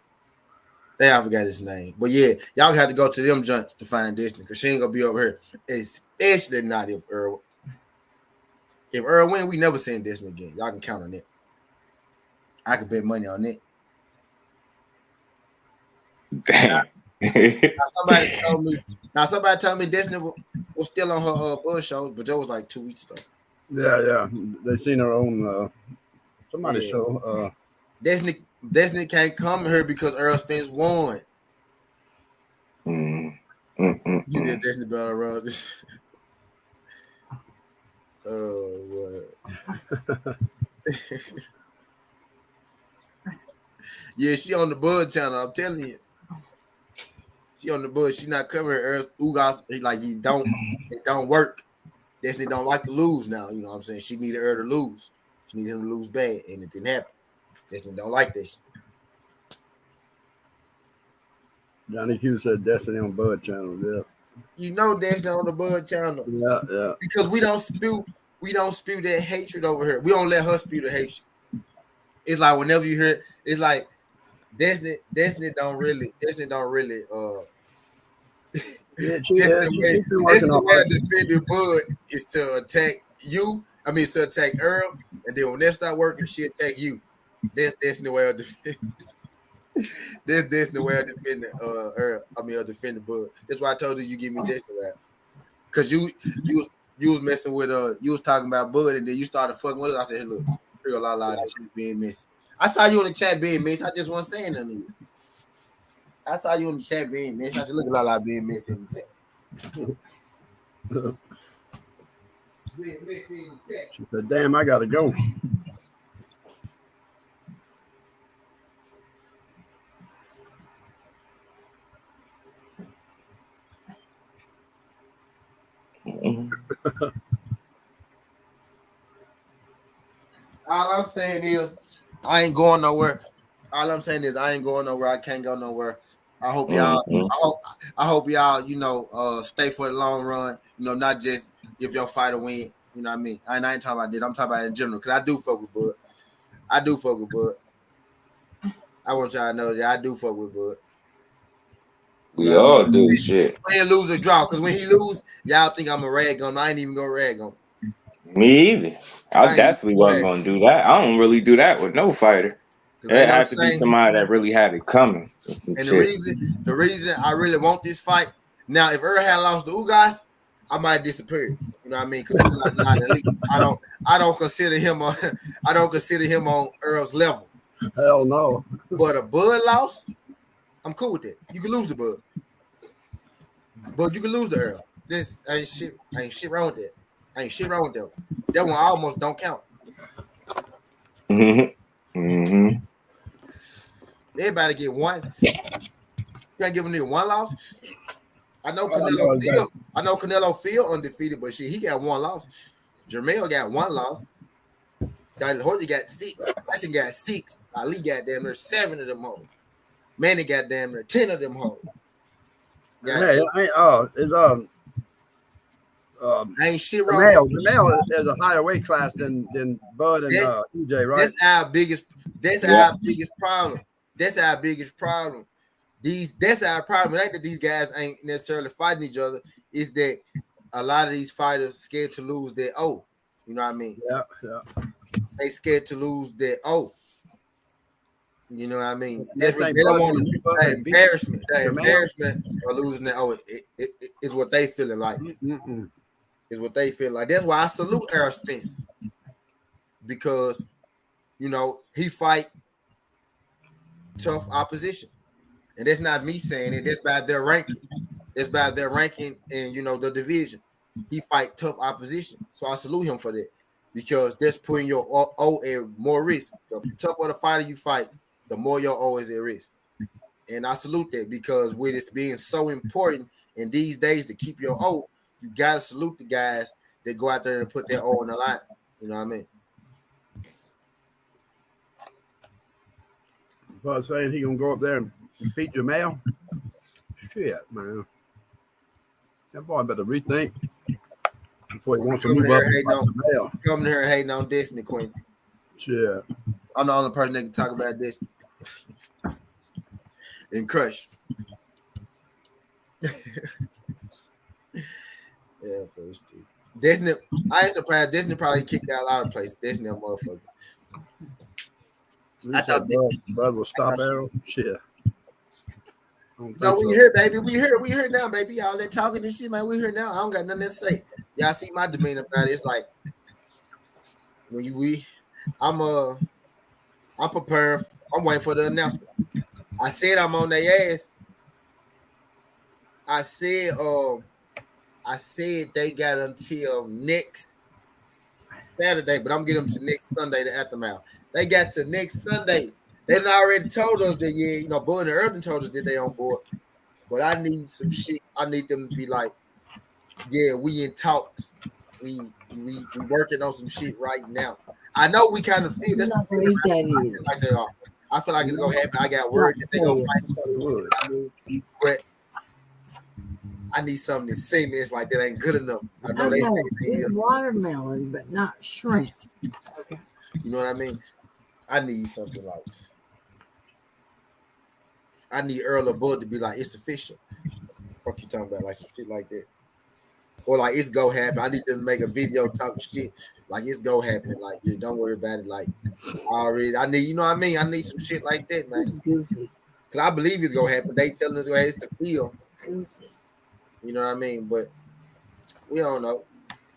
forgot his name. But yeah, y'all have to go to them joints to find Destiny, because she ain't gonna be over here. Especially not if Earl. If Earl win, we never seen Destiny again. Y'all can count on it. I could bet money on it. Damn. Somebody told me Destiny was still on her buzz shows, but that was like 2 weeks ago. Yeah. They seen her on somebody's show. Destiny can't come here because Earl Spence won. You said Destiny better run this. Oh, what? Yeah, she on the Bud channel. I'm telling you. She on the Bud. She not covering Earl Ugas. Like, it don't work. Destiny don't like to lose now. You know what I'm saying? She needed Earl to lose. She needed him to lose bad, and it didn't happen. Destiny don't like this. Johnny Q said Destiny on Bud channel. Yeah. You know Destiny on the Bud channel. Yeah. Because we don't spew that hatred over here. We don't let her spew the hatred. It's like whenever you hear it, it's like Destiny don't really Yeah, That's the way hard. a defending Bud is to attack you. I mean, to attack Earl, and then when that start working, she attack you. That's the way of defending. That's the way of defending Earl. I mean, of defending Bud. That's why I told you give me this rap. Cause you was messing with you was talking about Bud, and then you started fucking with it. I said, hey, look, real la la, the chat being missing. I saw you in the chat being missing. I just wasn't saying nothing to you. I saw you in the chat being missing. I said, look at la la being missing. She said, damn, I gotta go. All I'm saying is I ain't going nowhere. All I'm saying is I ain't going nowhere. I can't go nowhere. I hope y'all. I hope y'all. Stay for the long run. Not just if your fighter win. You know what I mean? And I ain't talking about this. I'm talking about in general because I do fuck with Bud. I want y'all to know that I do fuck with Bud. We all do shit. Win, lose, or draw. Because when he lose, y'all think I'm a rag on. I ain't even gonna rag on. Me either. I definitely wasn't gonna do that. I don't really do that with no fighter. It has to be somebody that really had it coming. And the reason I really want this fight now, if Earl had lost to Ugas, I might have disappeared. You know what I mean? Because Ugas not elite. I don't consider him on. I don't consider him on Earl's level. Hell no. But a Bud loss, I'm cool with that. You can lose the Bud, but you can lose the Earl. This ain't shit wrong with that. Ain't shit wrong with that. That one almost don't count. Everybody get one. You gotta give a nigga one loss. I know Canelo Field undefeated, but shit, he got one loss. Jermell got one loss. Jorge got 6. Tyson got 6. Ali got damn near 7 of them hoes. Manny got damn near 10 of them hoes. Ain't shit wrong. Jermell is a higher weight class than Bud and EJ, right? That's our biggest problem. That's our biggest problem. That's our problem. It ain't that these guys ain't necessarily fighting each other. Is that a lot of these fighters scared to lose their O. You know what I mean? Yeah. They scared to lose their O. You know what I mean? They don't want the embarrassment. The embarrassment of losing their O is what they feeling like. Is what they feel like. That's why I salute Errol Spence. Because, he fight tough opposition. And that's not me saying it. That's by their ranking. That's by their ranking in, the division. He fight tough opposition. So I salute him for that. Because that's putting your O at more risk. The tougher the fighter you fight, the more your O is at risk. And I salute that because with it being so important in these days to keep your O, you got to salute the guys that go out there and put their O on the line. You know what I mean? Bud saying he going to go up there and beat Jermell? Shit, man. That boy better rethink before he wants to move up. Coming here hating on Destiny Queen. Shit. I'm the only person that can talk about Destiny. And Crush. Yeah, first dude. Destiny, I ain't surprised. Destiny probably kicked out a lot of places. Destiny, a motherfucker. I thought Bud will stop Arrow. Shit. No, we here, baby. We here now, baby. Y'all that talking and shit, man. We here now. I don't got nothing to say. Y'all see my demeanor about it. It's like when I'm prepared. I'm waiting for the announcement. I said I'm on their ass. I said they got until next Saturday, but I'm getting them to next Sunday, the aftermath. They got to next Sunday. They already told us that, yeah, Bud and Irvin told us that they on board. But I need some shit. I need them to be like, yeah, we in talks. We working on some shit right now. I know we kind of feel this. I feel like it's gonna happen. I got word that they gonna fight. But I need something to say me. It's like that ain't good enough. I know they say it is. Watermelon, but not shrimp. Okay. You know what I mean? I need something like. I need Earl or Bud to be like, it's official. Fuck you talking about, like some shit like that. Or like it's go happen. I need to make a video talking shit. Like it's go happen. Like, yeah, don't worry about it. Like I need, you know what I mean? I need some shit like that, man. Goofy. Cause I believe it's gonna happen. They telling us it's the feel. Goofy. You know what I mean? But we don't know.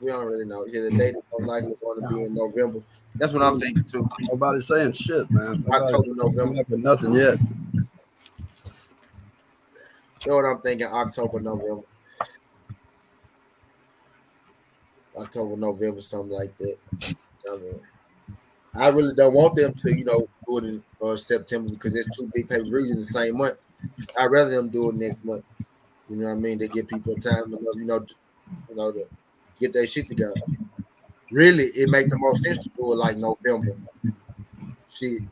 We don't really know. The date is most likely going to be in November. That's what I'm thinking too. Nobody's saying shit, man. October, November. Nothing yet. You know what I'm thinking? October, November. October, November, something like that. I mean, I really don't want them to, do it in September because it's two big pay-per-views in the same month. I'd rather them do it next month. You know what I mean? They give people time, to get their shit together. Really, it make the most sense to do it like November. Shit.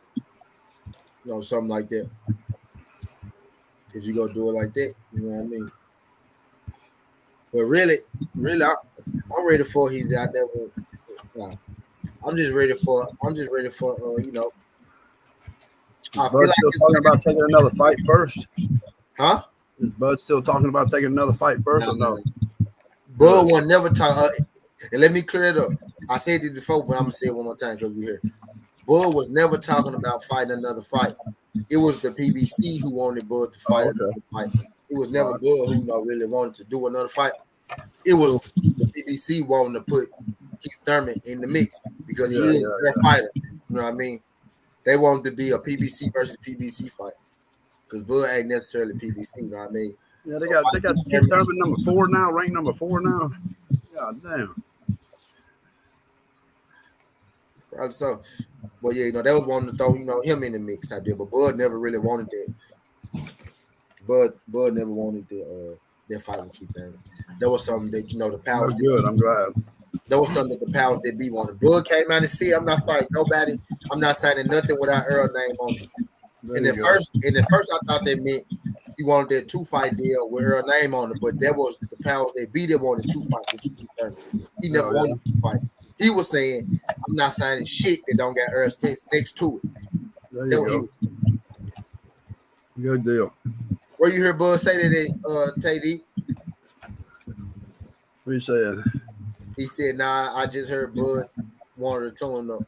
Something like that. If you go do it like that, you know what I mean? But really, I'm ready for I'm just ready for, I Is feel Bud like still talking about taking another fight first? huh? Is Bud still talking about taking another fight first or no? Bud will never talk. And let me clear it up. I said this before, but I'm gonna say it one more time because we're here. Bud was never talking about fighting another fight. It was the PBC who wanted Bud to fight another fight. It was never Bud who really wanted to do another fight. It was the PBC wanting to put Keith Thurman in the mix because he is their fighter. You know what I mean? They wanted to be a PBC versus PBC fight because Bud ain't necessarily PBC. You know what I mean? Yeah, they got Keith Thurman number 4 now, ranked number 4 now. God damn. Right, so, but yeah, they was wanting to throw, him in the mix type deal, but Bud never really wanted that. Bud never wanted that fight with Keith Thurman. That was something that the powers. That's good. I'm glad. That was something that the powers that be wanted. Bud came out and said, "I'm not fighting nobody. I'm not signing nothing without Earl name on it." And at first, I thought that meant he wanted that 2-fight deal with Earl name on it, but that was the powers that be that wanted 2 fights with Keith Thurman. He never wanted 2 fights. He was saying, "I'm not signing shit that don't got Earl Spence next to it." There you go. Good deal. Where you hear Bud say that, TD? What you saying? He said, "Nah, I just heard Bud wanted to tune up."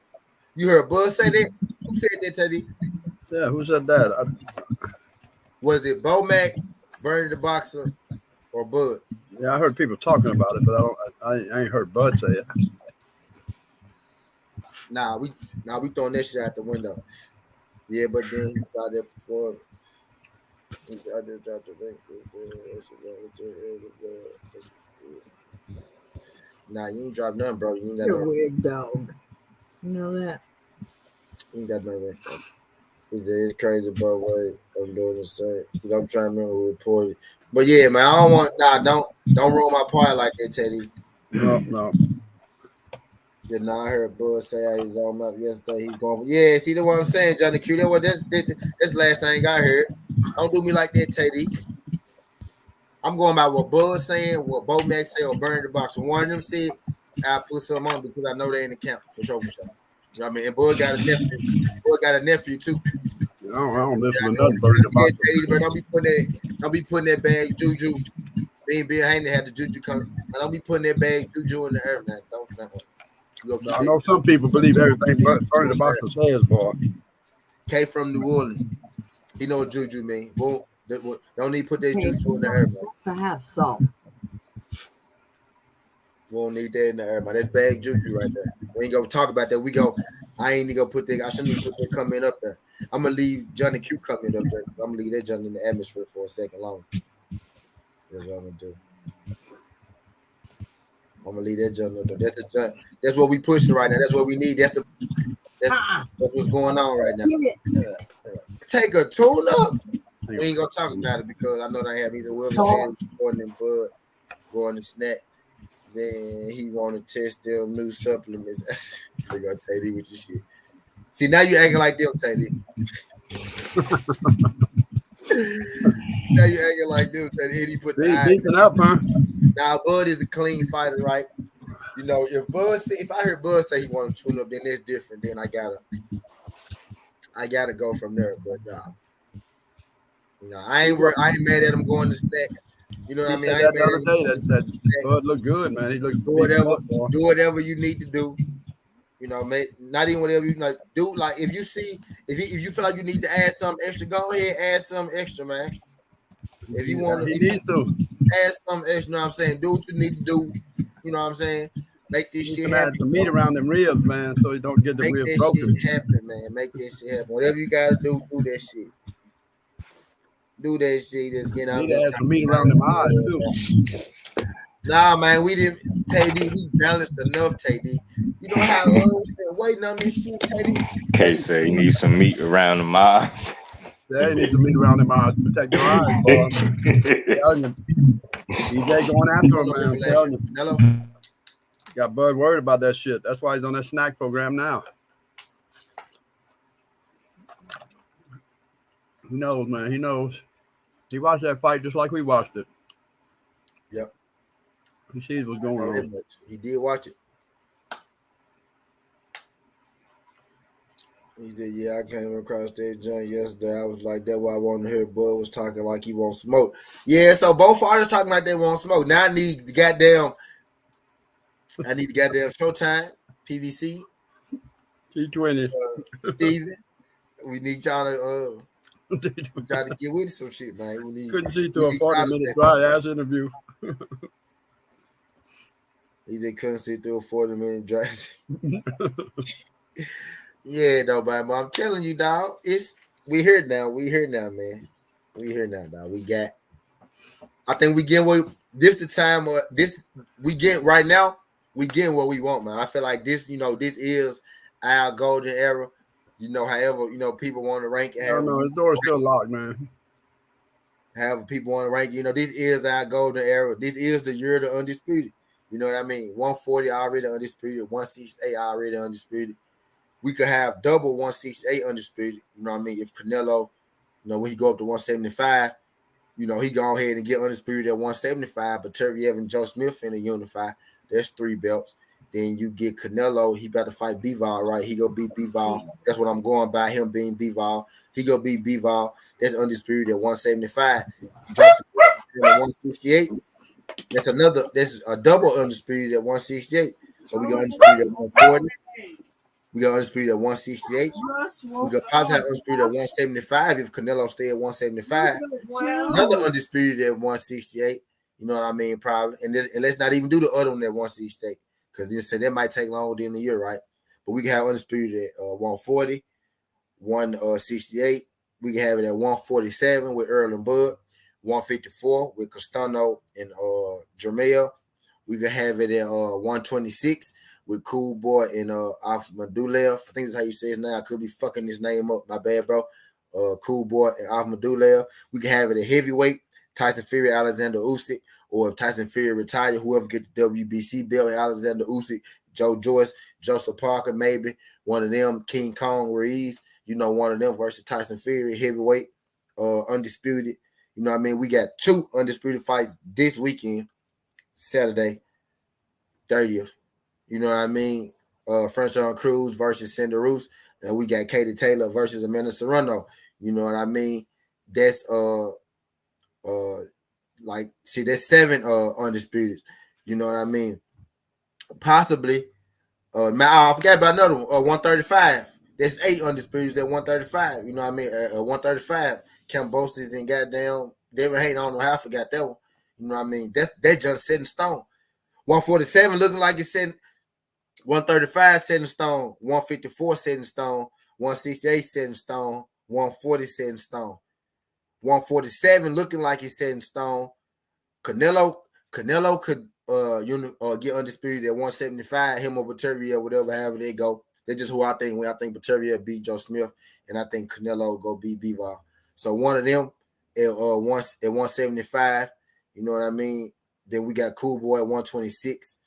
You heard Bud say that? Who said that, Teddy? Yeah, who said that? Was it Bo-Mac, Bernie the Boxer, or Bud? Yeah, I heard people talking about it, but I ain't heard Bud say it. Nah, we throwing that shit out the window. Yeah, but then he saw that performance. I just dropped the link. Nah, you ain't dropped nothing, bro. You ain't got You're no a weird dog. You know that? You ain't got no red. It's crazy about what I'm doing this because I'm trying to remember who reported. But yeah, man, I don't want don't ruin my part like that, Teddy. No. Yeah, I heard Bud say how he's on up yesterday. He's going. Yeah, see what I'm saying, Johnny Q. That's the last thing I heard. Don't do me like that, Teddy. I'm going by what Bud saying, what Bo Max said, or Burn the Box. One of them said, I put some on because I know they in the camp for sure. You know what I mean? And Bud got a nephew. Bud got a nephew too. I don't listen to nothing Burn the Box. But don't be putting that bag juju. Being Haney had the juju come. I don't be putting that bag juju in the air, man. I know some people believe everything Burn the Box says, boy. K from New Orleans. He know what juju mean. Don't need to put that juju in the air, man. To have salt. We don't need that in the air, man. That's bag juju right there. We ain't gonna talk about that. I ain't gonna put that. I shouldn't even put that comment up there. I'm gonna leave Johnny Q comment up there. I'm gonna leave that Johnny in the atmosphere for a second long. That's what I'm gonna do. I'm gonna leave that Johnny up there. That's what we pushing right now. That's what we need. That's what's going on right now. Take a tune up. We ain't gonna talk about it because I know they have these Wilson going in Bud, going to snack. Then he want to test them new supplements. They gonna tell you with your shit. See, now you acting like them, Teddy. Now you acting like them, Teddy. He put the beefing up, huh? Now Bud is a clean fighter, right? If I hear Bud say he want to tune up, then that's different. Then I gotta go from there. But I ain't mad at him going to snacks. You know what He I mean? said I ain't that the other day that Bud looked good, man. He looked do whatever you need to do. You know, not even whatever you like do. Like if you feel like you need to add something extra, go ahead add something extra, man. If you want to, he needs to add something extra. You know what I'm saying? Do what you need to do. You know what I'm saying? Make this shit happen. add some meat around them ribs, man, so he don't get the Make ribs that broken. shit happen, man. Make that shit happen. Whatever you gotta do, do that shit. Do that shit. Just get out. Need to add some meat around them eyes too. Nah, man, we didn't. Teddy, we balanced enough, Teddy. You know how long we've been waiting on this shit, Teddy? K say he needs some meat around the eyes. Yeah, he needs some meat around them eyes to protect their eyes, boy. Telling you. DJ going after him, man. I'm telling you. Hello? Got Bud worried about that shit. That's why he's on that snack program now. He knows, man. He knows. He watched that fight just like we watched it. Yep. He sees what's going on. He did watch it. He said, yeah, I came across that joint yesterday. I was like, that's why I wanted to hear Bud was talking like he won't smoke. Yeah, so both artists talking like they won't smoke. Now I need the goddamn Showtime, PVC. T20. Steven. We need y'all to try to get with some shit, man. Couldn't see through a 40-minute dry ass interview. He said couldn't see through a 40-minute dry. Yeah, no, but I'm telling you, dog, we here now. We here now, man. We here now, dog. I think we get what this the time we get right now. We getting what we want, man. I feel like this, this is our golden era. However, people want to rank it. I don't know. His door's still locked, man. However, people want to rank, this is our golden era. This is the year of the undisputed. You know what I mean? 140 already undisputed, 168 already undisputed. We could have double 168 undisputed. You know what I mean? If Canelo, when he go up to 175, he go ahead and get undisputed at 175, but Terry and Joe Smith finna unify. There's 3 belts. Then you get Canelo. He about to fight Bivol, right? He go beat Bivol. That's what I'm going by, him being Bivol. He go beat Bivol. That's undisputed at 175. Drop it at 168. That's a double undisputed at 168. So we got undisputed at 140. We got undisputed at 168. We got Pops have undisputed at 175 if Canelo stay at 175. Another undisputed at 168. You know what I mean? Probably. And let's not even do the other one at 168 because they said that might take longer than a year, right? But we can have undisputed at 140, 168. We can have it at 147 with Earl and Bud, 154 with Castano and Jermel. We can have it at 126 with Cool Boy and Ahmadulev. I think that's how you say his name. I could be fucking his name up. My bad, bro. Cool Boy and Ahmadulev. We can have it at heavyweight, Tyson Fury, Alexander Usyk, or if Tyson Fury retire, whoever get the WBC belt, Alexander Usyk, Joe Joyce, Joseph Parker, maybe one of them, King Kong Ruiz, one of them versus Tyson Fury, heavyweight, undisputed. You know what I mean? We got 2 undisputed fights this weekend, Saturday, 30th. You know what I mean? French on Cruz versus Cinder Roos. And we got Katie Taylor versus Amanda Serrano. You know what I mean? That's that's 7 undisputed. You know what I mean? Possibly. I forgot about another one. 135. That's 8 undisputed at 135. You know what I mean? 135. Cambosis and goddamn Devin Hayden. I don't know how I forgot that one. You know what I mean? That just set in stone. 147 looking like it's set. 135 set in stone. 154 set in stone. 168 set in stone. 140 set in stone. 147 looking like it's set in stone. Canelo could get undisputed at 175. Him or Bateria, whatever, however they go. They're just who I think. When I think Bateria beat Joe Smith, and I think Canelo go beat Bivol. So one of them at 175. You know what I mean? Then we got Cool Boy at 126.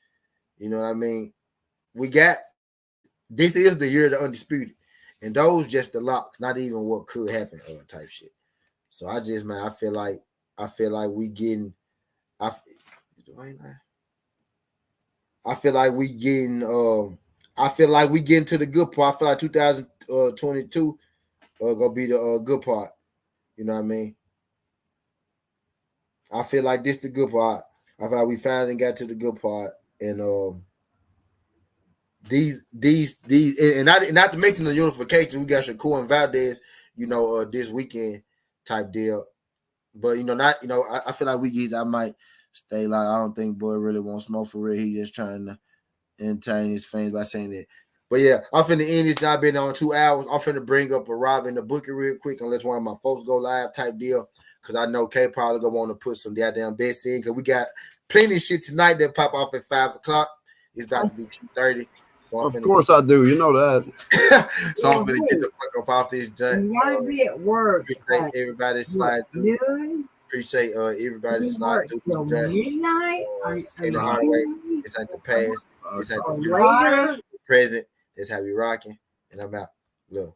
You know what I mean? This is the year of the undisputed. And those just the locks, not even what could happen type shit. So I feel like we getting to the good part. I feel like 2022 gonna be the good part. You know what I mean? I feel like this the good part. I feel like we finally got to the good part, and these and not to mention the unification. We got Shakur and Valdez, this weekend type deal. But I feel like I might stay like I don't think Boy really wants smoke for real. He just trying to entertain his fans by saying that. But yeah, I'm finna end this job. Been on 2 hours. I'm finna bring up a Rob in the bookie real quick unless one of my folks go live type deal. Cause I know K probably gonna want to put some goddamn bets in. Cause we got plenty of shit tonight that pop off at 5 o'clock. It's about to be 2:30. So of course I do. You know that. So I'm gonna get the fuck up off this junk. You want to be at work. Appreciate everybody slide through. Appreciate everybody slide through this junk. Midnight. In the hallway. It's at the past. It's at the future. Present. That's how we rocking. And I'm out. Look.